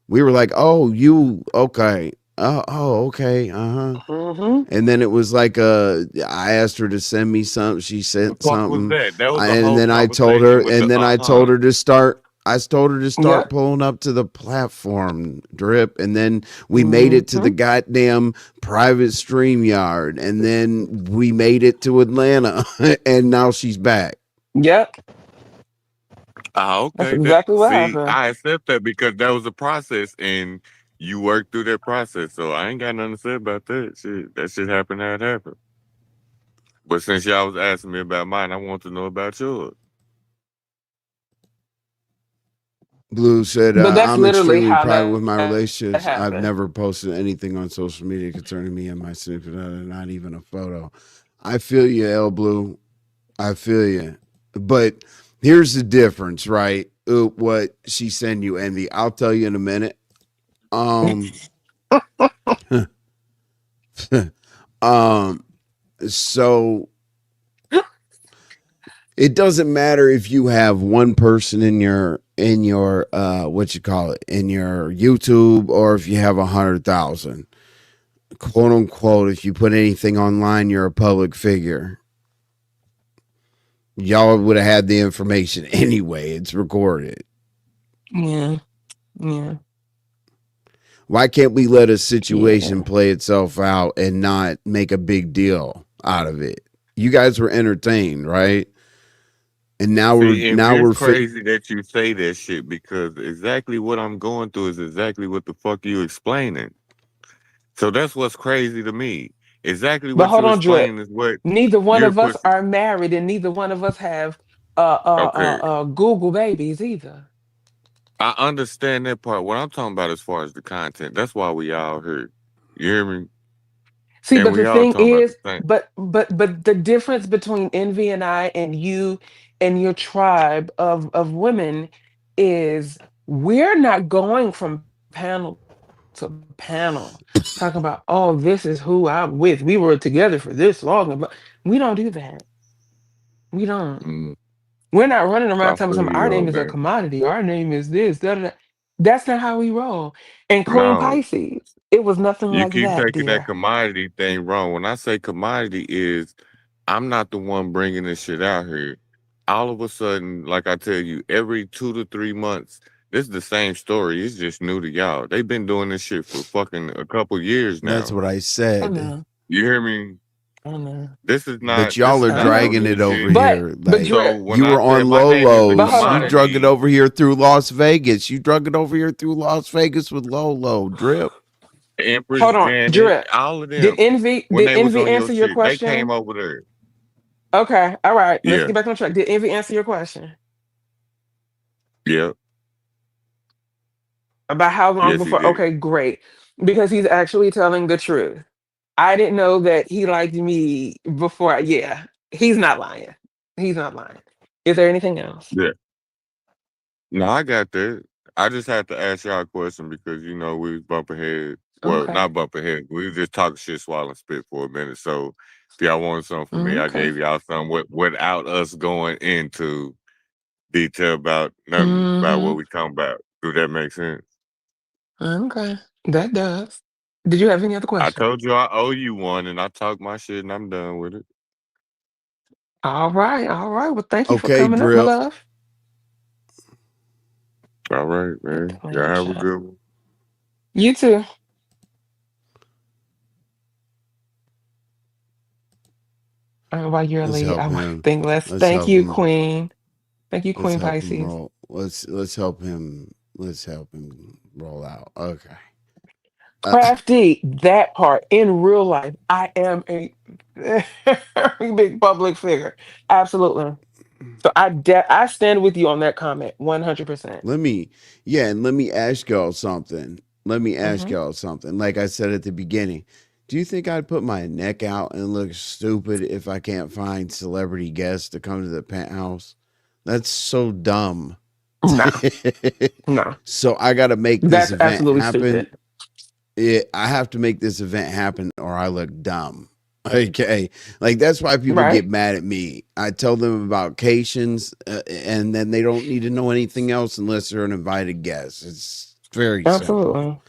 We were like, "Oh, you okay? Okay, uh-huh." Mm-hmm. And then it was like I asked her to send me something. She The sent fuck was something, that? That was a and whole then I told her, conversation with the and then I told her to start. I told her to start Yep. pulling up to the platform, Drip, and then we made it to the Mm-hmm. goddamn private stream yard, and then we made it to Atlanta, and now she's back. Yep. That's Okay. That exactly what see, happened. I accept that because that was a process and you worked through that process. So I ain't got nothing to say about that shit. That shit happened how it happened. But since y'all was asking me about mine, I want to know about yours. Blue said, But that's I'm literally extremely how private with my that relationships. I've happened. never posted anything on social media concerning me and my significant other, not even a photo. I feel you, L Blue. I feel you. But here's the difference, right? What she sent you, Envy. I'll tell you in a minute. Um, um, so it doesn't matter if you have one person in your what you call it in your YouTube or if you have 100,000, quote unquote. If you put anything online, you're a public figure. Y'all would have had the information anyway. It's recorded. Yeah. Yeah. Why can't we let a situation Yeah. play itself out and not make a big deal out of it? You guys were entertained, right? And See, and now it's we're crazy that you say that shit because exactly what I'm going through is exactly what the fuck you explaining. So that's what's crazy to me. Exactly But what hold you on, Drip. explaining is what Neither one you're of us pushing. are married and neither one of us have Okay. Google babies either. I understand that part. What I'm talking about as far as the content, that's why we all here. You hear me? See, And but we the all thing talking about the is, same. but the difference between Envy and I and you and your tribe of women is we're not going from panel to panel talking about, oh, this is who I'm with. We were together for this long. But we don't do that. We don't. Mm, We're not running around I telling feel some you our on name is a that. commodity, our name is this, da, da, da. That's not how we roll. And Queen No, Pisces, it was nothing you like keep that, taking that dear. commodity thing wrong. When I say commodity is, I'm not the one bringing this shit out here. All of a sudden, like I tell you, every 2 to 3 months, this is the same story. It's just new to y'all. They've been doing this shit for fucking a couple years that's now. what I I said. know. You hear me? I know. But This y'all is are I not no know. dragging new it over shit. here. But Like So drip. when you I were said on my name is a But Lolo's. hold You on. drug it commodity, over here through Las Vegas. You drug it over here through Las Vegas with Lolo. Drip. Empress Hold on. Janet, Drip. all of Did them, Envy when did they was Envy on your answer your shit, they came question? over there. Okay. All right. Let's Yeah, get back on track. Did Envy answer your question? yeah, About how long yes, he before? did. Okay, great. Because he's actually telling the truth. I didn't know that he liked me before. Yeah, he's not lying. He's not lying. Is there anything else? Yeah. No, I got that. I just had to ask y'all a question because we was bumping heads. Well, Okay. not bumping heads. We was just talking shit, swallowing spit for a minute. So if y'all wanted something from me, I Okay. gave y'all something without us going into detail about nothing about what Mm-hmm. we talking about. Do that make sense? Okay. That does. Did you have any other I questions? told you I owe you one, and I talked my shit, and I'm done with it. All right. All right. Well, thank you for Okay, coming up, my Drip. love. All right, At man. the Y'all lane have a chat. good one. You too. While you're a Let's lady, help I want to him. think less. Let's Thank help you, him. Queen. Thank you, Let's Queen help him Pisces. roll. Let's help him. Let's help him roll out. Okay. Crafty, that part in real life, I am a very big public figure. Absolutely. So I stand with you on that comment, 100%. Let me, yeah, and let me ask y'all something. Let me ask Hmm. y'all something. Like I said at the beginning, do you think I'd put my neck out and look stupid if I can't find celebrity guests to come to the penthouse? That's so dumb. No, no, So I got to make this that's event absolutely happen. stupid. I have to make this event happen or I look dumb. Okay. Like that's why people Right? get mad at me. I tell them about Cations and then they don't need to know anything else unless they're an invited guest. It's very simple. Absolutely.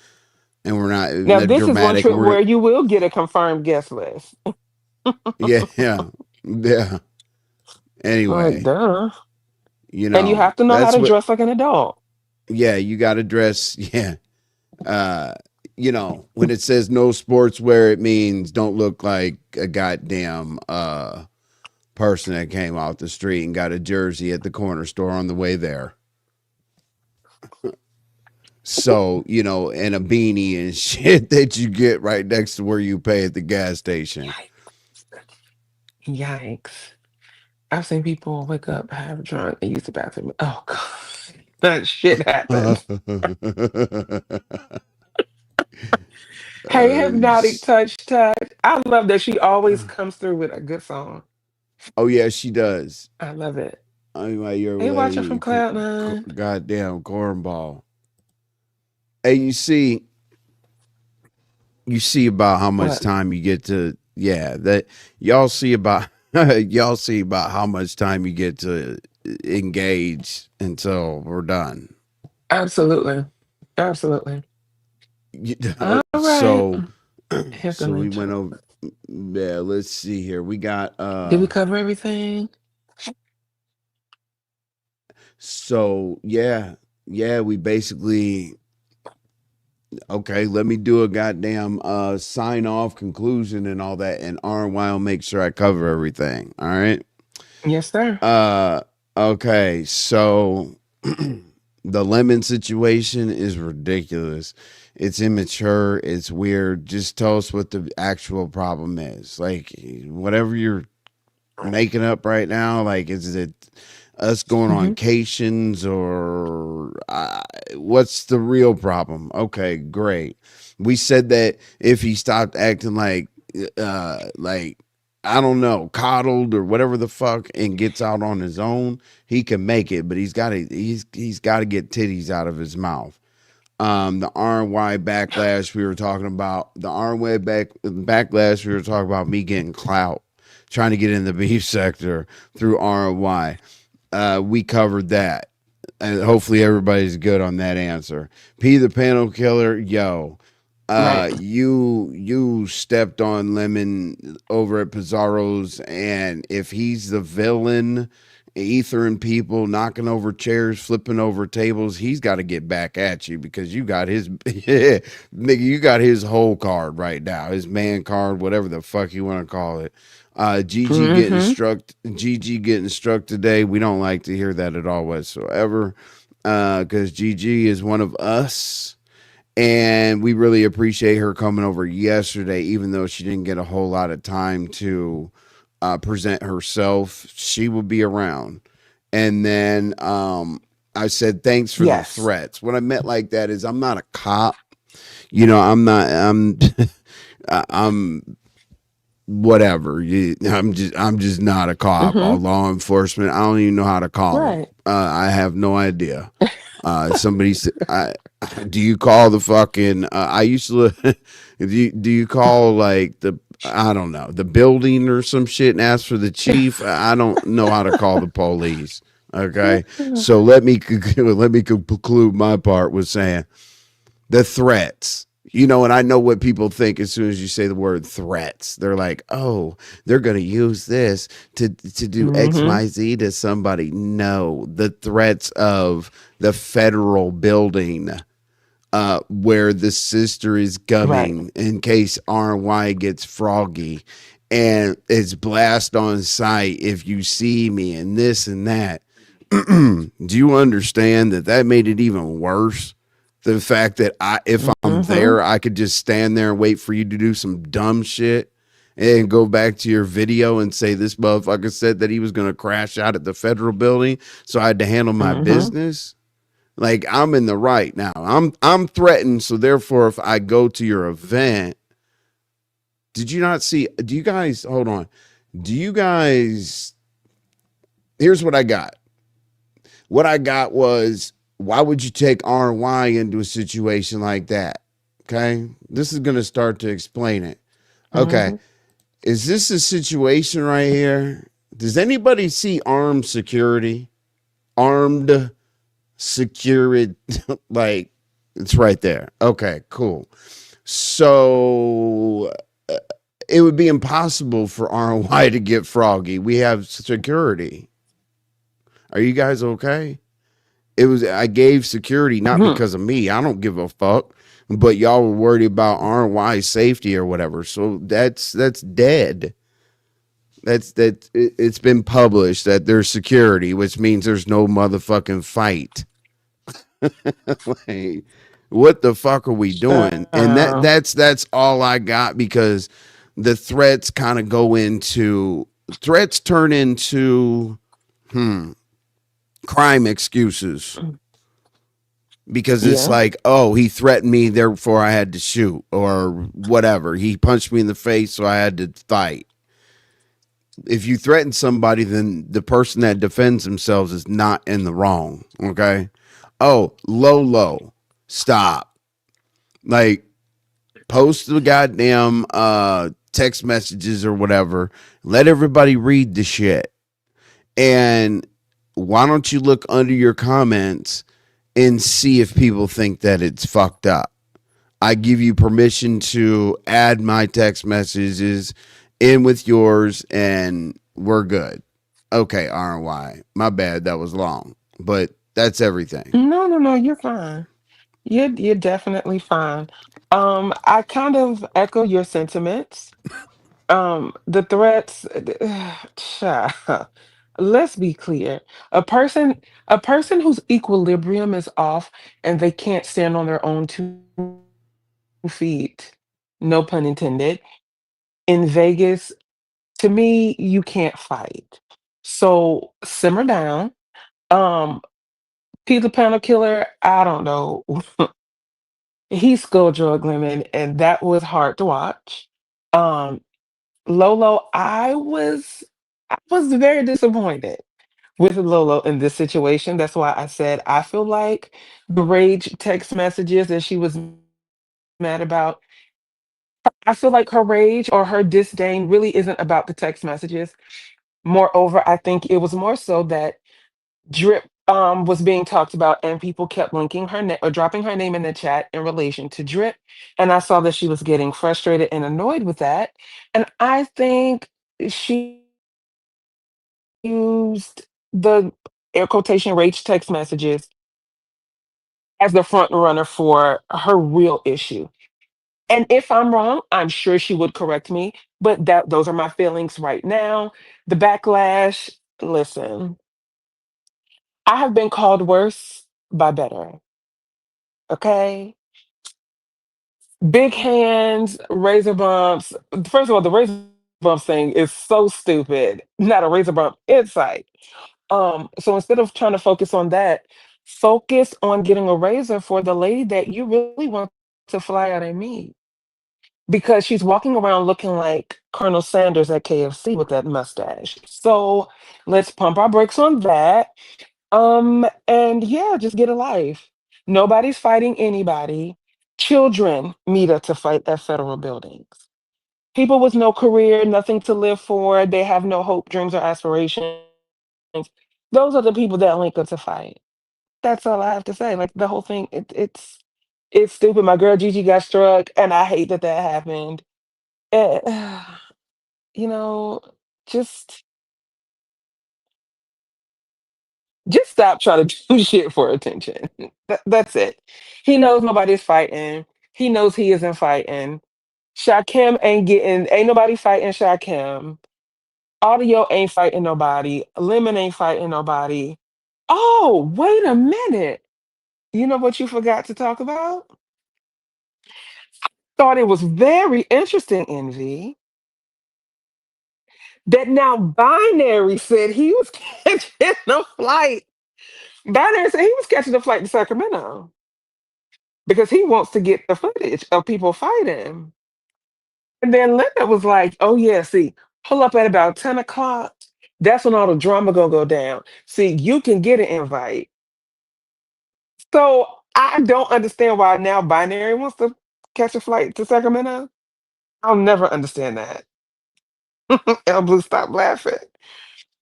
And we're not Now, they're this is one dramatic trip and we're where you will get a confirmed guest list. yeah, yeah. Yeah. Like, Anyway, duh. And you have to know how that's to what dress like an adult. yeah, you got to dress, yeah. Uh when it says no sportswear, it means don't look like a goddamn person that came off the street and got a jersey at the corner store on the way there. So, and a beanie and shit that you get right next to where you pay at the gas station. Yikes. I've seen people wake up half drunk and use the bathroom. Oh, God. That shit happens. Hey, Hypnotic Touch Touch. I love that she always comes through with a good song. Oh, yeah, she does. I love it. I'm like, your Hey, watching lady, from Cloud9. goddamn cornball. Hey, you see about how much What? time you get to, yeah, that y'all see about, y'all see about how much time you get to engage until we're done. Absolutely. Absolutely. All right. So Here's the so we link. went over, yeah, let's see here, we got Did we cover everything? so yeah, we basically, okay, let me do a goddamn sign off conclusion and all that, and RNY will make sure I cover everything. All right. Yes, sir. Okay, so the lemon situation is ridiculous. It's immature. It's weird. Just tell us what the actual problem is. Like whatever you're making up right now. Like is it us going on Hmm. vacations or what's the real problem? Okay, great. We said that if he stopped acting like I don't know, coddled or whatever the fuck and gets out on his own, he can make it, but he's got to get titties out of his mouth. The RNY backlash we were talking about, the RNY backlash we were talking about, me getting clout, trying to get in the beef sector through RNY. We covered that, and hopefully everybody's good on that answer. P the panel killer, yo. Right. You stepped on Lemon over at Pizarro's, and if he's the villain, ethering people, knocking over chairs, flipping over tables, he's got to get back at you because you got his nigga, you got his whole card right now, his man card, whatever the fuck you want to call it. Hmm. GG getting struck today. We don't like to hear that at all whatsoever. Because GG is one of us. And we really appreciate her coming over yesterday, even though she didn't get a whole lot of time to present herself. She will be around. And then I said, thanks for the Yes. threats. What I meant like that is I'm not a cop. I'm not, I'm whatever. I'm just not a cop or Mm-hmm. law enforcement. I don't even know how to call them. Right. I have no idea. Somebody said, do you call the fucking? I used to. Do you call like the? I don't know, the building or some shit and ask for the chief? I don't know how to call the police. Okay, so let me conclude my part with saying the threats. And I know what people think as soon as you say the word threats. They're like, oh, they're going to use this to do Mm-hmm. XYZ to somebody. No, the threats of the federal building where the sister is Right. gumming in case RNY gets froggy, and it's blast on sight if you see me and this and that. Do you understand that made it even worse? The fact that if I'm Mm-hmm. there, I could just stand there and wait for you to do some dumb shit and go back to your video and say this motherfucker said that he was going to crash out at the federal building, so I had to handle my Mm-hmm. business. Like, I'm in the right now. I'm threatened, so therefore if I go to your event, did you not see? Do you guys hold on? Do you guys Here's what I got. What I got was, why would you take RNY into a situation like that? Okay. This is going to start to explain it. Okay. Mm-hmm. Is this a situation right here? Does anybody see armed security? Armed security. Like, it's right there. Okay, cool. So it would be impossible for RNY to get froggy. We have security. Are you guys okay? I gave security not because of me. I don't give a fuck. But y'all were worried about RNY safety or whatever. So that's dead. It's been published that there's security, which means there's no motherfucking fight. Like, what the fuck are we doing? And Child. that's all I got, because the threats kind of threats turn into crime excuses, because it's Yeah. like, oh, he threatened me, therefore I had to shoot, or whatever. He punched me in the face, so I had to fight. If you threaten somebody, then the person that defends themselves is not in the wrong. Okay. Oh, Lolo, stop. Like, post the goddamn text messages or whatever. Let everybody read the shit. And why don't you look under your comments and see if people think that it's fucked up? I give you permission to add my text messages in with yours, and we're good. Okay, RNY. My bad, that was long. But that's everything. No, no, no, you're fine. You're definitely fine. I kind of echo your sentiments. The threats, child, let's be clear. A person, a person whose equilibrium is off and they can't stand on their own 2 feet, no pun intended, in Vegas, to me, you can't fight. So simmer down. Um, Peter Panel Killer, I don't know. He skull drug women, and that was hard to watch. Um, Lolo, I was very disappointed with Lolo in this situation. That's why I said I feel like the rage text messages that she was mad about, I feel like her rage or her disdain really isn't about the text messages. Moreover, I think it was more so that Drip was being talked about and people kept linking her or dropping her name in the chat in relation to Drip. And I saw that she was getting frustrated and annoyed with that. And I think she used the air quotation rage text messages as the front runner for her real issue. And if I'm wrong, I'm sure she would correct me, but those are my feelings right now. The backlash, listen, I have been called worse by better. Okay. Big hands, razor bumps. First of all, the razor bumps thing is so stupid. Not a razor bump inside. So instead of trying to focus on that, focus on getting a razor for the lady that you really want to fly out and meet. because she's walking around looking like Colonel Sanders at KFC with that mustache. So let's pump our brakes on that. And yeah, just get a life. Nobody's fighting anybody. Children meet up to fight at federal buildings. People with no career, nothing to live for, they have no hope, dreams, or aspirations. Those are the people that link up to fight. That's all I have to say. Like the whole thing, it's stupid. My girl Gigi got struck, and I hate that that happened. Eh, you know, just just stop trying to do shit for attention. That's it. He knows nobody's fighting. He knows he isn't fighting. Shakim ain't nobody fighting Shakim. Audio ain't fighting nobody. Lemon ain't fighting nobody. Oh, wait a minute. You know what you forgot to talk about? Thought it was very interesting, Envy, that now Binary said he was catching a flight. Binary said he was catching a flight to Sacramento because he wants to get the footage of people fighting. And then Linda was like, oh, yeah, see, pull up at about 10 o'clock. That's when all the drama gonna go down. See, you can get an invite. So I don't understand why now Binary wants to catch a flight to Sacramento. I'll never understand that. El Blue, stop laughing.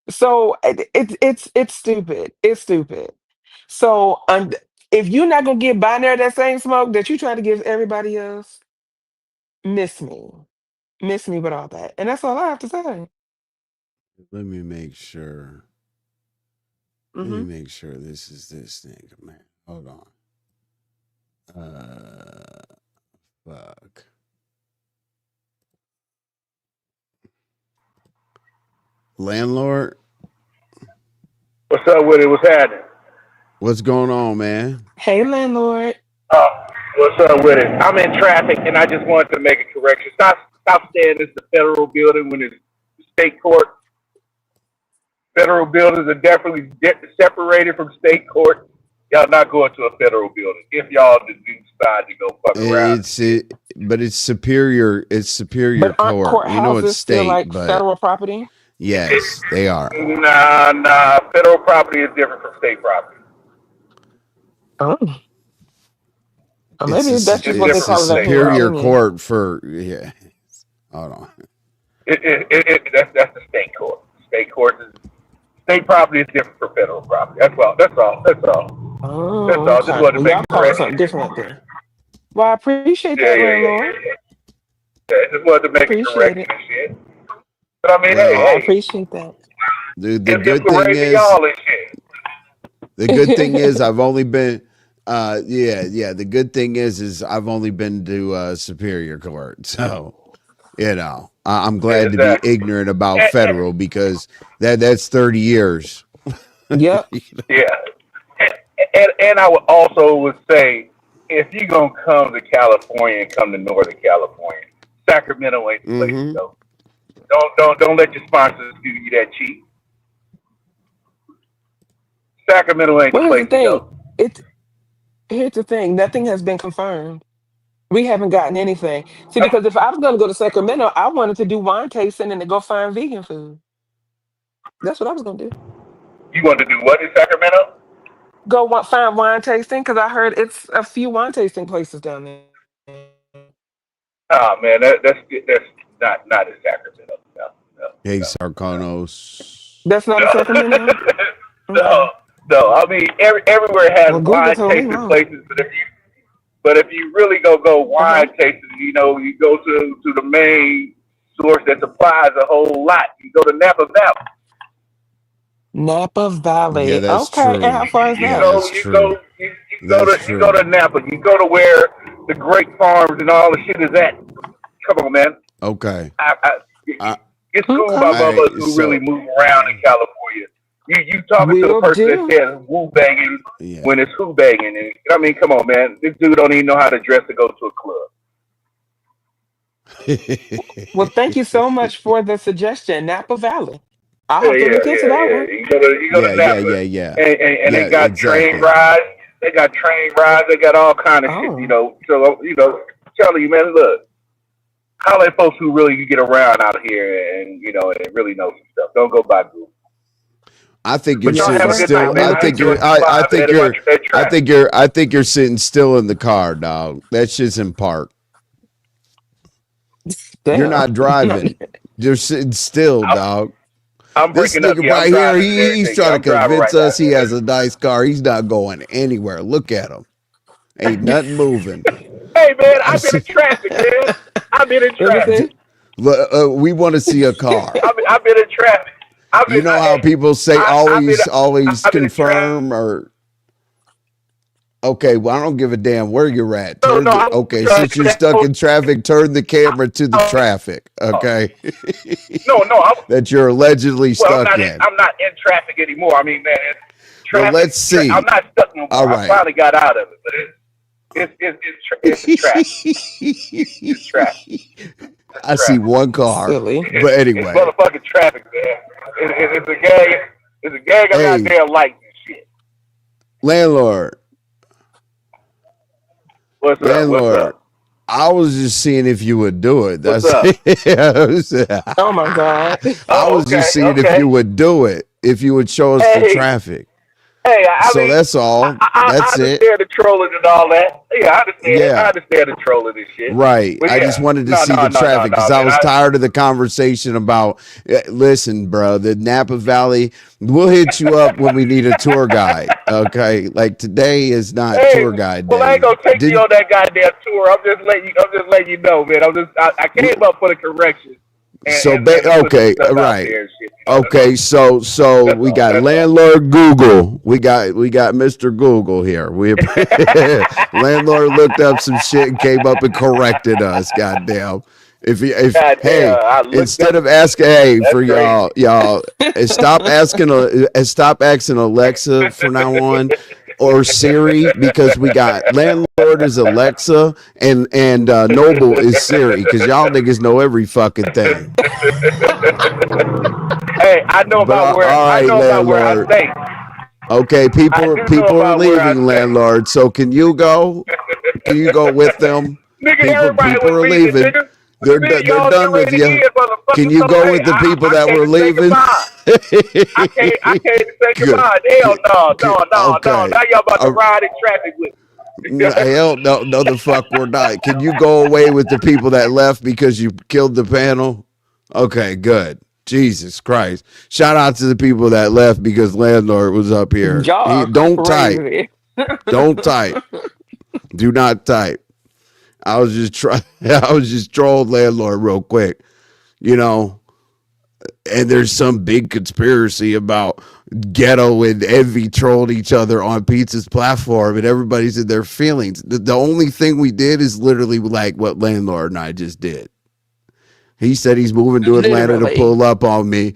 So it's stupid. It's stupid. So if you're not gonna give Binary that same smoke that you try to give everybody else, miss me. Miss me with all that. And that's all I have to say. Let me make sure. Let me Hmm. make sure this is this nigga, man. Hold on. Fuck. Landlord, What's up with it? What's happening? what's going on, man? Hey, landlord. Oh, what's up with it? I'm in traffic, and I just wanted to make a correction. Stop saying it's the federal building when it's the state court. Federal buildings are definitely separated from state court. Y'all not going to a federal building if y'all do decide to go fuck around. But it's superior. It's superior But aren't court. We know it's courthouses still state, like but federal property? yes, they are. Nah. Federal property is different from state property. Oh, or It's maybe that's just It's what they different a from call it out state here in superior property. Virginia. court for yeah. Hold on. That's the state court. State court is state property is different from federal property. That's all. That's Oh, all. Just okay. wanted to Well, make y'all a call it correction. something different up there. Well, I appreciate Yeah, that, yeah, yeah, landlord. yeah, yeah. Just wanted to make a Appreciate correction it. and shit. But I mean, Oh, Well, I hey, appreciate that. the hip hip good thing hooray to is y'all and shit. the good thing is I've only been yeah. The good thing is I've only been to superior court. So, I'm Yeah, glad to be exactly. ignorant about And, federal because that's 30 years. Yep. yeah, and, and I would also would say if you gonna come to California and come to Northern California, Sacramento ain't the place to Mm-hmm. go. Don't let your sponsors do you that cheap. Sacramento ain't the Well, here's the place to thing. go. It's Here's the thing. Nothing has been confirmed. We haven't gotten anything. See, because if I was going to go to Sacramento, I wanted to do wine tasting and to go find vegan food. That's what I was going to do. You want to do what in Sacramento? Find wine tasting because I heard it's a few wine tasting places down there. Oh man, that's not in Sacramento. No, Hey, no, no, Sarconos. That's not in no, Sacramento. no, Okay. no. I mean, everywhere has Well, Google wine told me tasting wrong. places, but if you really go Uh huh. wine tasting, you go to the main source that supplies a whole lot. You go to Napa Valley. Napa Yeah, Valley. that's Okay. And how true. far is You Yeah, that? go that's you go true. you, That's you go to true. Napa. You go to where the grape farms and all the shit is at. Come on, man. Okay. I I, get schooled by Okay. motherfuckers I who really so move around in California. You talking to the Will person that do. says woo banging yeah. when it's who banging. And, I mean, come on, man. This dude don't even know how to dress to go to a club. Well, thank you so much for the suggestion, Napa Valley. I'll Yeah, have to yeah, look into yeah, that yeah. one. Yeah, You go to yeah, Napa, yeah, yeah. and they Yeah, got train exactly. rides. They got train rides. They got all kind of shit. Oh, So telling you, man, look. holler at folks who really get around out here and and really know some stuff. Don't go by Google. I think you're But y'all sitting have a good still. night, man. I think you're. I think you're sitting still in the car, dog. That shit's in park. You're Damn. not driving. You're sitting still, dog. I'm This breaking up. nigga Yeah, I'm right here, driving and he's everything. trying Yeah, to I'm driving convince right us he now. has a nice car. He's not going anywhere. Look at him. Ain't nothing moving. Hey, man, I I've been in see. traffic, man. I've been in Let me see. traffic. We want to see a car. I've been in traffic. You know how people say I've been always in traffic. confirm or okay, well I don't give a damn where you're at. Okay, I'm since you're stuck in traffic, turn the camera to the traffic. Okay. No, That you're allegedly stuck in. I'm not in traffic anymore. I mean, man, Well, traffic. let's see. I'm not stuck no more. All right. I finally got out of it, but it's traffic. It's traffic. I see one car. Silly. But anyway. It's motherfucking traffic, man. It's a gang. It's a gang of goddamn lights and shit. Landlord. What's up? I was just seeing if you would do it. That's What's up? Oh my God. I was just seeing if you would do it. If you would show us the traffic. Hey, I mean, that's all. That's I it. understand the trolling and all that. Yeah, I understand. Yeah. I understand the trolling and shit. Right. But I just wanted to see the traffic because I was tired of the conversation about, listen, bro, the Napa Valley, we'll hit you up when we need a tour guide. Okay. Like today is not tour guide day. Well, I ain't going to take you on that goddamn tour. I'm just letting you know, man. I came up for the correction. Okay, right. Okay, so we got Landlord Google. We got Mr. Google here. We Landlord looked up some shit and came up and corrected us. Goddamn. Instead of asking, for y'all, stop asking Alexa from now on or Siri, because we got Landlord is Alexa and Noble is Siri, because y'all niggas know every fucking thing. Hey, I know about where I stay. Okay, people are leaving, Landlord. So can you go? Can you go with them? People are leaving. Nigga. They're done with you. Can you go with the people that were leaving? I can't say goodbye. Hell no. Now y'all about to ride in traffic with me. Hell no, the fuck we're not. Can you go away with the people that left because you killed the panel? Okay, good. Jesus Christ. Shout out to the people that left because Landlord was up here. Don't type. Don't type. Do not type. I was just trolling Landlord real quick, and there's some big conspiracy about Ghetto and Envy trolled each other on Pizza's platform and everybody's in their feelings. The only thing we did is literally like what Landlord and I just did. He said he's moving to Atlanta to pull up on me.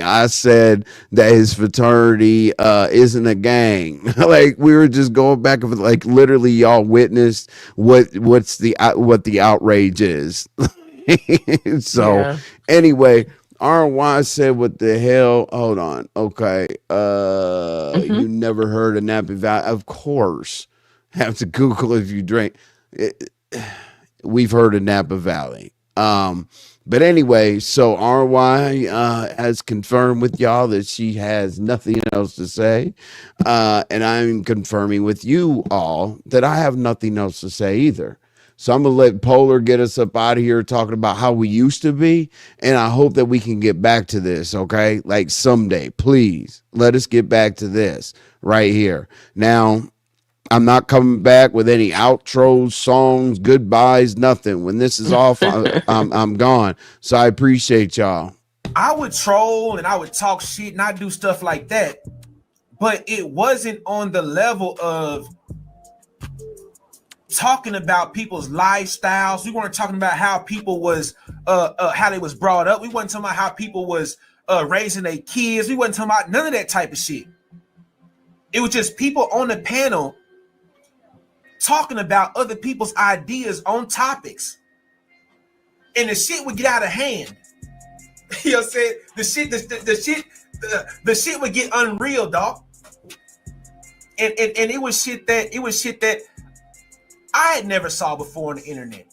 I said that his fraternity isn't a gang. Like we were just going back and like literally y'all witnessed what the outrage is. Anyway, RNY said, what the hell? Hold on. Okay. You never heard of Napa Valley? Of course. Have to Google if you drink. We've heard of Napa Valley. But anyway, so RY has confirmed with y'all that she has nothing else to say. And I'm confirming with you all that I have nothing else to say either. So I'm going to let Polar get us up out of here talking about how we used to be. And I hope that we can get back to this, okay? Like someday, please, let us get back to this right here. Now, I'm not coming back with any outros, songs, goodbyes, nothing. When this is off, I'm gone. So I appreciate y'all. I would troll and I would talk shit and I do stuff like that, but it wasn't on the level of talking about people's lifestyles. We weren't talking about how people was how they was brought up. We weren't talking about how people was raising their kids. We wasn't talking about none of that type of shit. It was just people on the panel talking about other people's ideas on topics, and the shit would get out of hand. You know what I'm saying? The shit would get unreal, dog. And it was shit that I had never saw before on the internet.